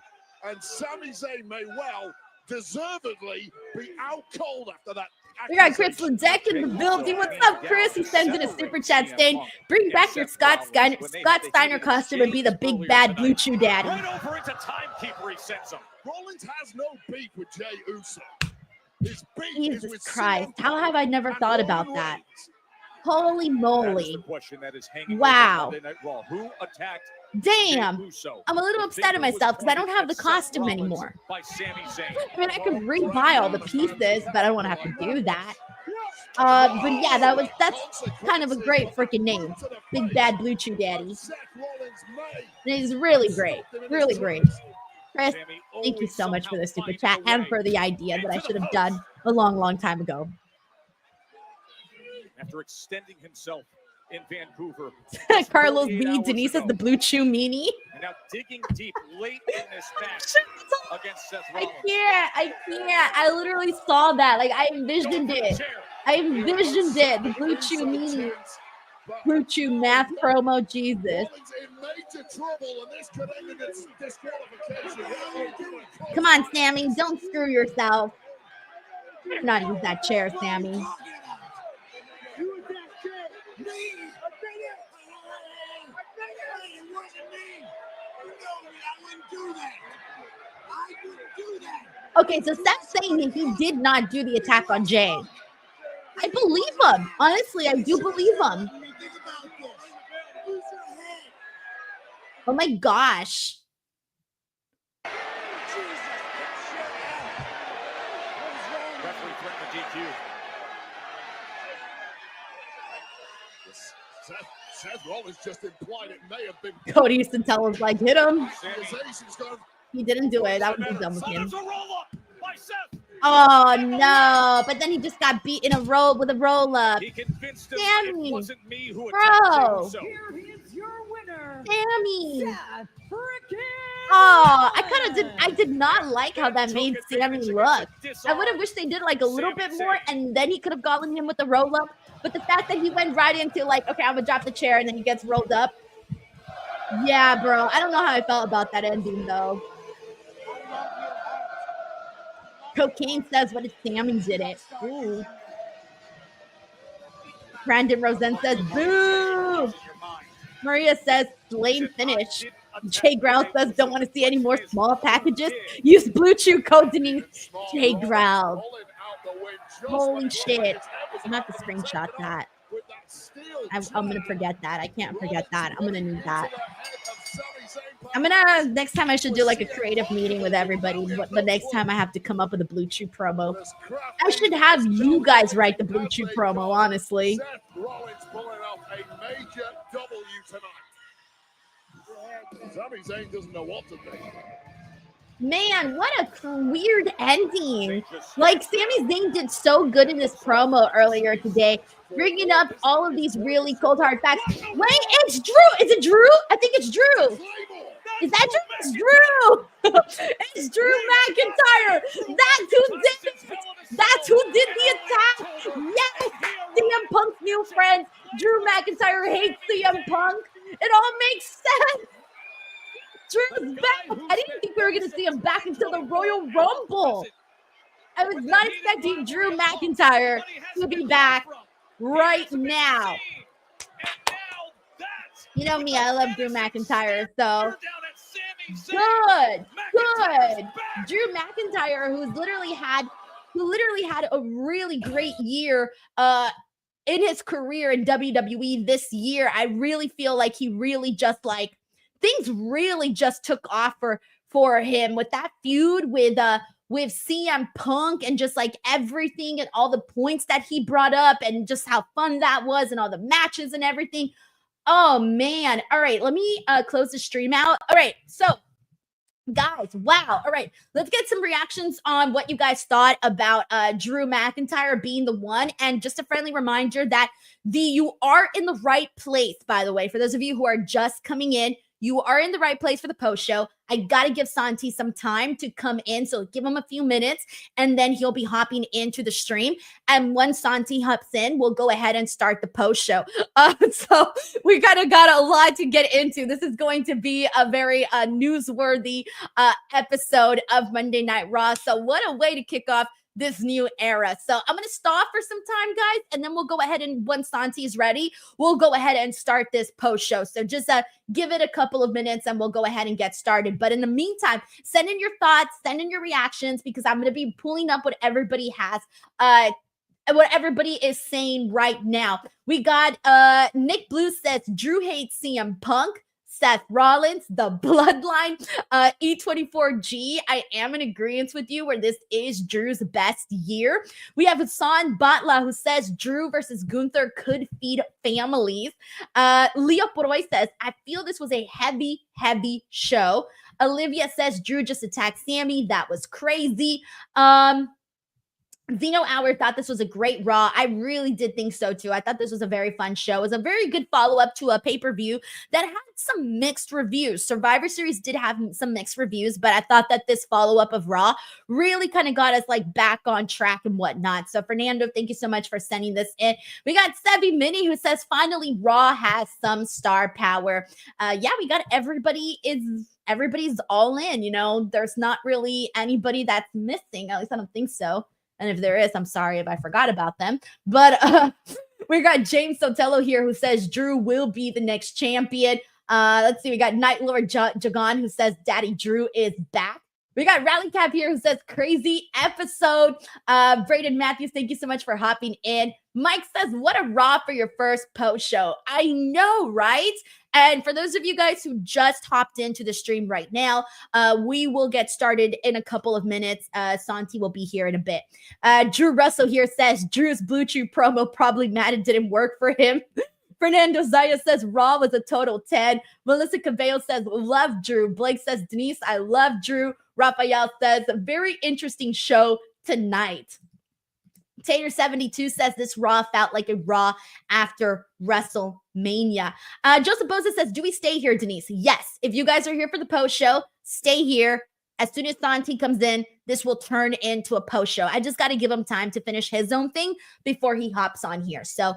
and Sami Zayn may well, deservedly, be out cold after that. We got Chris Ledeck in the building. What's up, Chris? He sends in a super chat saying, bring back your Scott Steiner costume and be the big bad Blue Chew daddy. Right over into timekeeper, he sends him. Rollins has no beef with Jey Uso. His beef is with Christ, how have I never thought about that? Holy moly. Wow. Wow. Who attacked Damn. I'm a little upset at myself because I don't have the costume anymore. By Sami Zayn. I mean, I could rebuy all the pieces, but I don't want to have to do that. But yeah, that's kind of a great freaking name. Big Bad Blue Chew Daddy. And he's really great. Really great. Chris, thank you so much for the super chat and for the idea that I should have done a long, long time ago. After extending himself in Vancouver. Carlos B. Denise is the Blue Chew meanie. And now digging deep late in this match against Seth Rollins. I can't. I literally saw that. Like, I envisioned it. The Blue Chew meanie. Blue Chew math promo, Jesus. Come on, Sammy. Don't screw yourself. Do not use that chair, Sammy. Okay, so Seth's saying that he did not do the attack on Jey. I believe him. Honestly, I do believe him. Oh my gosh. Seth Rollins just implied it may have been. Cody used to tell us, like, hit him. Accusations gone He didn't do it. That was dumb with him. There's a roll-up by Seth. Oh no! But then he just got beat in a roll with a roll up. He convinced him Sammy, it wasn't me who bro. attacked him. Here is your winner, Sammy. Seth freaking. Oh, I did not like how that made Sammy look. I would have wished they did like a little bit more, and then he could have gotten him with the roll up. But the fact that he went right into like, okay, I'm gonna drop the chair, and then he gets rolled up. Yeah, bro. I don't know how I felt about that ending though. Cocaine says, what if Sammy did it? Ooh. Brandon Rosen says, boo. Maria says, lame finish. Jay Growl says, don't want to see any more small packages. Use Blue Chew code Denise. Jay Growl. Holy shit. I'm going to have to screenshot that. I'm going to forget that. I can't forget that. I'm going to need that. Next time I should do like a creative meeting with everybody. But the next time I have to come up with a Blue Chew promo. I should have you guys write the Blue Chew promo, honestly. Seth Rollins pulling off a major W tonight. Sami Zayn doesn't know what to think. Man, what a weird ending. Like, Sami Zayn did so good in this promo earlier today, bringing up all of these really cold hard facts. Wait, it's Drew. Is it Drew? I think it's Drew. Is that Drew? It's Drew. It's Drew McIntyre. That's who did it. That's who did the attack. Yes, CM Punk's new friend. Drew McIntyre hates CM Punk. It all makes sense. Drew's back. I didn't think we were going to see him back until the Royal Rumble. I was not expecting Drew McIntyre to be back right now. You know me, I love Drew McIntyre, so good. Drew McIntyre, who literally had a really great year in his career in WWE this year. I really feel like he really just like things really just took off for him with that feud with CM Punk and just like everything and all the points that he brought up and just how fun that was and all the matches and everything. Oh man. All right, let me close the stream out. All right, so guys, wow. All right, let's get some reactions on what you guys thought about Drew McIntyre being the one. And just a friendly reminder that you are in the right place, by the way, for those of you who are just coming in. You are in the right place for the post show. I got to give Santi some time to come in. So give him a few minutes and then he'll be hopping into the stream. And when Santi hops in, we'll go ahead and start the post show. So we kind of got a lot to get into. This is going to be a very newsworthy episode of Monday Night Raw. So what a way to kick off this new era. So I'm going to stop for some time, guys, and then we'll go ahead and once Santi is ready, we'll go ahead and start this post show. So just give it a couple of minutes and we'll go ahead and get started. But in the meantime, send in your thoughts, send in your reactions, because I'm going to be pulling up what everybody has, what everybody is saying right now. We got Nick Blue says Drew hates CM Punk. Seth Rollins, the Bloodline, E24G. I am in agreement with you where this is Drew's best year. We have Hassan Batla who says Drew versus Gunther could feed families. Leo Poroy says, I feel this was a heavy show. Olivia says Drew just attacked Sammy. That was crazy. Zeno Hour thought this was a great Raw. I really did think so too. I thought this was a very fun show. It was a very good follow-up to a pay-per-view that had some mixed reviews. Survivor Series did have some mixed reviews, but I thought that this follow-up of Raw really kind of got us like back on track and whatnot. So Fernando, thank you so much for sending this in. We got Sevi Mini who says finally Raw has some star power. Yeah, we got everybody's all in, you know. There's not really anybody that's missing. At least I don't think so. And if there is, I'm sorry if I forgot about them. But we got James Sotelo here who says Drew will be the next champion. Let's see. We got Night Lord Jagan who says Daddy Drew is back. We got Rally Cap here who says crazy episode. Braden Matthews, thank you so much for hopping in. Mike says, what a Raw for your first post show. I know, right? And for those of you guys who just hopped into the stream right now, we will get started in a couple of minutes. Santi will be here in a bit. Drew Russell here says Drew's Blue Chew promo probably mad it didn't work for him. Fernando Zaya says Raw was a total 10. Melissa Cabello says love Drew. Blake says Denise, I love Drew. Rafael says a very interesting show tonight. Tater72 says this Raw felt like a Raw after WrestleMania. Joseph Boza says, do we stay here, Denise? Yes. If you guys are here for the post show, stay here. As soon as Santi comes in, this will turn into a post show. I just got to give him time to finish his own thing before he hops on here. So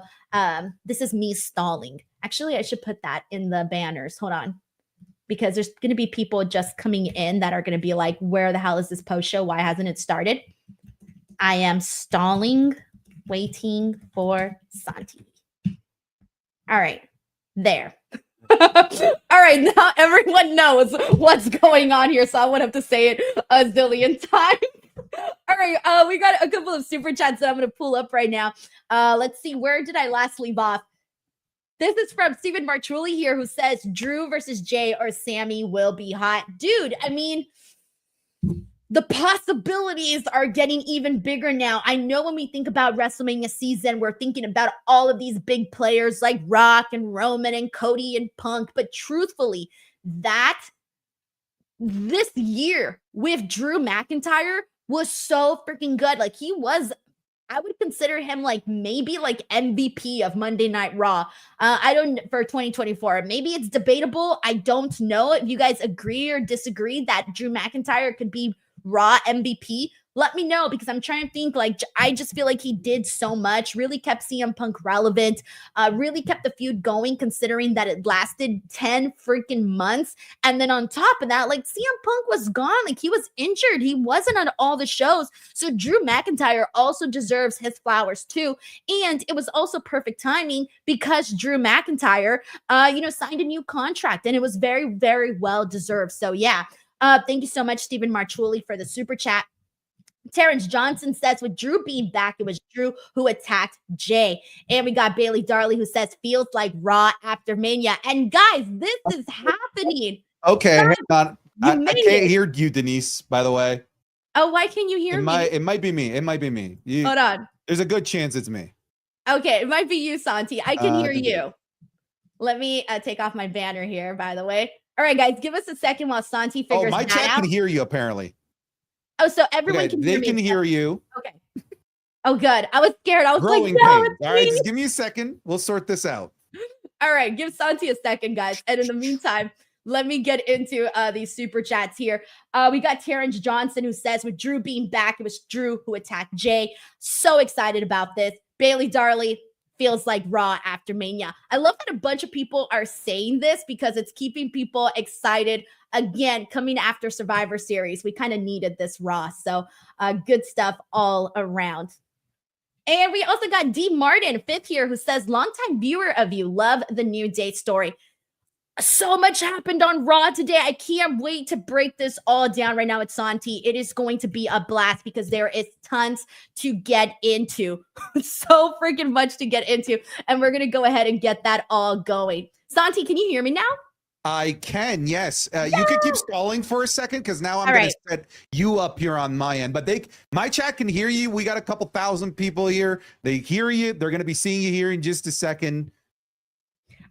this is me stalling. Actually, I should put that in the banners. Hold on. Because there's going to be people just coming in that are going to be like, where the hell is this post show? Why hasn't it started? I am stalling, waiting for Santi. All right, there. All right, now everyone knows what's going on here, so I won't have to say it a zillion times. All right, we got a couple of super chats that I'm going to pull up right now. Let's see, where did I last leave off? This is from Steven Martrulli here, who says Drew versus Jay or Sammy will be hot. Dude, I mean, the possibilities are getting even bigger now. I know when we think about WrestleMania season, we're thinking about all of these big players like Rock and Roman and Cody and Punk. But truthfully, this year with Drew McIntyre was so freaking good. Like he was, I would consider him like maybe like MVP of Monday Night Raw. I don't, for 2024. Maybe it's debatable. I don't know if you guys agree or disagree that Drew McIntyre could be Raw MVP. Let me know, because I'm trying to think. Like, I just feel like he did so much, really kept CM Punk relevant, really kept the feud going, considering that it lasted 10 freaking months. And then on top of that, like, CM Punk was gone. Like, he was injured. He wasn't on all the shows. So Drew McIntyre also deserves his flowers too. And it was also perfect timing because Drew McIntyre, signed a new contract, and it was very, very well deserved. So yeah, thank you so much, Stephen Marchulli, for the super chat. Terrence Johnson says, with Drew being back, it was Drew who attacked Jay. And we got Bailey Darley, who says, feels like Raw after Mania. And guys, this is happening. Okay, hang on. I can't it. hear you, Denise, by the way. Oh, why can't you hear me? It might be me. It might be me. Hold on. There's a good chance it's me. Okay, it might be you, Santi. I can hear you. Let me take off my banner here, by the way. All right, guys, give us a second while Santi figures my that chat out. can hear you, apparently. Oh, so everyone can hear me. They can hear you. Okay. Oh, good. I was scared. I was Growing like, no, pain. All right, just give me a second. We'll sort this out. All right, give Santi a second, guys. And in the meantime, let me get into these super chats here. We got Terrence Johnson, who says, with Drew being back, it was Drew who attacked Jay. So excited about this. Bailey Darley, feels like Raw after Mania. I love that a bunch of people are saying this because it's keeping people excited. Again, coming after Survivor Series, we kind of needed this Raw. So good stuff all around. And we also got D. Martin, 5th here, who says, longtime viewer of you, love the New Day story. So much happened on Raw today. I can't wait to break this all down right now at Santi. It is going to be a blast because there is tons to get into. So freaking much to get into. And we're going to go ahead and get that all going. Santi, can you hear me now? I can, yes. You can keep stalling for a second because now I'm going to set you up here on my end. But my chat can hear you. We got a couple thousand people here. They hear you. They're going to be seeing you here in just a second.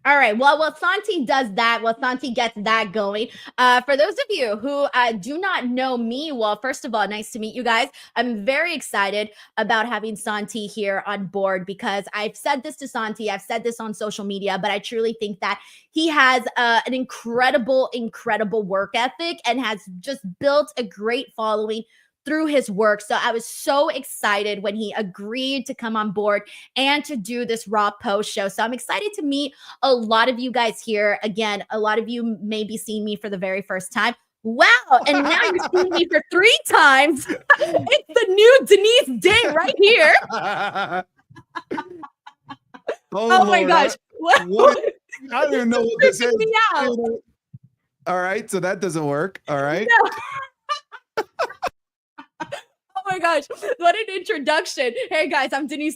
All right. Well, while Santi does that, while Santi gets that going, for those of you who do not know me, well, first of all, nice to meet you guys. I'm very excited about having Santi here on board because I've said this to Santi. I've said this on social media, but I truly think that he has an incredible, incredible work ethic and has just built a great following through his work. So I was so excited when he agreed to come on board and to do this Raw post show. So I'm excited to meet a lot of you guys here. Again, a lot of you may be seeing me for the very first time. Wow. And now you're seeing me for 3 times. It's the new Denise Day right here. Oh my gosh. What? I don't even know what this is. All right. So that doesn't work. All right. No. Oh my gosh, what an introduction. Hey guys, I'm Denise.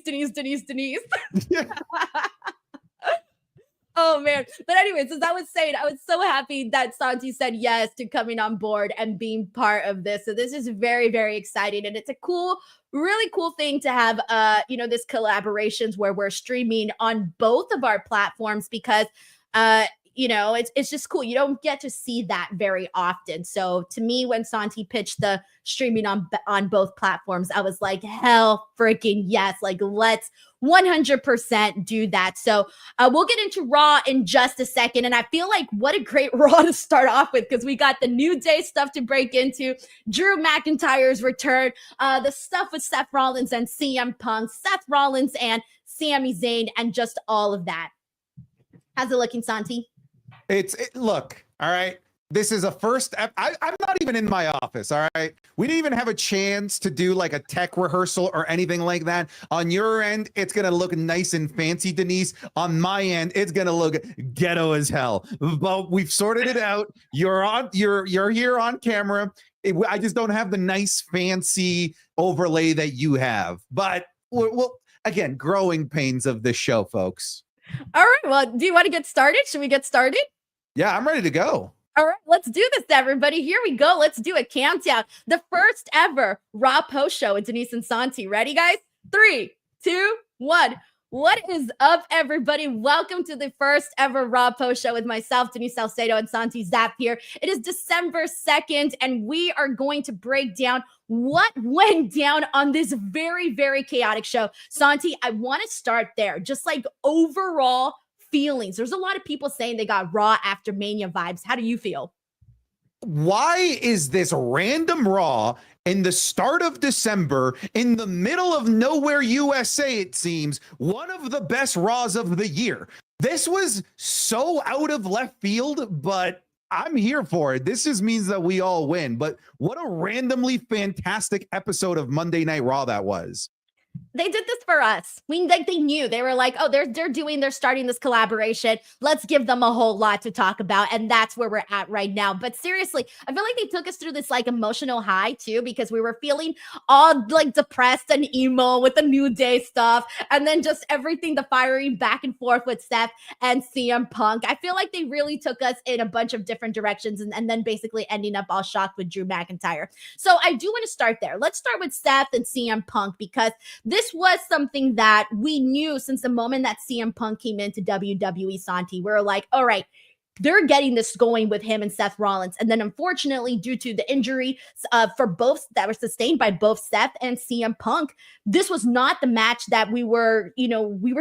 Oh Oh man. But anyways, as I was saying, I was so happy that Santi said yes to coming on board and being part of this. So this is very, very exciting. And it's a really cool thing to have this collaborations where we're streaming on both of our platforms because it's just cool. You don't get to see that very often. So to me, when Santi pitched the streaming on both platforms, I was like, hell freaking yes. Like, let's 100% do that. So we'll get into Raw in just a second. And I feel like what a great Raw to start off with because we got the New Day stuff to break into, Drew McIntyre's return, the stuff with Seth Rollins and CM Punk, Seth Rollins and Sami Zayn, and just all of that. How's it looking, Santi? Look, all right. This is a first. I'm not even in my office. All right. We didn't even have a chance to do like a tech rehearsal or anything like that. On your end, it's going to look nice and fancy, Denise. On my end, it's going to look ghetto as hell. But we've sorted it out. You're here on camera. I just don't have the nice fancy overlay that you have. But well, again, growing pains of this show, folks. All right. Well, do you want to get started? Should we get started? Yeah, I'm ready to go. All right, let's do this, everybody. Here we go. Let's do a countdown. The first ever Raw post show with Denise and Santi. Ready, guys? 3, 2, 1. What is up, everybody? Welcome to the first ever Raw post show with myself, Denise Salcedo, and Santi Zap here. It is December 2nd, and we are going to break down what went down on this very, very chaotic show. Santi, I want to start there. Just like overall feelings. There's a lot of people saying they got Raw after Mania vibes. How do you feel? Why is this random Raw in the start of December, in the middle of nowhere, USA, it seems, one of the best Raws of the year? This was so out of left field, but I'm here for it. This just means that we all win. But what a randomly fantastic episode of Monday Night Raw that was. They did this for us. They knew. They were like, oh, they're starting this collaboration. Let's give them a whole lot to talk about. And that's where we're at right now. But seriously, I feel like they took us through this like emotional high too, because we were feeling all like depressed and emo with the New Day stuff. And then just everything, the firing back and forth with Seth and CM Punk. I feel like they really took us in a bunch of different directions and then basically ending up all shocked with Drew McIntyre. So I do want to start there. Let's start with Seth and CM Punk, because this was something that we knew since the moment that CM Punk came into WWE, Santi. We were like, all right, they're getting this going with him and Seth Rollins. And then unfortunately, due to the injury for both that were sustained by both Seth and CM Punk, this was not the match that we were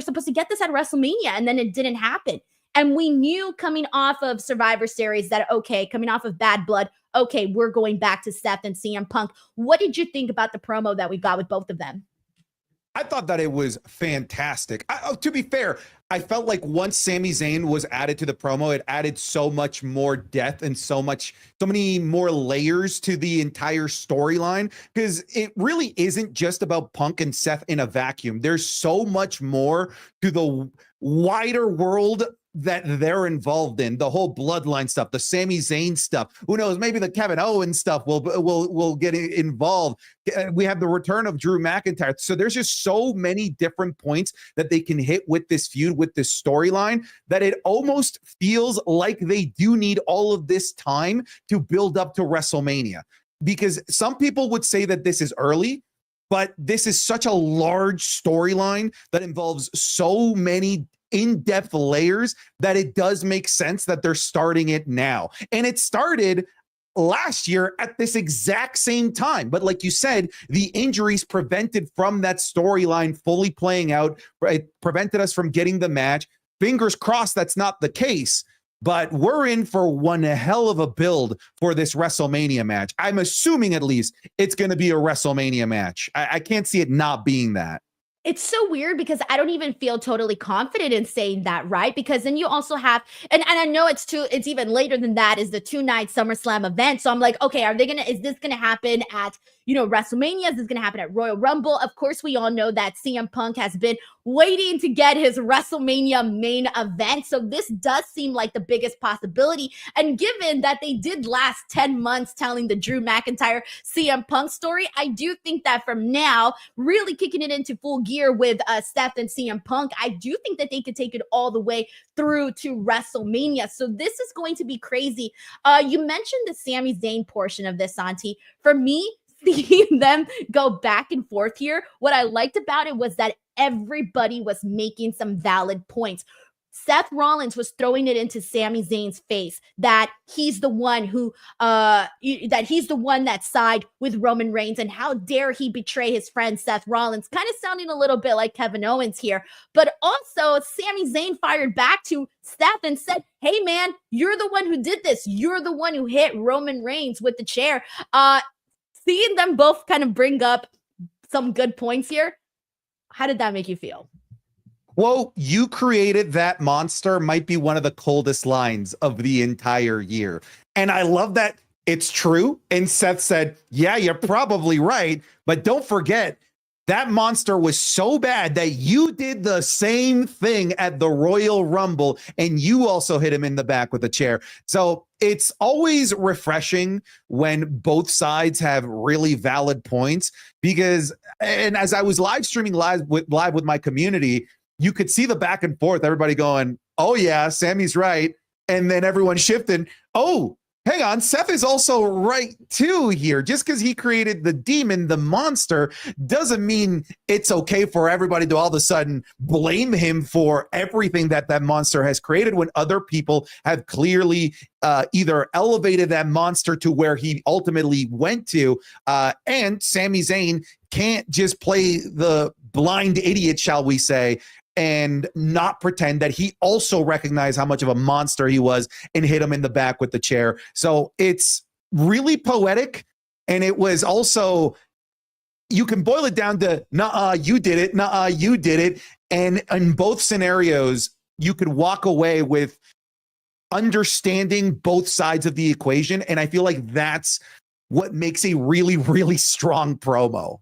supposed to get this at WrestleMania, and then it didn't happen. And we knew coming off of Survivor Series that, okay, coming off of Bad Blood, okay, we're going back to Seth and CM Punk. What did you think about the promo that we got with both of them? I thought that it was fantastic. To be fair, I felt like once Sami Zayn was added to the promo, it added so much more depth and so many more layers to the entire storyline, because it really isn't just about Punk and Seth in a vacuum. There's so much more to the wider world that they're involved in, the whole bloodline stuff, the Sami Zayn stuff. Who knows? Maybe the Kevin Owens stuff will get involved. We have the return of Drew McIntyre. So there's just so many different points that they can hit with this feud, with this storyline, that it almost feels like they do need all of this time to build up to WrestleMania. Because some people would say that this is early, but this is such a large storyline that involves so many in-depth layers that it does make sense that they're starting it now. And it started last year at this exact same time. But like you said, the injuries prevented from that storyline fully playing out. It prevented us from getting the match. Fingers crossed that's not the case. But we're in for one hell of a build for this WrestleMania match. I'm assuming at least it's going to be a WrestleMania match. I can't see it not being that. It's so weird because I don't even feel totally confident in saying that, right? Because then you also have, and I know it's even later than that, is the 2-night SummerSlam event. So I'm like, okay, is this gonna happen at WrestleMania. This is going to happen at Royal Rumble. Of course, we all know that CM Punk has been waiting to get his WrestleMania main event. So this does seem like the biggest possibility. And given that they did last 10 months telling the Drew McIntyre CM Punk story, I do think that from now, really kicking it into full gear with Seth and CM Punk, I do think that they could take it all the way through to WrestleMania. So this is going to be crazy. You mentioned the Sami Zayn portion of this, Santi. For me, seeing them go back and forth here, what I liked about it was that everybody was making some valid points. Seth Rollins was throwing it into Sami Zayn's face that he's the one who, that side with Roman Reigns, and how dare he betray his friend Seth Rollins, kind of sounding a little bit like Kevin Owens here. But also Sami Zayn fired back to Seth and said, hey man, you're the one who did this. You're the one who hit Roman Reigns with the chair. Seeing them both kind of bring up some good points here, how did that make you feel? Well, you created that monster might be one of the coldest lines of the entire year. And I love that it's true. And Seth said, yeah, you're probably right. But don't forget, that monster was so bad that you did the same thing at the Royal Rumble, and you also hit him in the back with a chair. So it's always refreshing when both sides have really valid points, because, and as I was live streaming live with my community, you could see the back and forth, everybody going, oh yeah, Sammy's right. And then everyone shifted, oh, hang on, Seth is also right too here. Just because he created the demon, the monster, doesn't mean it's okay for everybody to all of a sudden blame him for everything that that monster has created, when other people have clearly either elevated that monster to where he ultimately went to. And Sami Zayn can't just play the blind idiot, shall we say, and not pretend that he also recognized how much of a monster he was and hit him in the back with the chair. So it's really poetic. And it was also, you can boil it down to, nuh-uh, you did it, nuh-uh, you did it. And in both scenarios, you could walk away with understanding both sides of the equation. And I feel like that's what makes a really, really strong promo.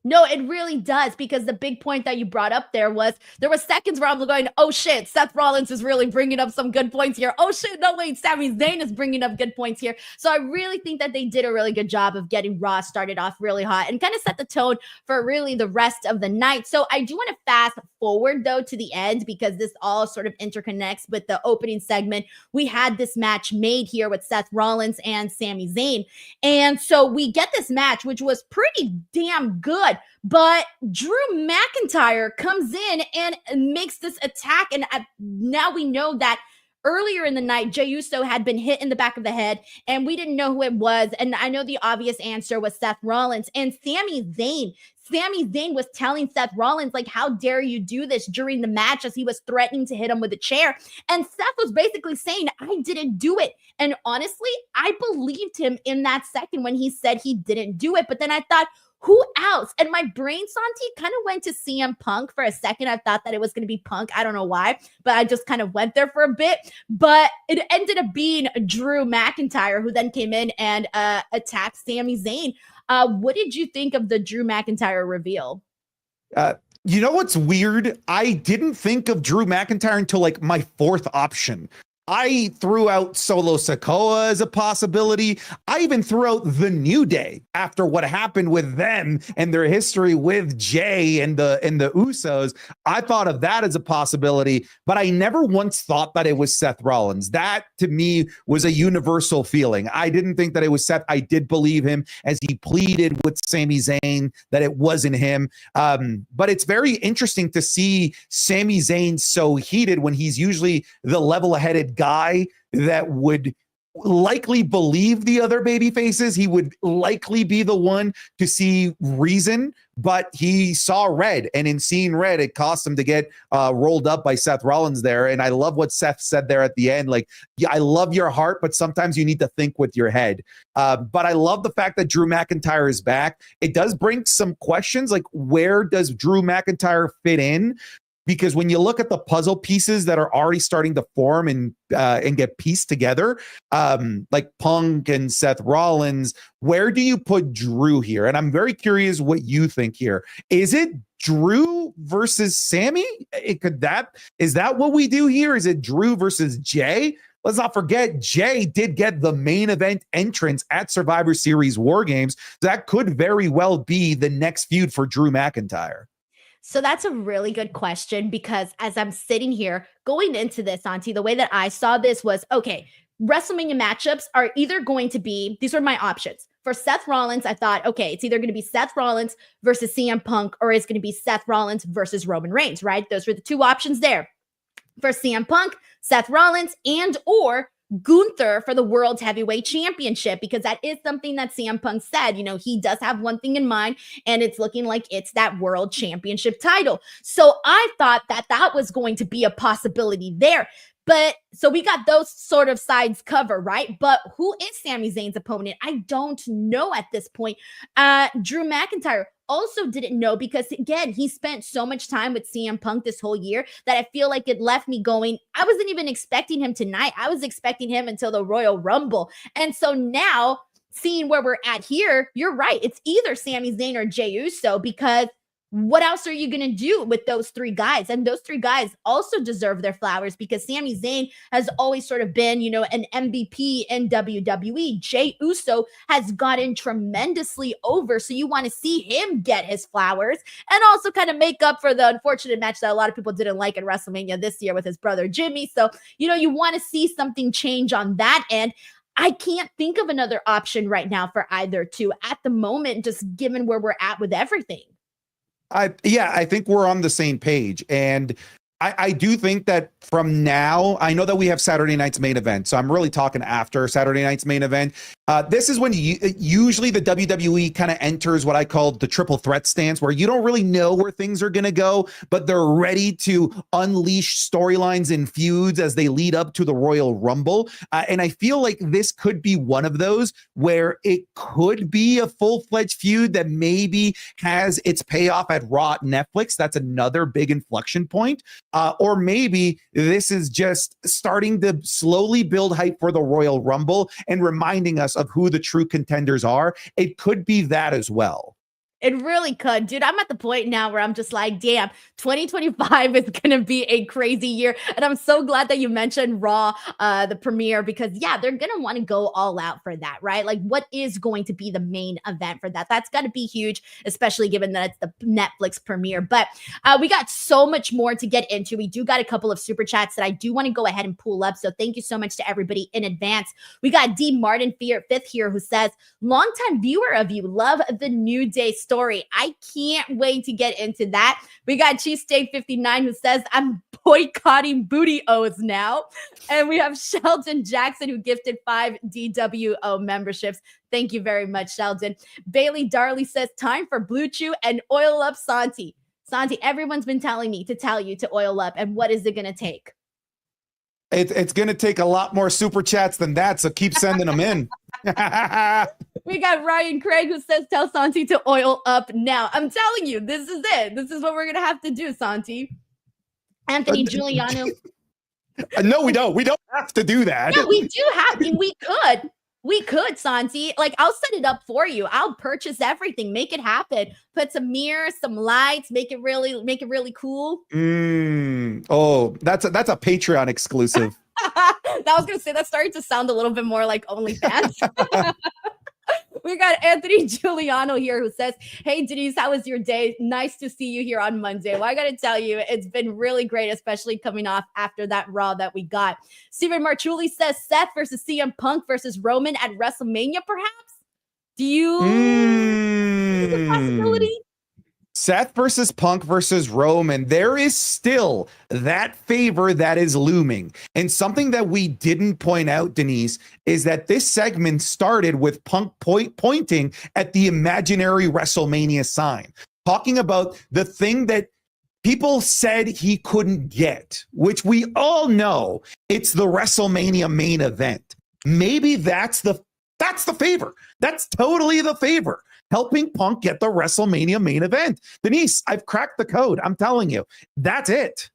No, it really does, because the big point that you brought up there were seconds where I'm going, oh shit, Seth Rollins is really bringing up some good points here. Oh shit, no wait, Sami Zayn is bringing up good points here. So I really think that they did a really good job of getting Raw started off really hot and kind of set the tone for really the rest of the night. So I do want to fast forward though to the end, because this all sort of interconnects with the opening segment. We had this match made here with Seth Rollins and Sami Zayn. And so we get this match, which was pretty damn good. But Drew McIntyre comes in and makes this attack. And now we know that earlier in the night, Jey Uso had been hit in the back of the head, and we didn't know who it was. And I know the obvious answer was Seth Rollins. And Sami Zayn was telling Seth Rollins, like, how dare you do this during the match, as he was threatening to hit him with a chair. And Seth was basically saying, I didn't do it. And honestly, I believed him in that second when he said he didn't do it. But then I thought, who else? And my brain, Santi, kind of went to CM Punk for a second. I thought that it was going to be Punk. I don't know why, but I just kind of went there for a bit. But it ended up being Drew McIntyre, who then came in and attacked Sami Zayn. What did you think of the Drew McIntyre reveal? You know what's weird? I didn't think of Drew McIntyre until like my fourth option. I threw out Solo Sikoa as a possibility. I even threw out the New Day after what happened with them and their history with Jay and the Usos. I thought of that as a possibility, but I never once thought that it was Seth Rollins. That to me was a universal feeling. I didn't think that it was Seth. I did believe him as he pleaded with Sami Zayn that it wasn't him. But it's very interesting to see Sami Zayn so heated when he's usually the level-headed guy that would likely believe the other baby faces. He would likely be the one to see reason, but he saw red, and in seeing red, it cost him to get rolled up by Seth Rollins there. And I love what Seth said there at the end. Like, yeah, I love your heart, but sometimes you need to think with your head. But I love the fact that Drew McIntyre is back. It does bring some questions, like where does Drew McIntyre fit in? because when you look at the puzzle pieces that are already starting to form and get pieced together, like Punk and Seth Rollins, where do you put Drew here? And I'm very curious what you think here. Is it Drew versus Sammy? Is that what we do here? Is it Drew versus Jay? Let's not forget, Jay did get the main event entrance at Survivor Series War Games. That could very well be the next feud for Drew McIntyre. So that's a really good question, because as I'm sitting here going into this, Santi, the way that I saw this was, okay, WrestleMania matchups are either going to be, these are my options. For Seth Rollins, I thought, okay, it's either going to be Seth Rollins versus CM Punk, or it's going to be Seth Rollins versus Roman Reigns, right? Those were the two options there. For CM Punk, Seth Rollins, and or Gunther for the World Heavyweight Championship, because that is something that CM Punk said. You know, he does have one thing in mind, and it's looking like it's that World Championship title. So I thought that that was going to be a possibility there. But so we got those sort of sides covered, right? But who is Sami Zayn's opponent? I don't know at this point. Drew McIntyre also didn't know, because again, he spent so much time with CM Punk this whole year that I feel like it left me going, I wasn't even expecting him tonight. I was expecting him until the Royal Rumble. And so now, seeing where we're at here, you're right. It's either Sami Zayn or Jey Uso, because what else are you going to do with those three guys? And those three guys also deserve their flowers, because Sami Zayn has always sort of been, you know, an MVP in WWE. Jey Uso has gotten tremendously over. So you want to see him get his flowers and also kind of make up for the unfortunate match that a lot of people didn't like in WrestleMania this year with his brother Jimmy. So, you know, you want to see something change on that end. I can't think of another option right now for either two at the moment, just given where we're at with everything. I think we're on the same page. And I do think that from now, I know that we have Saturday night's main event. So I'm really talking after Saturday night's main event. This is when usually the WWE kind of enters what I call the triple threat stance, where you don't really know where things are going to go, but they're ready to unleash storylines and feuds as they lead up to the Royal Rumble. And I feel like this could be one of those where it could be a full-fledged feud that maybe has its payoff at Raw Netflix. That's another big inflection point. Or maybe this is just starting to slowly build hype for the Royal Rumble and reminding us of who the true contenders are. It could be that as well. It really could. Dude, I'm at the point now where I'm just like, damn, 2025 is going to be a crazy year. And I'm so glad that you mentioned Raw, the premiere, because yeah, they're going to want to go all out for that, right? Like, what is going to be the main event for that? That's got to be huge, especially given that it's the Netflix premiere. But we got so much more to get into. We do got a couple of super chats that I do want to go ahead and pull up. So thank you so much to everybody in advance. We got D. Martin Fifth here, who says, longtime viewer of you, love the New Day story. I can't wait to get into that. We got Cheesesteak 59, who says, I'm boycotting booty O's now. And we have Sheldon Jackson, who gifted 5 DWO memberships. Thank you very much, Sheldon. Bailey Darley says, time for Blue Chew and oil up Santi. Santi, everyone's been telling me to tell you to oil up. And what is it going to take? It's going to take a lot more super chats than that, so keep sending them in. We got Ryan Craig, who says, tell Santi to oil up now. I'm telling you, this is it. This is what we're going to have to do, Santi. Anthony Giuliano. No, we don't. We don't have to do that. No, we do have. I mean, we could. We could, Santi. Like, I'll set it up for you. I'll purchase everything. Make it happen. Put some mirrors, some lights. Make it really cool. Oh, that's a Patreon exclusive. I was gonna say that's starting to sound a little bit more like OnlyFans. We got Anthony Giuliano here, who says, hey, Denise, how was your day? Nice to see you here on Monday. Well, I got to tell you, it's been really great, especially coming off after that Raw that we got. Steven Marchuli says, Seth versus CM Punk versus Roman at WrestleMania, perhaps? Do you think it's a possibility? Seth versus Punk versus Roman, there is still that favor that is looming. And something that we didn't point out, Denise, is that this segment started with Punk pointing at the imaginary WrestleMania sign, talking about the thing that people said he couldn't get, which we all know it's the WrestleMania main event. Maybe that's the That's the favor. That's totally the favor. Helping Punk get the WrestleMania main event. Denise, I've cracked the code. I'm telling you. That's it.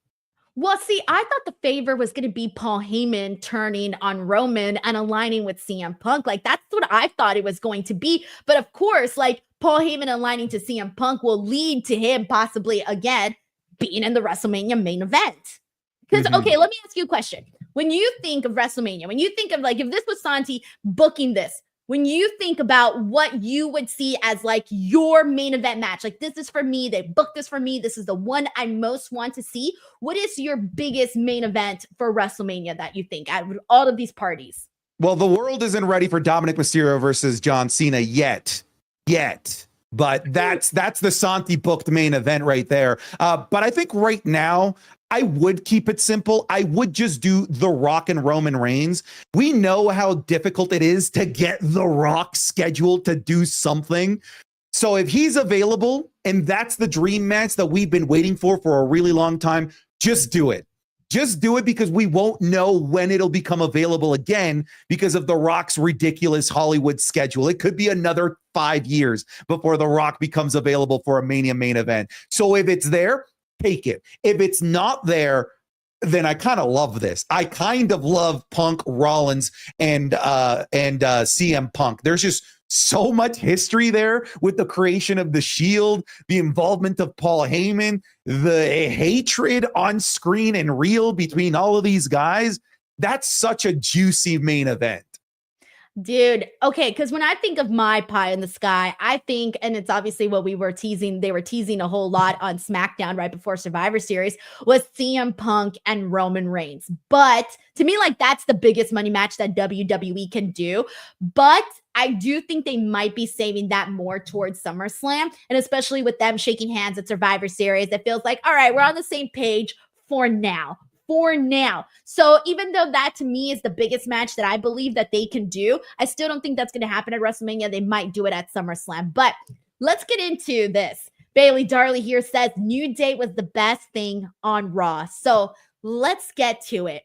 Well, see, I thought the favor was going to be Paul Heyman turning on Roman and aligning with CM Punk. Like, that's what I thought it was going to be. But of course, like, Paul Heyman aligning to CM Punk will lead to him possibly, again, being in the WrestleMania main event. Because, okay, let me ask you a question. When you think of WrestleMania, when you think of, like, if this was Santi booking this, when you think about what you would see as like your main event match, like this is for me, they booked this for me, this is the one I most want to see. What is your biggest main event for WrestleMania that you think out of all of these parties? Well, the world isn't ready for Dominic Mysterio versus John Cena yet. But that's the Santi booked main event right there. But I think right now, I would keep it simple. I would just do The Rock and Roman Reigns. We know how difficult it is to get The Rock scheduled to do something. So if he's available and that's the dream match that we've been waiting for a really long time, just do it. Just do it because we won't know when it'll become available again because of The Rock's ridiculous Hollywood schedule. It could be another 5 years before The Rock becomes available for a Mania main event. So if it's there, take it. If it's not there, then I kind of love this. I kind of love Punk, Rollins, and CM Punk. There's just so much history there with the creation of the Shield, the involvement of Paul Heyman, the hatred on screen and real between all of these guys. That's such a juicy main event. Dude, okay, because when I think of my pie in the sky, I think, and it's obviously what we were teasing, they were teasing a whole lot on SmackDown right before Survivor Series, was CM Punk and Roman Reigns. But to me, like, that's the biggest money match that WWE can do. But I do think they might be saving that more towards SummerSlam, and especially with them shaking hands at Survivor Series, it feels like, all right, we're on the same page for now. So even though that to me is the biggest match that I believe that they can do, I still don't think that's going to happen at WrestleMania. They might do it at SummerSlam. But let's get into this. Bailey Darley here says New Day was the best thing on Raw. So let's get to it.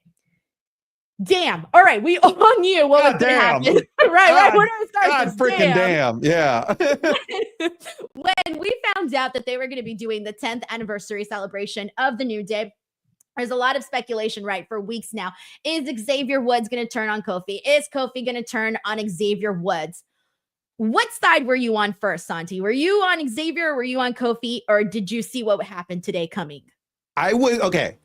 Damn. All right. We all knew what was going to happen. right. When I started, freaking damn. Yeah. When we found out that they were going to be doing the 10th anniversary celebration of the New Day, there's a lot of speculation, right, for weeks now. Is Xavier Woods going to turn on Kofi? Is Kofi going to turn on Xavier Woods? What side were you on first, Santi? Were you on Xavier or were you on Kofi? Or did you see what happened today coming? Okay.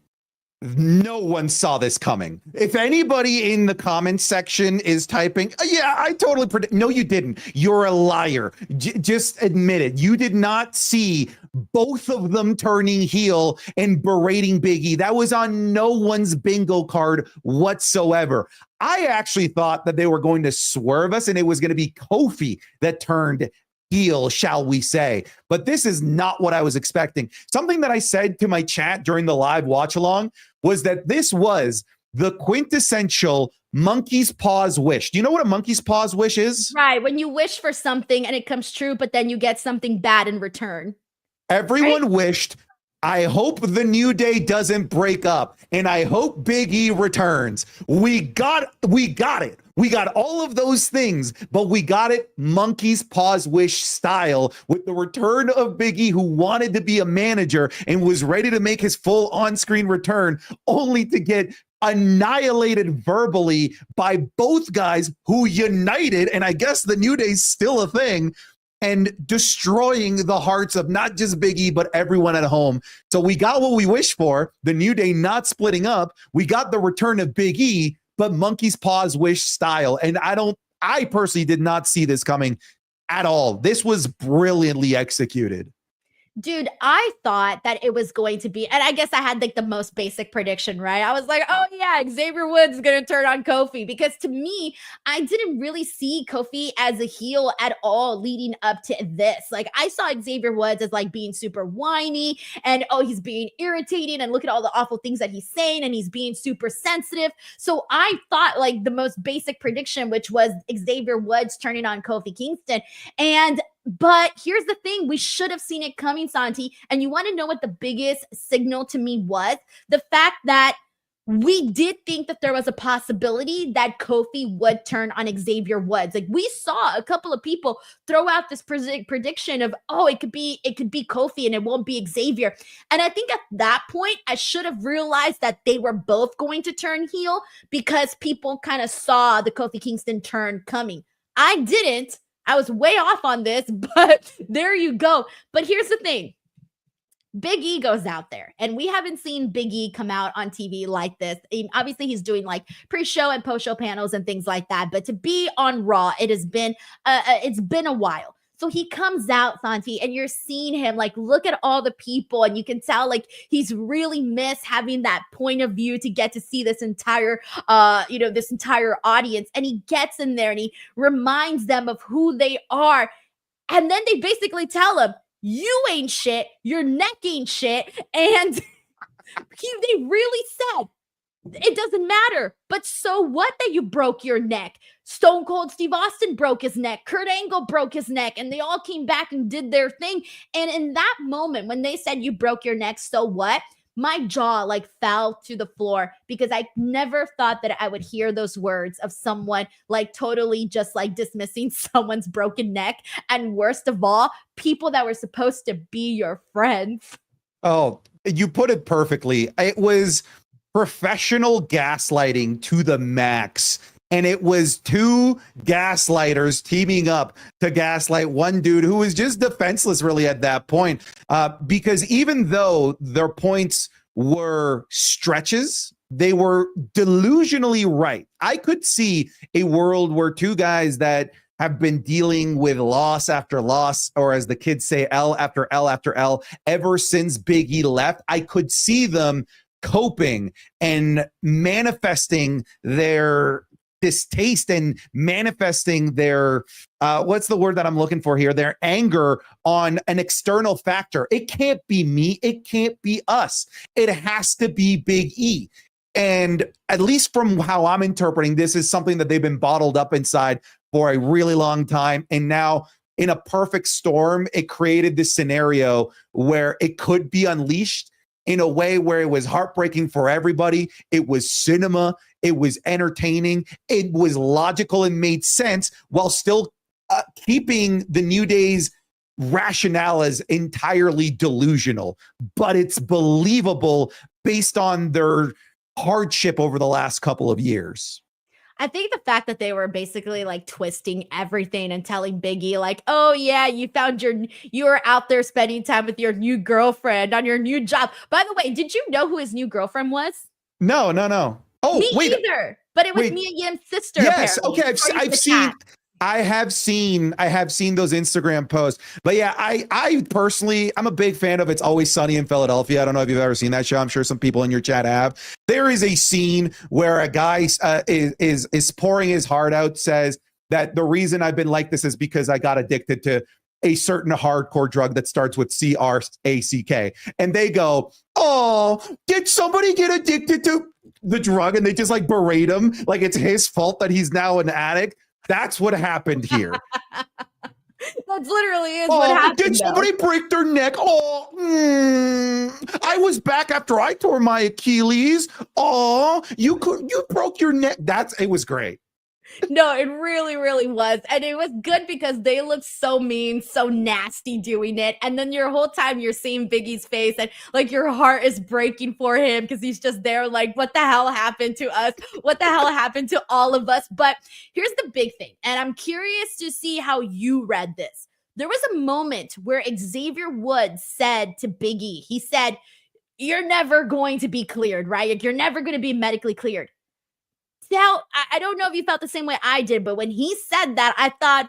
No one saw this coming. If anybody in the comments section is typing, yeah, I totally predict. No, you didn't. You're a liar. Just admit it. You did not see both of them turning heel and berating Big E. That was on no one's bingo card whatsoever. I actually thought that they were going to swerve us and it was going to be Kofi that turned heel, shall we say. But this is not what I was expecting. Something that I said to my chat during the live watch along was that this was the quintessential monkey's paws wish. Do you know what a monkey's paws wish is? Right. When you wish for something and it comes true, but then you get something bad in return. Everyone wished, I hope the New Day doesn't break up and I hope Big E returns. We got it. We got all of those things, but we got it monkey's paws wish style with the return of Big E, who wanted to be a manager and was ready to make his full on-screen return, only to get annihilated verbally by both guys who united, and I guess the New Day's still a thing, and destroying the hearts of not just Big E, but everyone at home. So we got what we wished for, the New Day not splitting up. We got the return of Big E, but monkey's paws wish style. And I personally did not see this coming at all. This was brilliantly executed. Dude, I thought that it was going to be, and I guess I had like the most basic prediction, right? I was like, oh yeah, Xavier Woods is going to turn on Kofi, because to me, I didn't really see Kofi as a heel at all leading up to this. Like, I saw Xavier Woods as like being super whiny and, oh, he's being irritating and look at all the awful things that he's saying and he's being super sensitive. So I thought like the most basic prediction, which was Xavier Woods turning on Kofi Kingston. But here's the thing, we should have seen it coming, Santi. And you want to know what the biggest signal to me was? The fact that we did think that there was a possibility that Kofi would turn on Xavier Woods. Like, we saw a couple of people throw out this prediction of, oh, it could be Kofi and it won't be Xavier. And I think at that point, I should have realized that they were both going to turn heel because people kind of saw the Kofi Kingston turn coming. I didn't. I was way off on this, but there you go. But here's the thing. Big E goes out there, and we haven't seen Big E come out on TV like this. Obviously, he's doing like pre-show and post-show panels and things like that. But to be on Raw, it's been a while. So he comes out, Santi, and you're seeing him like look at all the people, and you can tell like he's really missed having that point of view to get to see this entire, this entire audience. And he gets in there and he reminds them of who they are, and then they basically tell him, you ain't shit, your neck ain't shit. And they really said, it doesn't matter. But so what that you broke your neck? Stone Cold Steve Austin broke his neck. Kurt Angle broke his neck. And they all came back and did their thing. And in that moment, when they said you broke your neck, so what? My jaw like fell to the floor because I never thought that I would hear those words of someone like totally just like dismissing someone's broken neck. And worst of all, people that were supposed to be your friends. Oh, you put it perfectly. It was professional gaslighting to the max. And it was two gaslighters teaming up to gaslight one dude who was just defenseless really at that point. Because even though their points were stretches, they were delusionally right. I could see a world where two guys that have been dealing with loss after loss, or as the kids say, L after L after L, ever since Big E left, I could see them coping and manifesting their distaste and manifesting their what's the word that I'm looking for here, their anger on an external factor. It can't be me, it can't be us, it has to be Big E. And at least from how I'm interpreting, this is something that they've been bottled up inside for a really long time, and now in a perfect storm it created this scenario where it could be unleashed in a way where it was heartbreaking for everybody. It was cinema. It was entertaining. It was logical and made sense while still keeping the New Day's rationale as entirely delusional. But it's believable based on their hardship over the last couple of years. I think the fact that they were basically like twisting everything and telling Big E like, oh yeah, you were out there spending time with your new girlfriend on your new job. By the way, did you know who his new girlfriend was? No. Oh, me wait. either. But it was Mia Yim's sister. Yes. Apparently. Okay. I have seen those Instagram posts. But yeah, I personally, I'm a big fan of It's Always Sunny in Philadelphia. I don't know if you've ever seen that show. I'm sure some people in your chat have. There is a scene where a guy is pouring his heart out, says that the reason I've been like this is because I got addicted to a certain hardcore drug that starts with CRACK. And they go, oh, did somebody get addicted to the drug? And they just like berate him like it's his fault that he's now an addict. That's what happened here. That literally is what happened. Did somebody break their neck? I was back after I tore my Achilles. You broke your neck. It was great. No, it really, really was. And it was good because they looked so mean, so nasty doing it. And then your whole time you're seeing Biggie's face and like your heart is breaking for him because he's just there like, what the hell happened to us? What the hell happened to all of us? But here's the big thing. And I'm curious to see how you read this. There was a moment where Xavier Woods said to Biggie, he said, you're never going to be cleared, right? Like, you're never going to be medically cleared. Now, I don't know if you felt the same way I did, but when he said that, I thought,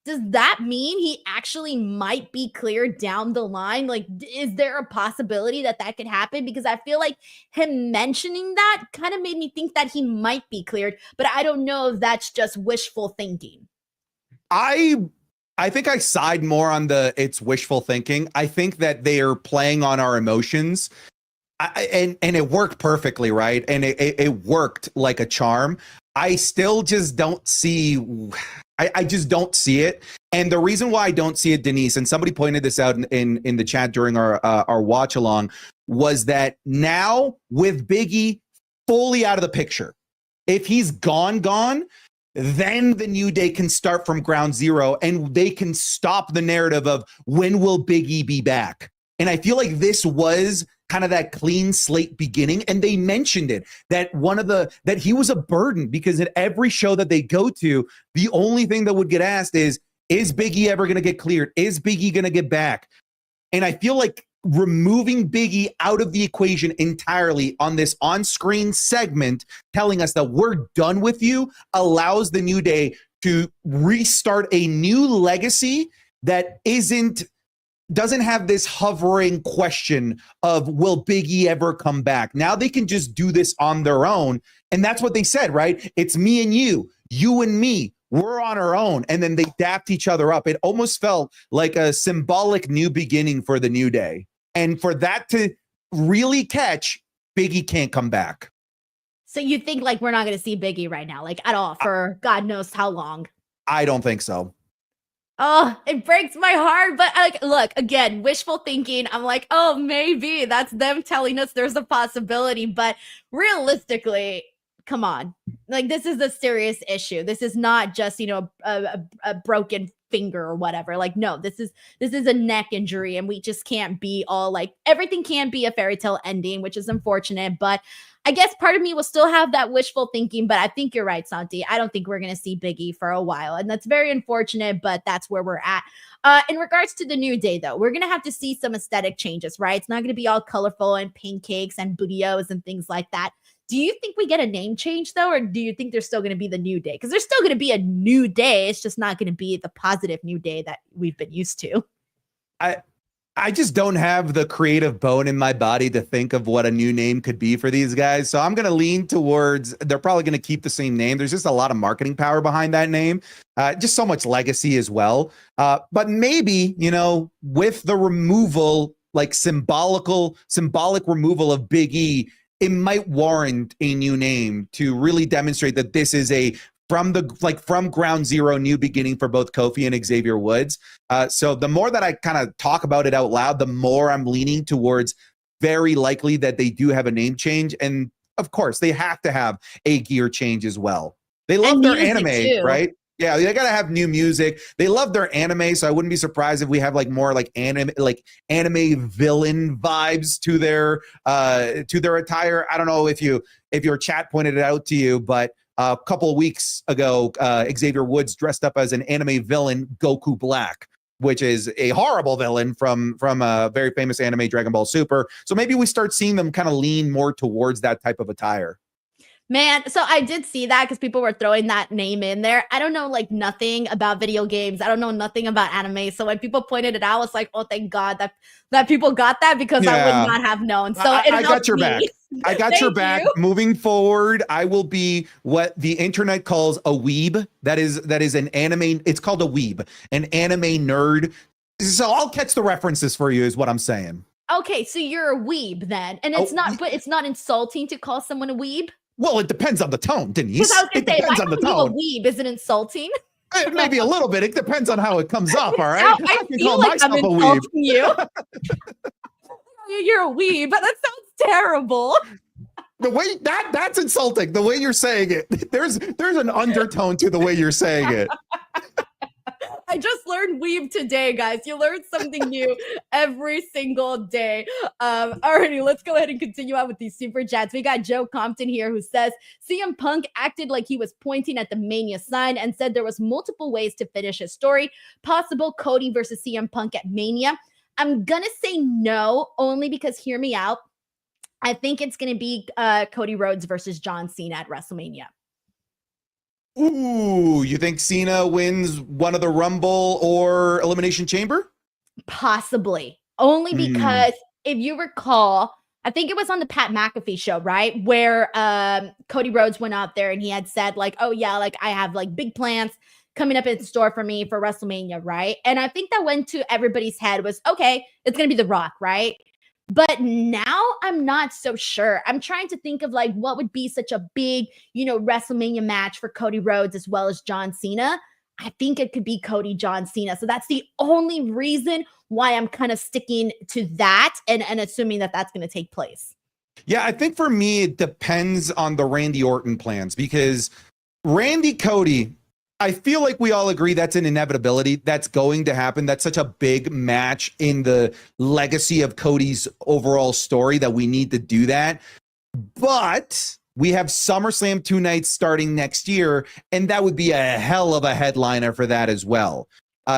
does that mean he actually might be cleared down the line? Like, is there a possibility that could happen? Because I feel like him mentioning that kind of made me think that he might be cleared, but I don't know if that's just wishful thinking. I think I side more on it's wishful thinking. I think that they are playing on our emotions. And it worked perfectly, right? And it worked like a charm. I still just don't see I just don't see it. And the reason why I don't see it, Denise, and somebody pointed this out in the chat during our watch along, was that now with Big E fully out of the picture, if he's gone, then the New Day can start from ground zero and they can stop the narrative of when will Big E be back. And I feel like this was kind of that clean slate beginning. And they mentioned it, that that he was a burden, because at every show that they go to, the only thing that would get asked is Big E ever going to get cleared? Is Big E going to get back? And I feel like removing Big E out of the equation entirely on this on-screen segment, telling us that we're done with you, allows the New Day to restart a new legacy that doesn't have this hovering question of will Big E ever come back. Now they can just do this on their own. And that's what they said, right? It's me and you and me. We're on our own. And then they dapped each other up. It almost felt like a symbolic new beginning for the New Day. And for that to really catch, Big E can't come back. So you think like we're not going to see Big E right now, like at all, for God knows how long? I don't think so. Oh, it breaks my heart. But like, look, again, wishful thinking. I'm like, oh, maybe that's them telling us there's a possibility. But realistically, come on. Like, this is a serious issue. This is not just, a broken finger or whatever. Like, no, this is a neck injury, and we just can't be all like, everything can't be a fairy tale ending, which is unfortunate. But I guess part of me will still have that wishful thinking, but I think you're right, Santi. I don't think we're going to see Big E for a while, and that's very unfortunate, but that's where we're at. In regards to the New Day, though, we're going to have to see some aesthetic changes, right? It's not going to be all colorful and pancakes and bootios and things like that. Do you think we get a name change, though, or do you think there's still going to be the New Day? Because there's still going to be a New Day. It's just not going to be the positive New Day that we've been used to. I just don't have the creative bone in my body to think of what a new name could be for these guys. So I'm going to lean towards they're probably going to keep the same name. There's just a lot of marketing power behind that name. Just so much legacy as well. But maybe, with the removal, like symbolic removal of Big E, it might warrant a new name to really demonstrate that this is from ground zero new beginning for both Kofi and Xavier Woods. So the more that I kind of talk about it out loud, the more I'm leaning towards very likely that they do have a name change. And of course, they have to have a gear change as well. They love their anime, too, right? Yeah, they gotta have new music. They love their anime, so I wouldn't be surprised if we have more anime villain vibes to their attire. I don't know if your chat pointed it out to you, but a couple of weeks ago, Xavier Woods dressed up as an anime villain, Goku Black, which is a horrible villain from a very famous anime, Dragon Ball Super. So maybe we start seeing them kind of lean more towards that type of attire. Man, so I did see that because people were throwing that name in there. I don't know nothing about video games. I don't know nothing about anime. So when people pointed it out, I was like, oh, thank God that people got that, because I would not have known. So I got your back. I got your back. You. Moving forward, I will be what the internet calls a weeb. That is an anime. It's called a weeb, an anime nerd. So I'll catch the references for you is what I'm saying. Okay, so you're a weeb then. And it's but it's not insulting to call someone a weeb? Well, it depends on the tone, Denise. Because I was going to say, depends on the tone. A weeb, is it insulting? Maybe a little bit. It depends on how it comes up, all right? I can feel like I'm insulting you. You're a weeb, but that sounds terrible. The way that's insulting. The way you're saying it, there's an undertone to the way you're saying it. I just learned weeb today, guys. You learn something new every single day. Alrighty, let's go ahead and continue on with these super chats. We got Joe Compton here who says CM Punk acted like he was pointing at the Mania sign and said there was multiple ways to finish his story. Possible Cody versus CM Punk at Mania. I'm gonna say no, only because, hear me out, I think it's gonna be Cody Rhodes versus John Cena at WrestleMania. Ooh, you think Cena wins one of the Rumble or Elimination Chamber? Possibly. Only because if you recall, I think it was on the Pat McAfee show, right? Where Cody Rhodes went out there and he had said oh yeah, I have big plans coming up in store for me for WrestleMania, right? And I think that went to everybody's head was, okay, it's going to be The Rock, right? But now I'm not so sure. I'm trying to think of what would be such a big, WrestleMania match for Cody Rhodes as well as John Cena. I think it could be Cody John Cena. So that's the only reason why I'm kind of sticking to that and assuming that that's going to take place. Yeah, I think for me, it depends on the Randy Orton plans, because Randy Cody, I feel like we all agree that's an inevitability. That's going to happen. That's such a big match in the legacy of Cody's overall story that we need to do that. But we have SummerSlam 2 nights starting next year, and that would be a hell of a headliner for that as well.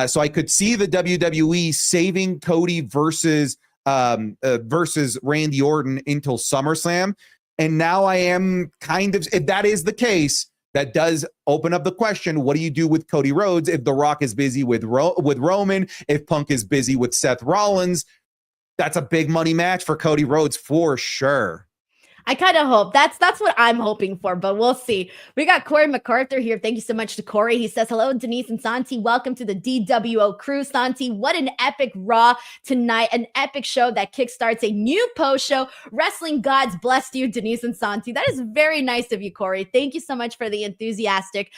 So I could see the WWE saving Cody versus Randy Orton until SummerSlam. And now I am kind of, if that is the case, that does open up the question, what do you do with Cody Rhodes if The Rock is busy with Roman, if Punk is busy with Seth Rollins? That's a big money match for Cody Rhodes for sure. I kind of hope that's what I'm hoping for, but we'll see. We got Corey MacArthur here. Thank you so much to Corey. He says, hello, Denise and Santi. Welcome to the DWO crew. Santi, what an epic Raw tonight. An epic show that kickstarts a new post show. Wrestling gods bless you, Denise and Santi. That is very nice of you, Corey. Thank you so much for the enthusiastic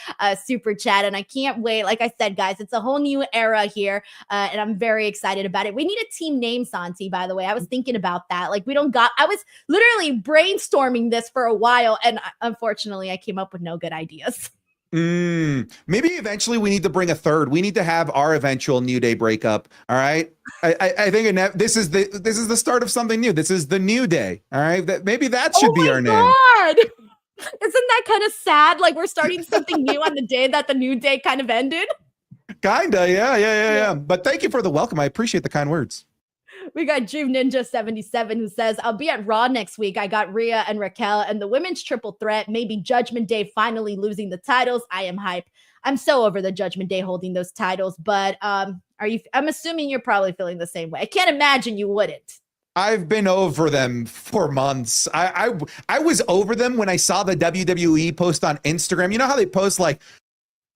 super chat. And I can't wait. Like I said, guys, it's a whole new era here. And I'm very excited about it. We need a team name, Santi, by the way. I was thinking about that. Like I was literally brainstorming this for a while, and unfortunately I came up with no good ideas. Maybe eventually we need to bring a third. We need to have our eventual New Day breakup. All right. I think this is the start of something new. This is the New Day. All right. Maybe that should be our name. God. Isn't that kind of sad? Like we're starting something new on the day that the New Day kind of ended. Kinda. Yeah. But thank you for the welcome. I appreciate the kind words. We got Drew Ninja 77 who says, I'll be at Raw next week. I got Rhea and Raquel and the women's triple threat. Maybe Judgment Day finally losing the titles. I am hype. I'm so over the Judgment Day holding those titles, but I'm assuming you're probably feeling the same way. I can't imagine you wouldn't. I've been over them for months. I was over them when I saw the WWE post on Instagram. You know how they post like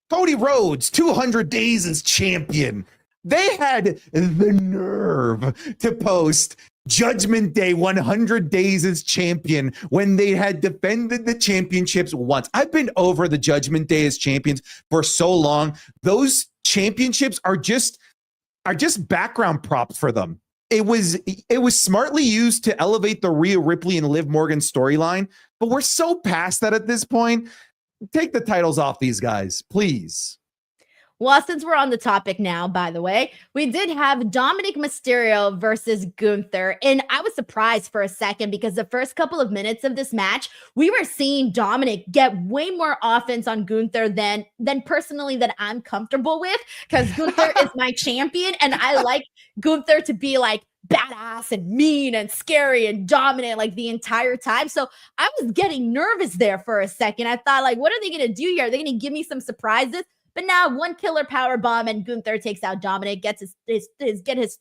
Cody Rhodes 200 days as champion. They had the nerve to post Judgment Day 100 days as champion when they had defended the championships once. I've been over the Judgment Day as champions for so long. Those championships are just background props for them. It was smartly used to elevate the Rhea Ripley and Liv Morgan storyline, but we're so past that at this point. Take the titles off these guys, please. Well, since we're on the topic now, by the way, we did have Dominic Mysterio versus Gunther. And I was surprised for a second because the first couple of minutes of this match, we were seeing Dominic get way more offense on Gunther than personally that I'm comfortable with, because Gunther is my champion. And I like Gunther to be like badass and mean and scary and dominant like the entire time. So I was getting nervous there for a second. I thought, like, what are they going to do here? Are they going to give me some surprises? But now one killer power bomb and Gunther takes out Dominic, gets his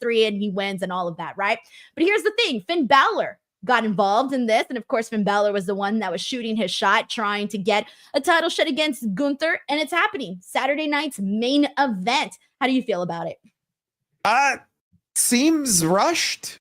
3 and he wins and all of that, right? But here's the thing. Finn Balor got involved in this. And of course, Finn Balor was the one that was shooting his shot, trying to get a title shot against Gunther. And it's happening. Saturday night's main event. How do you feel about it? Seems rushed.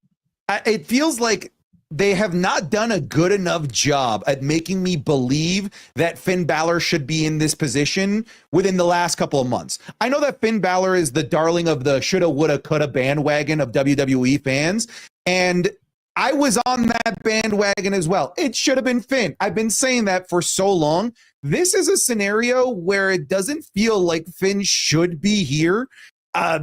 It feels like they have not done a good enough job at making me believe that Finn Balor should be in this position within the last couple of months. I know that Finn Balor is the darling of the shoulda, woulda, coulda bandwagon of WWE fans, and I was on that bandwagon as well. It should have been Finn. I've been saying that for so long. This is a scenario where it doesn't feel like Finn should be here.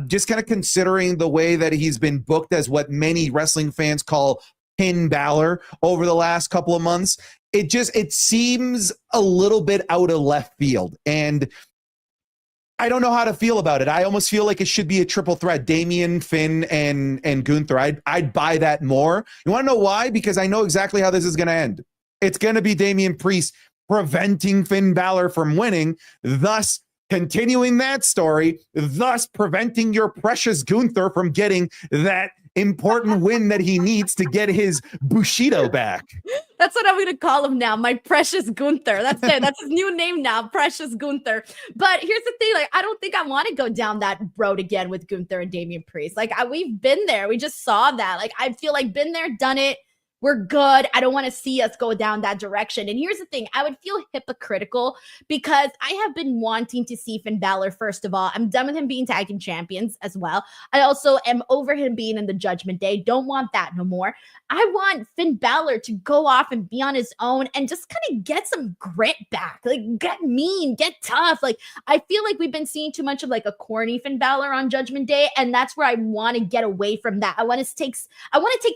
Just kind of considering the way that he's been booked as what many wrestling fans call Finn Balor over the last couple of months. It seems a little bit out of left field, and I don't know how to feel about it. I almost feel like it should be a triple threat: Damian, Finn, and Gunther. I'd buy that more. You want to know why? Because I know exactly how this is going to end. It's going to be Damian Priest preventing Finn Balor from winning, thus continuing that story, thus preventing your precious Gunther from getting that important win that he needs to get his Bushido back. That's what I'm going to call him now. My precious Gunther. That's it. That's his new name now. Precious Gunther. But here's the thing. Like, I don't think I want to go down that road again with Gunther and Damian Priest. Like, we've been there. We just saw that. Like, I feel like been there, done it. We're good. I don't want to see us go down that direction. And here's the thing. I would feel hypocritical because I have been wanting to see Finn Balor, first of all. I'm done with him being tag team champions as well. I also am over him being in the Judgment Day. Don't want that no more. I want Finn Balor to go off and be on his own and just kind of get some grit back. Like, get mean, get tough. Like, I feel like we've been seeing too much of like a corny Finn Balor on Judgment Day, and that's where I want to get away from that. I want to take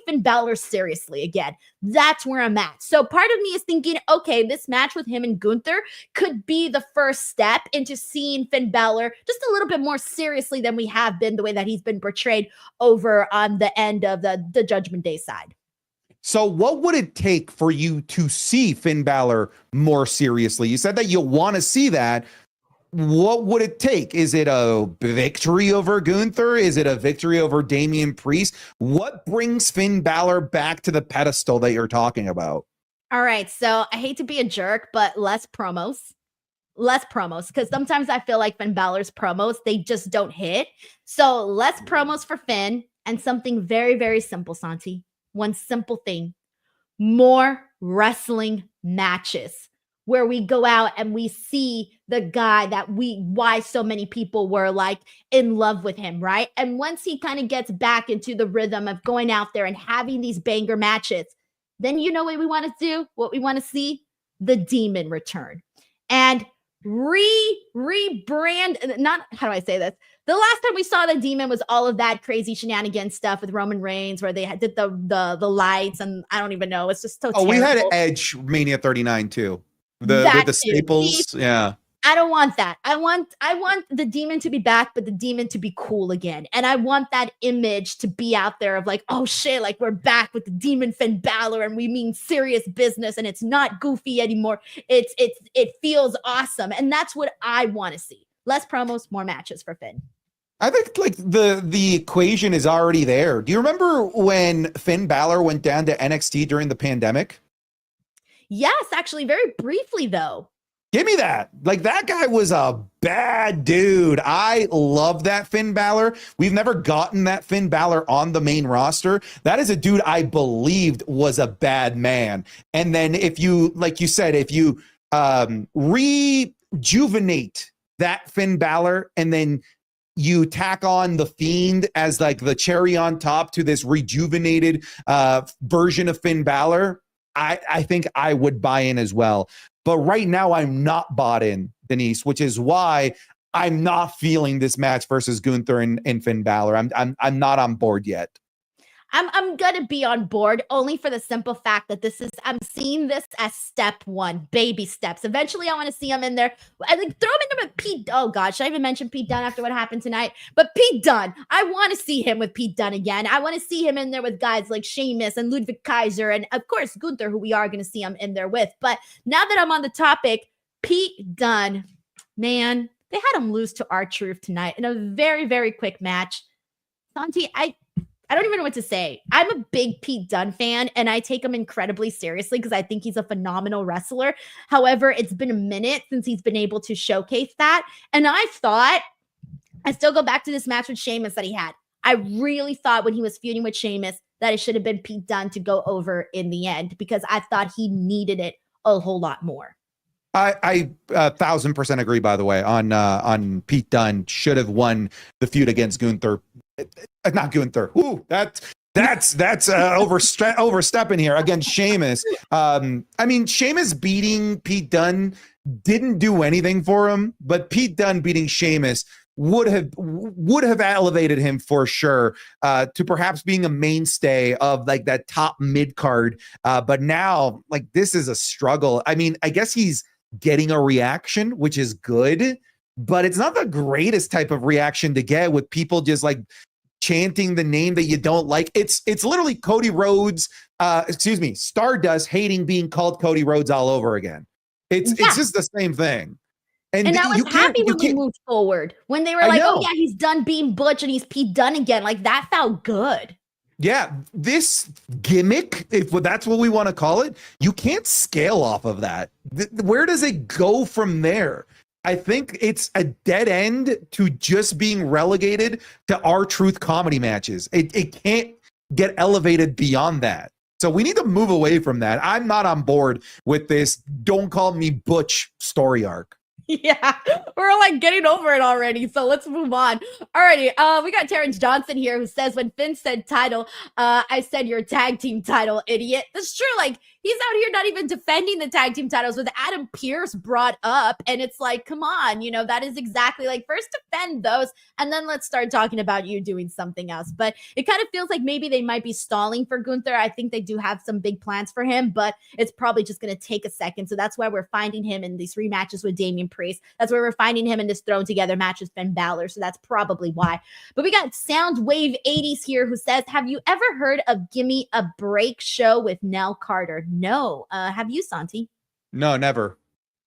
Finn Balor seriously again. That's where I'm at. So part of me is thinking, okay, this match with him and Gunther could be the first step into seeing Finn Balor just a little bit more seriously than we have been, the way that he's been portrayed over on the end of the Judgment Day side. So what would it take for you to see Finn Balor more seriously? You said that you want to see that. What would it take? Is it a victory over Gunther? Is it a victory over Damian Priest? What brings Finn Balor back to the pedestal that you're talking about? All right, so I hate to be a jerk, but less promos. Because sometimes I feel like Finn Balor's promos, they just don't hit. So less promos for Finn, and something very, very simple, Santi. One simple thing. More wrestling matches where we go out and we see the guy that why so many people were like in love with him, right? And once he kind of gets back into the rhythm of going out there and having these banger matches, then you know what we want to do? What we want to see? The Demon return. And rebrand, not, how do I say this? The last time we saw the Demon was all of that crazy shenanigan stuff with Roman Reigns where they did the lights, and I don't even know. It's just so terrible. We had Edge Mania 39 too. The staples. Yeah. I don't want that. I want the Demon to be back, but the Demon to be cool again. And I want that image to be out there of like, oh shit, like we're back with the Demon Finn Balor and we mean serious business and it's not goofy anymore. It feels awesome. And that's what I want to see. Less promos, more matches for Finn. I think like the equation is already there. Do you remember when Finn Balor went down to NXT during the pandemic? Yes, actually, very briefly though. Give me that. Like, that guy was a bad dude. I love that Finn Balor. We've never gotten that Finn Balor on the main roster. That is a dude I believed was a bad man. And then if you, like you said, if you rejuvenate that Finn Balor and then you tack on the Fiend as like the cherry on top to this rejuvenated version of Finn Balor, I think I would buy in as well. But right now I'm not bought in, Denise, which is why I'm not feeling this match versus Gunther and Finn Balor. I'm not on board yet. I'm gonna be on board only for the simple fact that I'm seeing this as step one, baby steps. Eventually I want to see him in there. I think throw him in there with Pete. Oh gosh, should I even mention Pete Dunne after what happened tonight? But Pete Dunne, I want to see him with Pete Dunne again. I want to see him in there with guys like Sheamus and Ludwig Kaiser and of course Gunther, who we are going to see him in there with. But now that I'm on the topic, Pete Dunne, man, they had him lose to R-Truth tonight in a very, very quick match. Santi, I don't even know what to say. I'm a big Pete Dunne fan, and I take him incredibly seriously because I think he's a phenomenal wrestler. However, it's been a minute since he's been able to showcase that. And I still go back to this match with Sheamus that he had. I really thought when he was feuding with Sheamus that it should have been Pete Dunne to go over in the end because I thought he needed it a whole lot more. I 1,000% agree, by the way, on Pete Dunne should have won the feud against Gunther. Not Gunther. Ooh, that's overstepping here against Sheamus. I mean, Sheamus beating Pete Dunne didn't do anything for him, but Pete Dunne beating Sheamus would have elevated him for sure to perhaps being a mainstay of like that top mid card. But now, like, this is a struggle. I mean, I guess he's getting a reaction, which is good, but it's not the greatest type of reaction to get with people just like chanting the name that you don't like. It's literally Cody Rhodes, Stardust hating being called Cody Rhodes all over again. It's just the same thing. And I was happy when we moved forward. When they were like, oh yeah, he's done being Butch and he's Pete Dunne again. Like, that felt good. Yeah, this gimmick, if that's what we want to call it, you can't scale off of that. Where does it go from there? I think it's a dead end to just being relegated to R-Truth comedy matches. It can't get elevated beyond that. So we need to move away from that. I'm not on board with this "don't call me Butch" story arc. Yeah, we're like getting over it already. So let's move on. Alrighty, we got Terrence Johnson here who says, when Finn said title, I said your tag team title, idiot. That's true. Like, he's out here not even defending the tag team titles with Adam Pearce brought up. And it's like, come on, you know, that is exactly like, first defend those and then let's start talking about you doing something else. But it kind of feels like maybe they might be stalling for Gunther. I think they do have some big plans for him, but it's probably just going to take a second. So that's why we're finding him in these rematches with Damian Priest. That's where we're finding him in this thrown together match with Finn Balor. So that's probably why. But we got Soundwave 80s here who says, have you ever heard of Gimme a Break show with Nell Carter? No. Have you, Santi? No, never.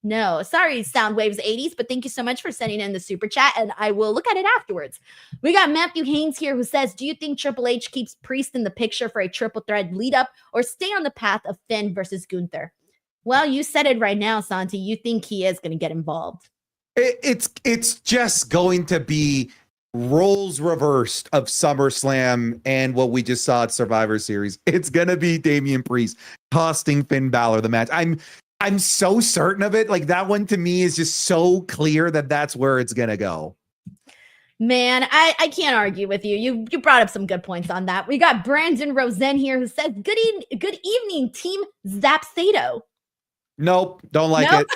No. Sorry, Soundwaves 80s, but thank you so much for sending in the super chat, and I will look at it afterwards. We got Matthew Haynes here who says, do you think Triple H keeps Priest in the picture for a triple threat lead up or stay on the path of Finn versus Gunther? Well, you said it right now, Santi. You think he is going to get involved. It's just going to be roles reversed of SummerSlam and what we just saw at Survivor Series. It's going to be Damian Priest costing Finn Balor the match. I'm so certain of it. Like, that one to me is just so clear that that's where it's going to go. Man, I can't argue with you. You brought up some good points on that. We got Brandon Rosen here who says, good evening, Team Zapsado. Nope, don't like it.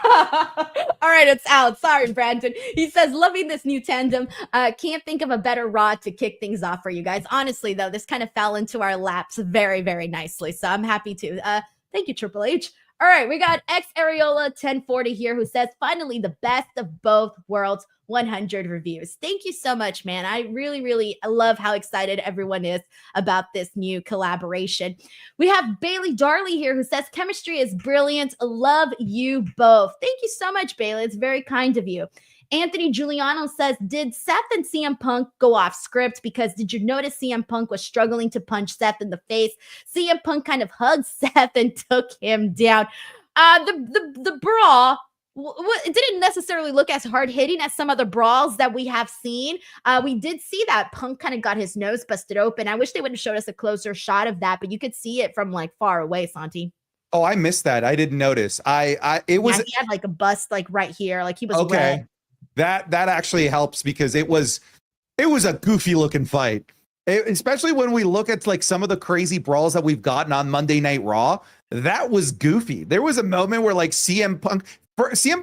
All right, it's out. Sorry, Brandon. He says, loving this new tandem. Can't think of a better Raw to kick things off for you guys. Honestly, though, this kind of fell into our laps very, very nicely. So I'm happy to. Thank you, Triple H. All right, we got X Areola 1040 here who says, finally, the best of both worlds, 100 reviews. Thank you so much, man. I really love how excited everyone is about this new collaboration. We have Bailey Darley here who says, chemistry is brilliant. Love you both. Thank you so much, Bailey. It's very kind of you. Anthony Giuliano says, did Seth and CM Punk go off script? Because did you notice CM Punk was struggling to punch Seth in the face? CM Punk kind of hugged Seth and took him down. The brawl, it didn't necessarily look as hard hitting as some other brawls that we have seen. We did see that Punk kind of got his nose busted open. I wish they would have showed us a closer shot of that, but you could see it from like far away, Santi. Oh, I missed that. I didn't notice. He had like a bust like right here, like he was okay. red. That actually helps because it was a goofy looking fight. Especially when we look at like some of the crazy brawls that we've gotten on Monday Night Raw. That was goofy. There was a moment where like CM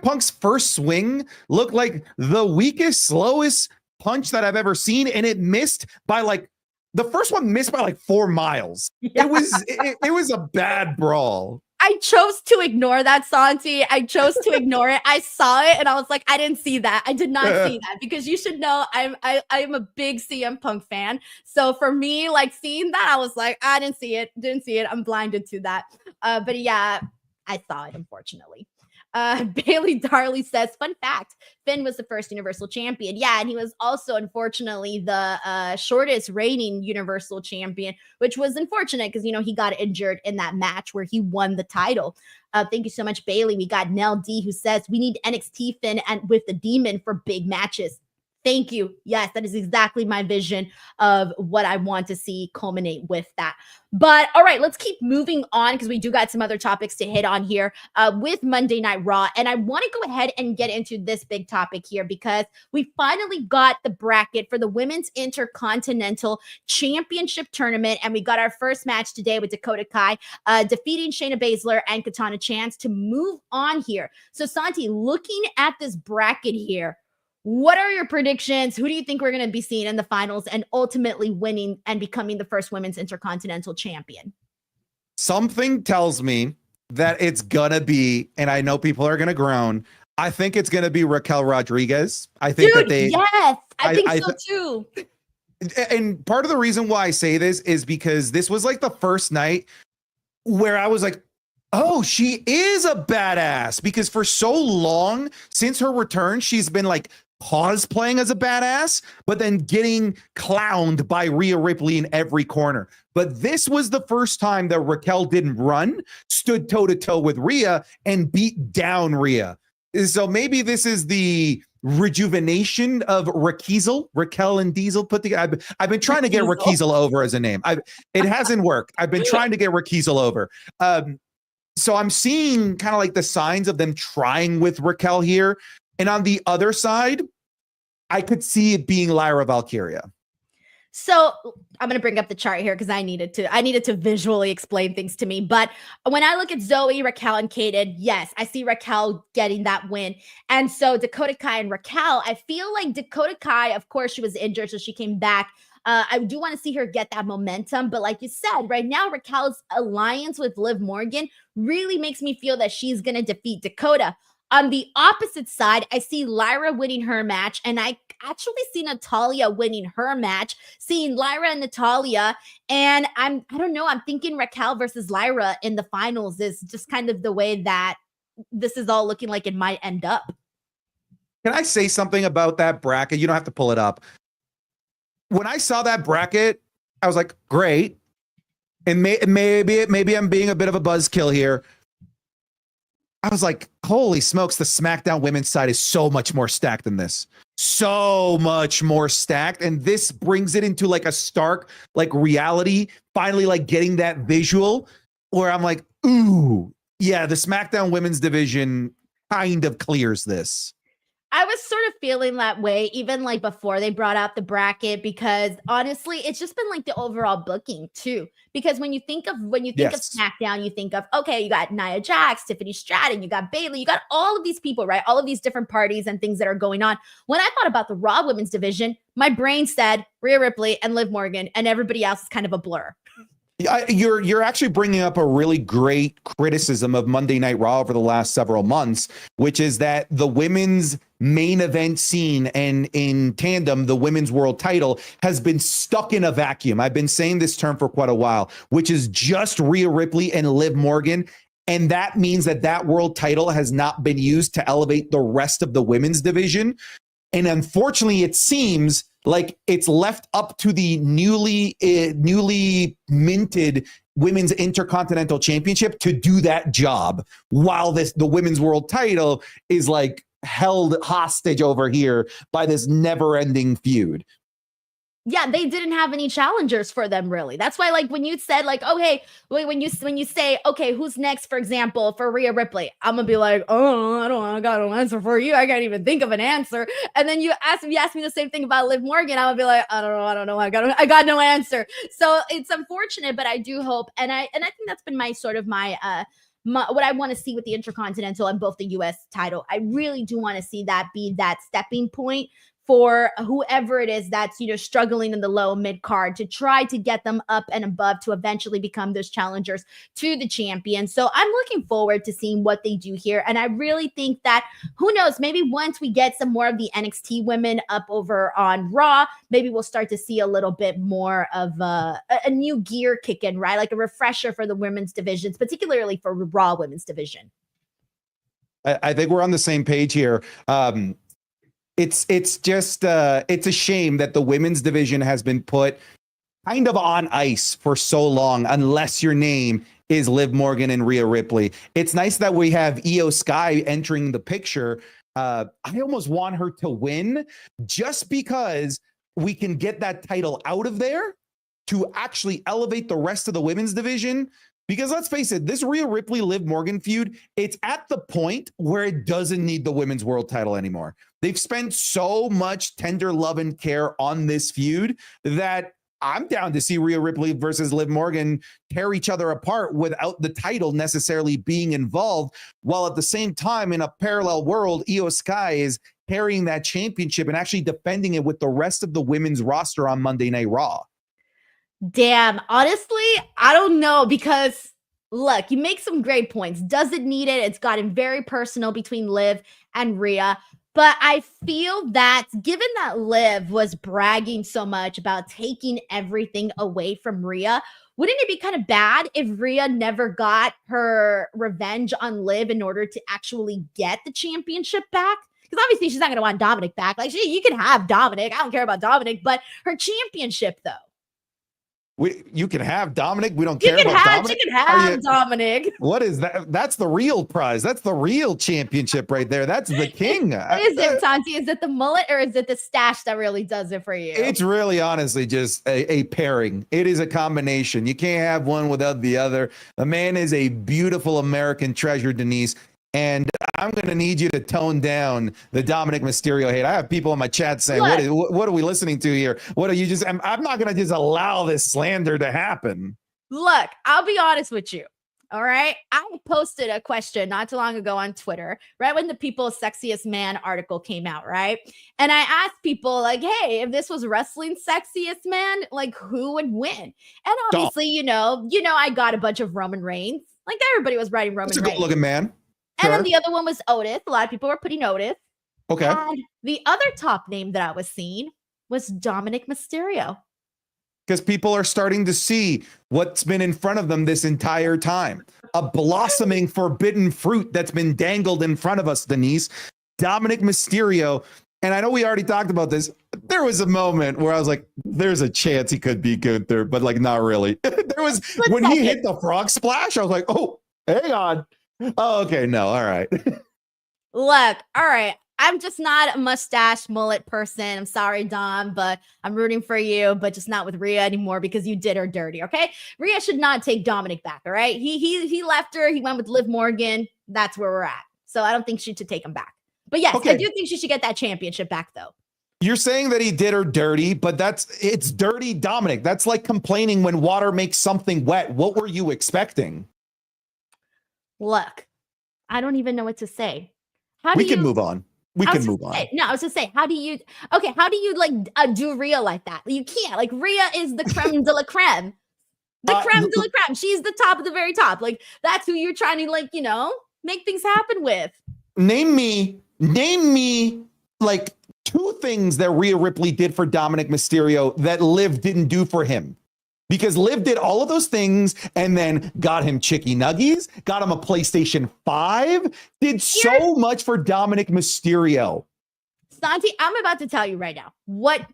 Punk's first swing looked like the weakest, slowest punch that I've ever seen, and it missed by like the first one missed by like 4 miles. Yeah. It was a bad brawl. I chose to ignore that, Santi. I chose to ignore it. I saw it and I was like, I didn't see that. I did not see that, because you should know I'm a big CM Punk fan. So for me, like seeing that, I was like, I didn't see it. I'm blinded to that. But yeah, I saw it, unfortunately. Bailey Darley says, fun fact, Finn was the first Universal Champion. Yeah, and he was also, unfortunately, the shortest reigning Universal Champion, which was unfortunate because, you know, he got injured in that match where he won the title. Thank you so much, Bailey. We got Nell D who says, we need NXT Finn and with the Demon for big matches. Thank you. Yes, that is exactly my vision of what I want to see culminate with that. But all right, let's keep moving on because we do got some other topics to hit on here with Monday Night Raw. And I want to go ahead and get into this big topic here because we finally got the bracket for the Women's Intercontinental Championship Tournament. And we got our first match today with Dakota Kai defeating Shayna Baszler and Katana Chance to move on here. So Santi, looking at this bracket here, what are your predictions? Who do you think we're going to be seeing in the finals and ultimately winning and becoming the first Women's Intercontinental Champion? Something tells me that it's going to be, and I know people are going to groan, I think it's going to be Raquel Rodriguez. I think yes, I think so too. And part of the reason why I say this is because this was like the first night where I was like, oh, she is a badass, because for so long since her return, she's been like cosplaying as a badass, but then getting clowned by Rhea Ripley in every corner. But this was the first time that Raquel didn't run, stood toe to toe with Rhea and beat down Rhea. So maybe this is the rejuvenation of Raquel and Diesel put together. I've been trying to get Raquel over as a name. It hasn't worked. I've been trying to get Raquel over. So I'm seeing kind of like the signs of them trying with Raquel here. And on the other side, I could see it being Lyra Valkyria. So I'm going to bring up the chart here because I needed to visually explain things to me. But when I look at Zoe, Raquel, and Kaden, yes, I see Raquel getting that win. And so Dakota Kai and Raquel, I feel like Dakota Kai, of course, she was injured, so she came back. I do want to see her get that momentum. But like you said, right now, Raquel's alliance with Liv Morgan really makes me feel that she's going to defeat Dakota. On the opposite side, I see Lyra winning her match, and I actually see Natalya winning her match, seeing Lyra and Natalya, and I don't know, I'm thinking Raquel versus Lyra in the finals is just kind of the way that this is all looking like it might end up. Can I say something about that bracket? You don't have to pull it up. When I saw that bracket, I was like, great. And maybe I'm being a bit of a buzzkill here. I was like, holy smokes, the SmackDown women's side is so much more stacked than this. So much more stacked. And this brings it into like a stark, like reality, finally like getting that visual where I'm like, ooh, yeah, the SmackDown women's division kind of clears this. I was sort of feeling that way even like before they brought out the bracket, because honestly, it's just been like the overall booking too. Because when you think of SmackDown, you think of, okay, you got Nia Jax, Tiffany Stratton, you got Bayley, you got all of these people, right? All of these different parties and things that are going on. When I thought about the Raw women's division, my brain said Rhea Ripley and Liv Morgan, and everybody else is kind of a blur. You're actually bringing up a really great criticism of Monday Night Raw over the last several months, which is that the women's main event scene and in tandem, the women's world title has been stuck in a vacuum. I've been saying this term for quite a while, which is just Rhea Ripley and Liv Morgan. And that means that world title has not been used to elevate the rest of the women's division. And unfortunately, it seems like it's left up to the newly minted Women's Intercontinental Championship to do that job, while the women's world title is like held hostage over here by this never-ending feud. Yeah, they didn't have any challengers for them, really. That's why, like, when you said, like, okay, when you say, okay, who's next, for example, for Rhea Ripley, I'm gonna be like, oh, I got no answer for you. I can't even think of an answer. And then you ask me the same thing about Liv Morgan, I'm gonna be like, I don't know. I got no answer. So it's unfortunate, but I do hope, and I think that's been my what I want to see with the Intercontinental and both the US title. I really do want to see that be that stepping point for whoever it is that's, struggling in the low mid card, to try to get them up and above to eventually become those challengers to the champion. So I'm looking forward to seeing what they do here. And I really think that, who knows, maybe once we get some more of the NXT women up over on Raw, maybe we'll start to see a little bit more of a new gear kick in, right? Like a refresher for the women's divisions, particularly for Raw women's division. I think we're on the same page here. It's just it's a shame that the women's division has been put kind of on ice for so long, unless your name is Liv Morgan and Rhea Ripley. It's nice that we have Io Sky entering the picture. I almost want her to win just because we can get that title out of there to actually elevate the rest of the women's division. Because let's face it, this Rhea Ripley Liv Morgan feud, it's at the point where it doesn't need the women's world title anymore. They've spent so much tender love and care on this feud that I'm down to see Rhea Ripley versus Liv Morgan tear each other apart without the title necessarily being involved, while at the same time, in a parallel world, Io Sky is carrying that championship and actually defending it with the rest of the women's roster on Monday Night Raw. Damn, honestly, I don't know, because look, you make some great points. Does it need it? It's gotten very personal between Liv and Rhea. But I feel that given that Liv was bragging so much about taking everything away from Rhea, wouldn't it be kind of bad if Rhea never got her revenge on Liv in order to actually get the championship back? Because obviously she's not going to want Dominic back. Like, you can have Dominic. I don't care about Dominic, but her championship, though. You can have Dominic. We don't You care can about have, Dominic. you can have Dominic. What is that? That's the real prize. That's the real championship right there. That's the king. What is it, Santi? Is it the mullet or is it the stash that really does it for you? It's really honestly just a pairing. It is a combination. You can't have one without the other. The man is a beautiful American treasure, Denise. And I'm going to need you to tone down the Dominic Mysterio hate. I have people in my chat saying, what are we listening to here? What are you just, I'm not going to just allow this slander to happen. Look, I'll be honest with you. All right. I posted a question not too long ago on Twitter, right when the People's Sexiest Man article came out, right? And I asked people like, hey, if this was wrestling sexiest man, like who would win? And obviously, you know, I got a bunch of Roman Reigns. Like everybody was writing Roman Reigns. It's a good looking man. And then the other one was Otis. A lot of people were putting Otis. Okay. And the other top name that I was seeing was Dominic Mysterio. Because people are starting to see what's been in front of them this entire time. A blossoming forbidden fruit that's been dangled in front of us, Denise. Dominic Mysterio. And I know we already talked about this. There was a moment where I was like, there's a chance he could be Gunther, but like not really. There was when he hit the frog splash, I was like, oh, hang on. Oh, okay. No. All right. Look, all right. I'm just not a mustache mullet person. I'm sorry, Dom, but I'm rooting for you, but just not with Rhea anymore because you did her dirty. Okay. Rhea should not take Dominic back. All right. He left her. He went with Liv Morgan. That's where we're at. So I don't think she should take him back. But yes, I do think she should get that championship back though. You're saying that he did her dirty, but it's dirty Dominic. That's like complaining when water makes something wet. What were you expecting? Look, I don't even know what to say. We can move on. We can move on. No, I was just saying, how do you like do Rhea like that? You can't. Like Rhea is the creme de la creme. The creme de la creme. She's the top of the very top. Like that's who you're trying to like, make things happen with. Name me like two things that Rhea Ripley did for Dominic Mysterio that Liv didn't do for him. Because Liv did all of those things and then got him chicky nuggies, got him a PlayStation 5, did so much for Dominic Mysterio. Santi, I'm about to tell you right now what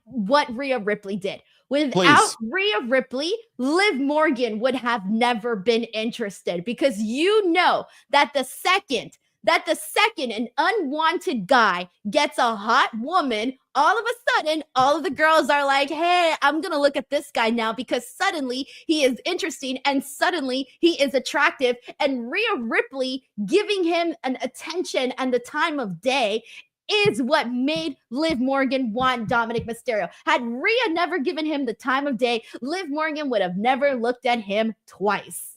Rhea Ripley did. Without Rhea Ripley, Liv Morgan would have never been interested because you know that the second an unwanted guy gets a hot woman, all of a sudden, all of the girls are like, hey, I'm going to look at this guy now because suddenly he is interesting and suddenly he is attractive. And Rhea Ripley giving him an attention and the time of day is what made Liv Morgan want Dominic Mysterio. Had Rhea never given him the time of day, Liv Morgan would have never looked at him twice.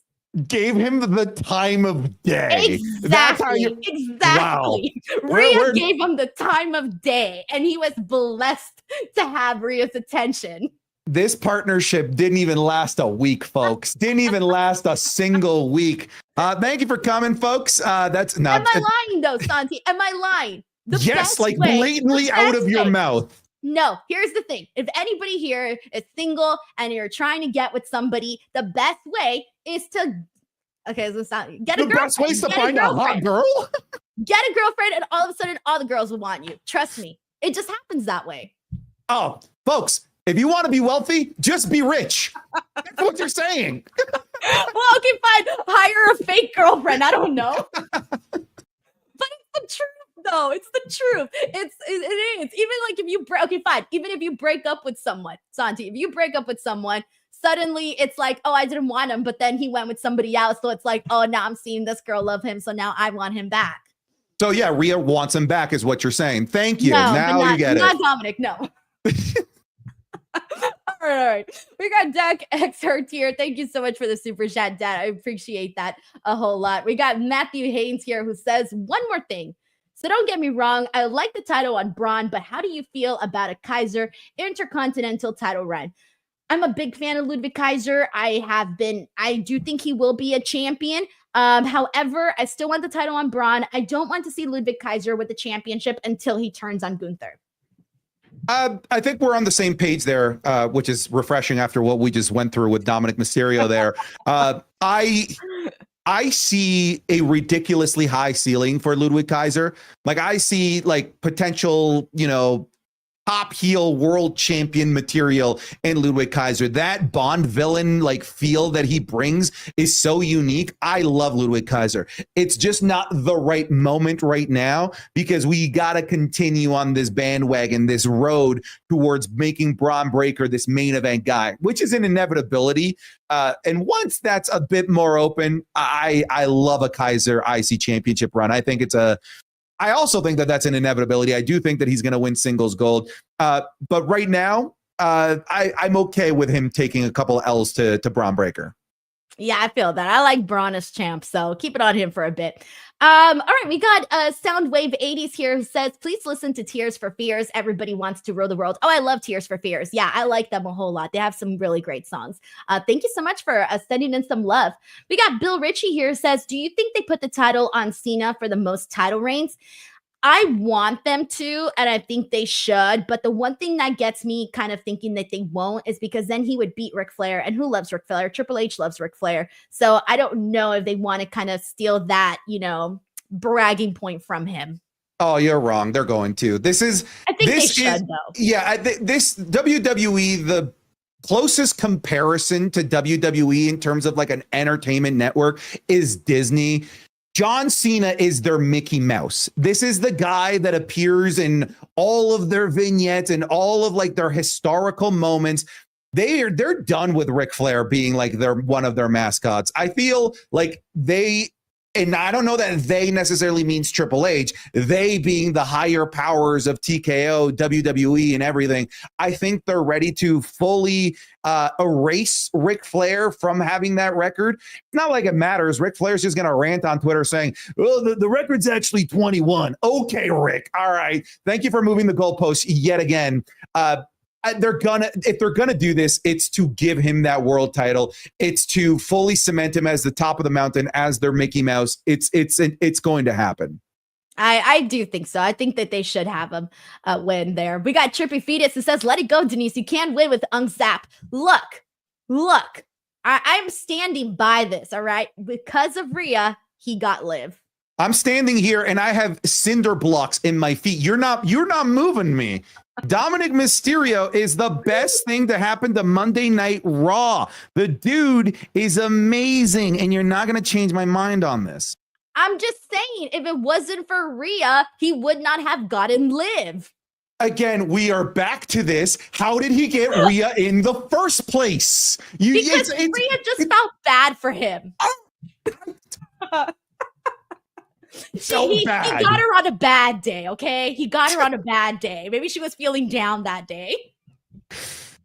Gave him the time of day. Exactly. That's how Wow. Rhea gave him the time of day, and he was blessed to have Rhea's attention. This partnership didn't even last a week, folks. Didn't even last a single week. Thank you for coming, folks. That's not. Am I lying though, Santi? Am I lying? Yes, like blatantly out of your mouth. No, here's the thing. If anybody here is single and you're trying to get with somebody, the best way is to get a girlfriend. The best way is to find a hot girl? Get a girlfriend and all of a sudden all the girls will want you. Trust me. It just happens that way. Oh, folks, if you want to be wealthy, just be rich. That's what you're saying. Well, okay, fine. Hire a fake girlfriend. I don't know. But it's the truth. No, it's the truth. It is. Even like if you even if you break up with someone, Santi, if you break up with someone, suddenly it's like, oh, I didn't want him, but then he went with somebody else. So it's like, oh, now I'm seeing this girl love him, so now I want him back. So yeah, Rhea wants him back, is what you're saying. Thank you. No, now you get it. Not Dominic, no. All right. We got Deck X Hurt here. Thank you so much for the super chat, Dad. I appreciate that a whole lot. We got Matthew Haynes here who says one more thing. So don't get me wrong, I like the title on Braun, but how do you feel about a Kaiser Intercontinental title run? I'm a big fan of Ludwig Kaiser. I do think he will be a champion. However, I still want the title on Braun. I don't want to see Ludwig Kaiser with the championship until he turns on Gunther. I think we're on the same page there, which is refreshing after what we just went through with Dominic Mysterio there. I see a ridiculously high ceiling for Ludwig Kaiser. Like I see like potential, top heel world champion material in Ludwig Kaiser. That Bond villain like feel that he brings is so unique. I love Ludwig Kaiser. It's just not the right moment right now because we got to continue on this bandwagon, this road towards making Braun Breaker this main event guy, which is an inevitability. And once that's a bit more open, I love a Kaiser IC championship run. I also think that that's an inevitability. I do think that he's going to win singles gold. But right now, I'm okay with him taking a couple of L's to Braun Breaker. Yeah, I feel that. I like Braun as champ, so keep it on him for a bit. All right, we got Soundwave 80s here who says, please listen to Tears for Fears. Everybody wants to rule the world. Oh, I love Tears for Fears. Yeah, I like them a whole lot. They have some really great songs. Thank you so much for sending in some love. We got Bill Ritchie here who says, do you think they put the title on Cena for the most title reigns? I want them to, and I think they should, but the one thing that gets me kind of thinking that they won't is because then he would beat Ric Flair, and who loves Ric Flair? Triple H loves Ric Flair. So I don't know if they want to kind of steal that, bragging point from him. Oh, you're wrong. They're going to. I think they should, though. Yeah, this WWE, the closest comparison to WWE in terms of like an entertainment network is Disney. John Cena is their Mickey Mouse. This is the guy that appears in all of their vignettes and all of like their historical moments. They're done with Ric Flair being like one of their mascots. I feel like and I don't know that they necessarily means Triple H, they being the higher powers of TKO, WWE, and everything. I think they're ready to fully erase Ric Flair from having that record. It's not like it matters. Ric Flair's just going to rant on Twitter saying, well, the record's actually 21. Okay, Rick. All right. Thank you for moving the goalpost yet again. If they're gonna do this, it's to give him that world title. It's to fully cement him as the top of the mountain, as their Mickey Mouse. It's going to happen. I do think so. I think that they should have him win there. We got Trippy Fetus who says, let it go, Denise. You can't win with Zap. Look. I'm standing by this, all right? Because of Rhea, he got Liv. I'm standing here and I have cinder blocks in my feet. You're not moving me. Dominic Mysterio is the best thing to happen to Monday Night Raw. The dude is amazing, and you're not going to change my mind on this. I'm just saying, if it wasn't for Rhea, he would not have gotten Liv. Again, we are back to this. How did he get Rhea in the first place? Because Rhea just felt bad for him. He got her on a bad day, okay? He got her on a bad day. Maybe she was feeling down that day.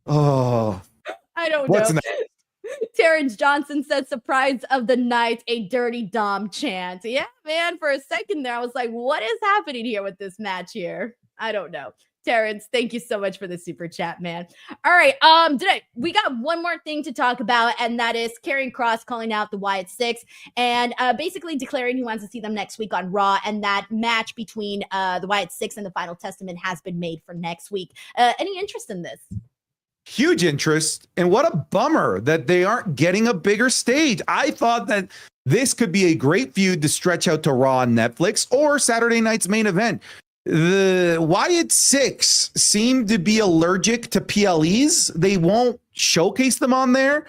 Oh. I don't know. Terrence Johnson said, surprise of the night, a dirty Dom chant. Yeah, man, for a second there, I was like, what is happening here with this match here? I don't know. Terrence, thank you so much for the super chat, man. All right, today we got one more thing to talk about, and that is Karrion Kross calling out the Wyatt Six and basically declaring he wants to see them next week on Raw, and that match between the Wyatt Six and the Final Testament has been made for next week. Any interest in this? Huge interest, and what a bummer that they aren't getting a bigger stage. I thought that this could be a great feud to stretch out to Raw on Netflix or Saturday night's main event. The Wyatt Six seem to be allergic to PLEs. They won't showcase them on there.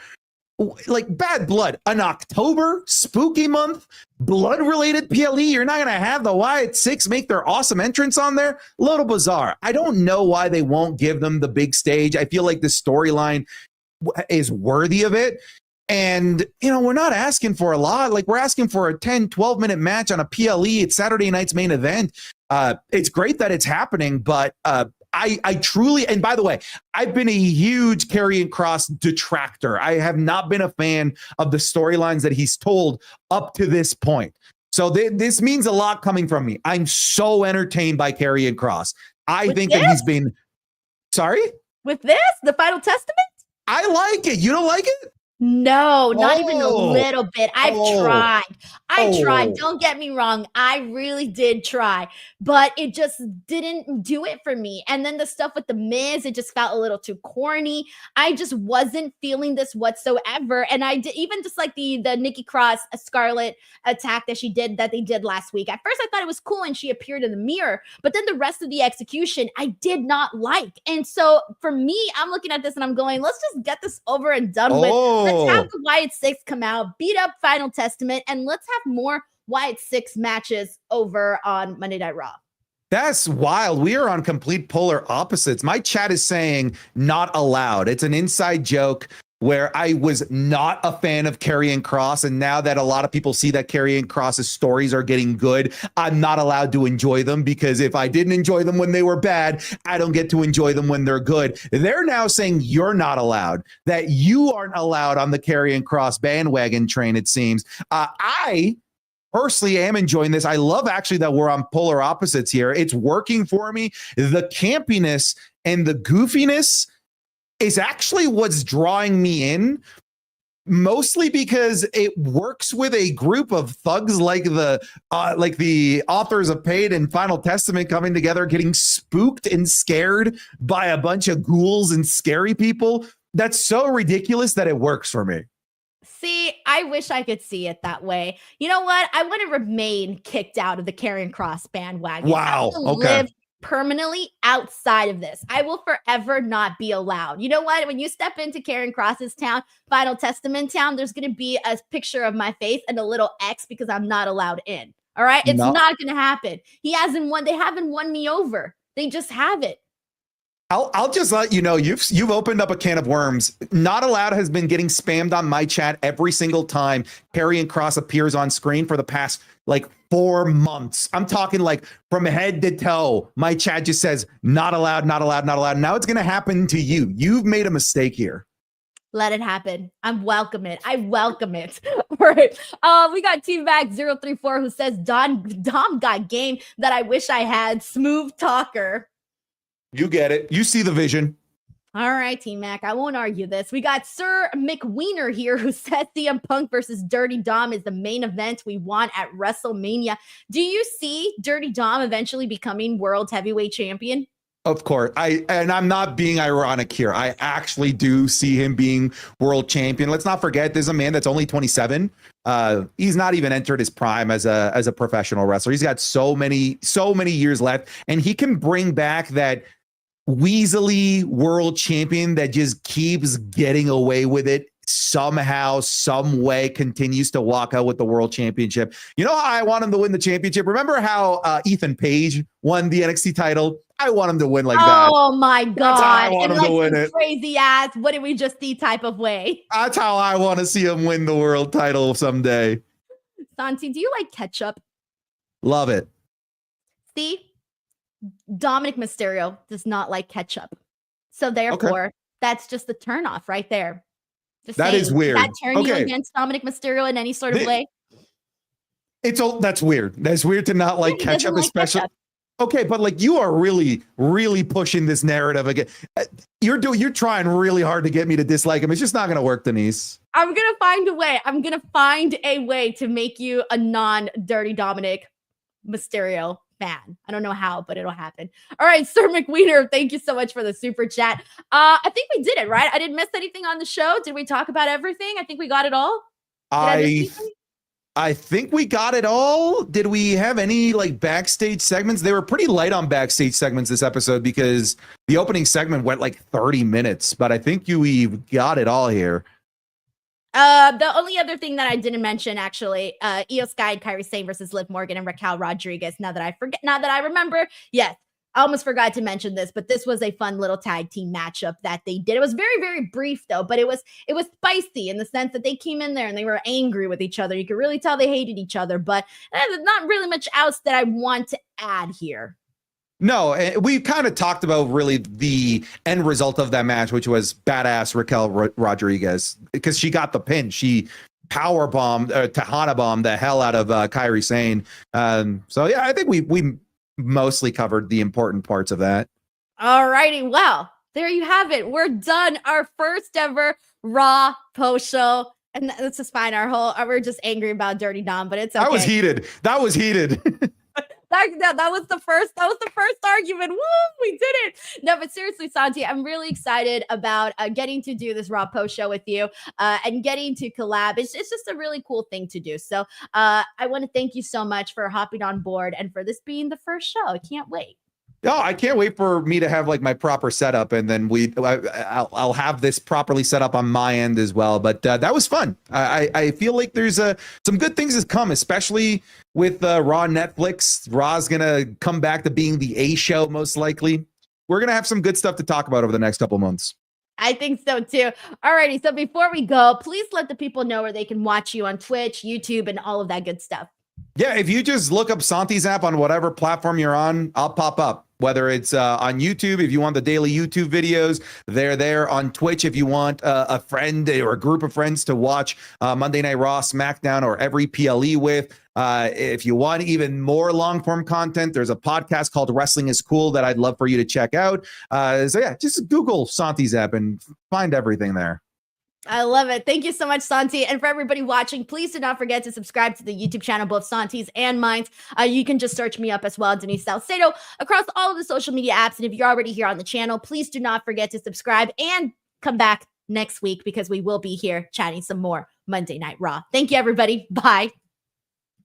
Like Bad Blood, an October spooky month, blood-related PLE. You're not going to have the Wyatt Six make their awesome entrance on there? A little bizarre. I don't know why they won't give them the big stage. I feel like the storyline is worthy of it. And, we're not asking for a lot. Like, we're asking for a 10, 12-minute match on a PLE. It's Saturday night's main event. It's great that it's happening, but I truly, and by the way, I've been a huge Karrion Kross detractor. I have not been a fan of the storylines that he's told up to this point. So this means a lot coming from me. I'm so entertained by Karrion Kross. I think that he's been, sorry? With this, the Final Testament? I like it. You don't like it? No, not even a Oh. little bit. I've Oh. tried. I tried. Oh. Don't get me wrong. I really did try, but it just didn't do it for me. And then the stuff with the Miz, it just felt a little too corny. I just wasn't feeling this whatsoever. And I did even just like the Nikki Cross Scarlet attack that they did last week. At first, I thought it was cool and she appeared in the mirror, but then the rest of the execution I did not like. And so for me, I'm looking at this and I'm going, let's just get this over and done with. Let's have the Wyatt Six come out, beat up Final Testament, and let's have more Wyatt Six matches over on Monday Night Raw. That's wild. We are on complete polar opposites. My chat is saying not allowed. It's an inside joke where I was not a fan of Karrion Kross, and now that a lot of people see that Karrion Kross's stories are getting good, I'm not allowed to enjoy them, because if I didn't enjoy them when they were bad, I don't get to enjoy them when they're good. They're now saying you're not allowed, that you aren't allowed on the Karrion Kross bandwagon train, it seems. I personally am enjoying this. I love actually that we're on polar opposites here. It's working for me. The campiness and the goofiness is actually what's drawing me in, mostly because it works with a group of thugs like the authors of Paid and Final Testament coming together, getting spooked and scared by a bunch of ghouls and scary people. That's so ridiculous that it works for me. See, I wish I could see it that way. You know what? I want to remain kicked out of the Karrion Kross bandwagon. Wow. I will live permanently outside of this. I will forever not be allowed. You know what? When you step into Karrion Kross's town, Final Testament town, there's going to be a picture of my face and a little X because I'm not allowed in. All right? It's not going to happen. He hasn't won. They haven't won me over. They just haven't. I'll just let you know, you've opened up a can of worms. Not allowed has been getting spammed on my chat every single time Karrion Kross appears on screen for the past 4 months. I'm talking from head to toe. My chat just says not allowed, not allowed, not allowed. Now it's going to happen to you. You've made a mistake here. Let it happen. I welcome it. I welcome it. All right. We got T-Mac034 who says Dom got game that I wish I had. Smooth talker. You get it. You see the vision. All right, T-Mac. I won't argue this. We got Sir McWiener here who said CM Punk versus Dirty Dom is the main event we want at WrestleMania. Do you see Dirty Dom eventually becoming World Heavyweight Champion? Of course. I'm not being ironic here. I actually do see him being world champion. Let's not forget, there's a man that's only 27. He's not even entered his prime as a professional wrestler. He's got so many years left, and he can bring back that weaselly world champion that just keeps getting away with it somehow, some way, continues to walk out with the world championship. You know how I want him to win the championship? Remember how Ethan Page won the NXT title? I want him to win like that. Oh my God. That's how I want him to win it. Crazy ass, what did we just see type of way. That's how I want to see him win the world title someday. Santi, do you like ketchup? Love it. See? Dominic Mysterio does not like ketchup. So therefore, that's just the turnoff right there. Just that saying. is weird. Does that turn you against Dominic Mysterio in any sort of way? That's weird. That's weird to not like ketchup, especially. Ketchup. Okay, but you are really, really pushing this narrative again. You're trying really hard to get me to dislike him. It's just not going to work, Denise. I'm going to find a way. I'm going to find a way to make you a non-Dirty Dominic Mysterio fan. I don't know how, but it'll happen. All right, Sir McWiener, thank you so much for the super chat. I think we did it, right? I didn't miss anything on the show. Did we talk about everything? I think we got it all. I think we got it all. Did we have any backstage segments? They were pretty light on backstage segments this episode because the opening segment went 30 minutes, but I think we got it all here. The only other thing that I didn't mention, actually, Io Sky and Kairi Sane versus Liv Morgan and Raquel Rodriguez. Now that I remember, yes, I almost forgot to mention this, but this was a fun little tag team matchup that they did. It was very, very brief though, but it was spicy in the sense that they came in there and they were angry with each other. You could really tell they hated each other, but there's not really much else that I want to add here. No, we kind of talked about really the end result of that match, which was badass Raquel Rodriguez, because she got the pin. She power bombed, Tahana bombed the hell out of Kairi Sane. So yeah, I think we mostly covered the important parts of that. All righty. Well, there you have it. We're done. Our first ever Raw post show. And this is fine. We're just angry about Dirty Dom, but it's okay. That was heated. That was heated. That was the first argument. Woo, we did it. No, but seriously, Santi, I'm really excited about getting to do this Raw post show with you and getting to collab. It's just a really cool thing to do. So I want to thank you so much for hopping on board and for this being the first show. I can't wait. No, I can't wait for me to have like my proper setup, and then I'll have this properly set up on my end as well. But that was fun. I feel like there's some good things to come, especially with Raw Netflix. Raw's gonna come back to being the A show most likely. We're gonna have some good stuff to talk about over the next couple months. I think so too. Alrighty, so before we go, please let the people know where they can watch you on Twitch, YouTube, and all of that good stuff. Yeah, if you just look up Santi Zap on whatever platform you're on, I'll pop up. Whether it's on YouTube, if you want the daily YouTube videos, they're there. On Twitch, if you want a friend or a group of friends to watch Monday Night Raw, SmackDown, or every PLE with. If you want even more long-form content, there's a podcast called Wrestling is Cool that I'd love for you to check out. So yeah, just Google Santi Zap and find everything there. I love it. Thank you so much, Santi. And for everybody watching, please do not forget to subscribe to the YouTube channel, both Santi's and mine. You can just search me up as well, Denise Salcedo, across all of the social media apps. And if you're already here on the channel, please do not forget to subscribe and come back next week because we will be here chatting some more Monday Night Raw. Thank you, everybody. Bye.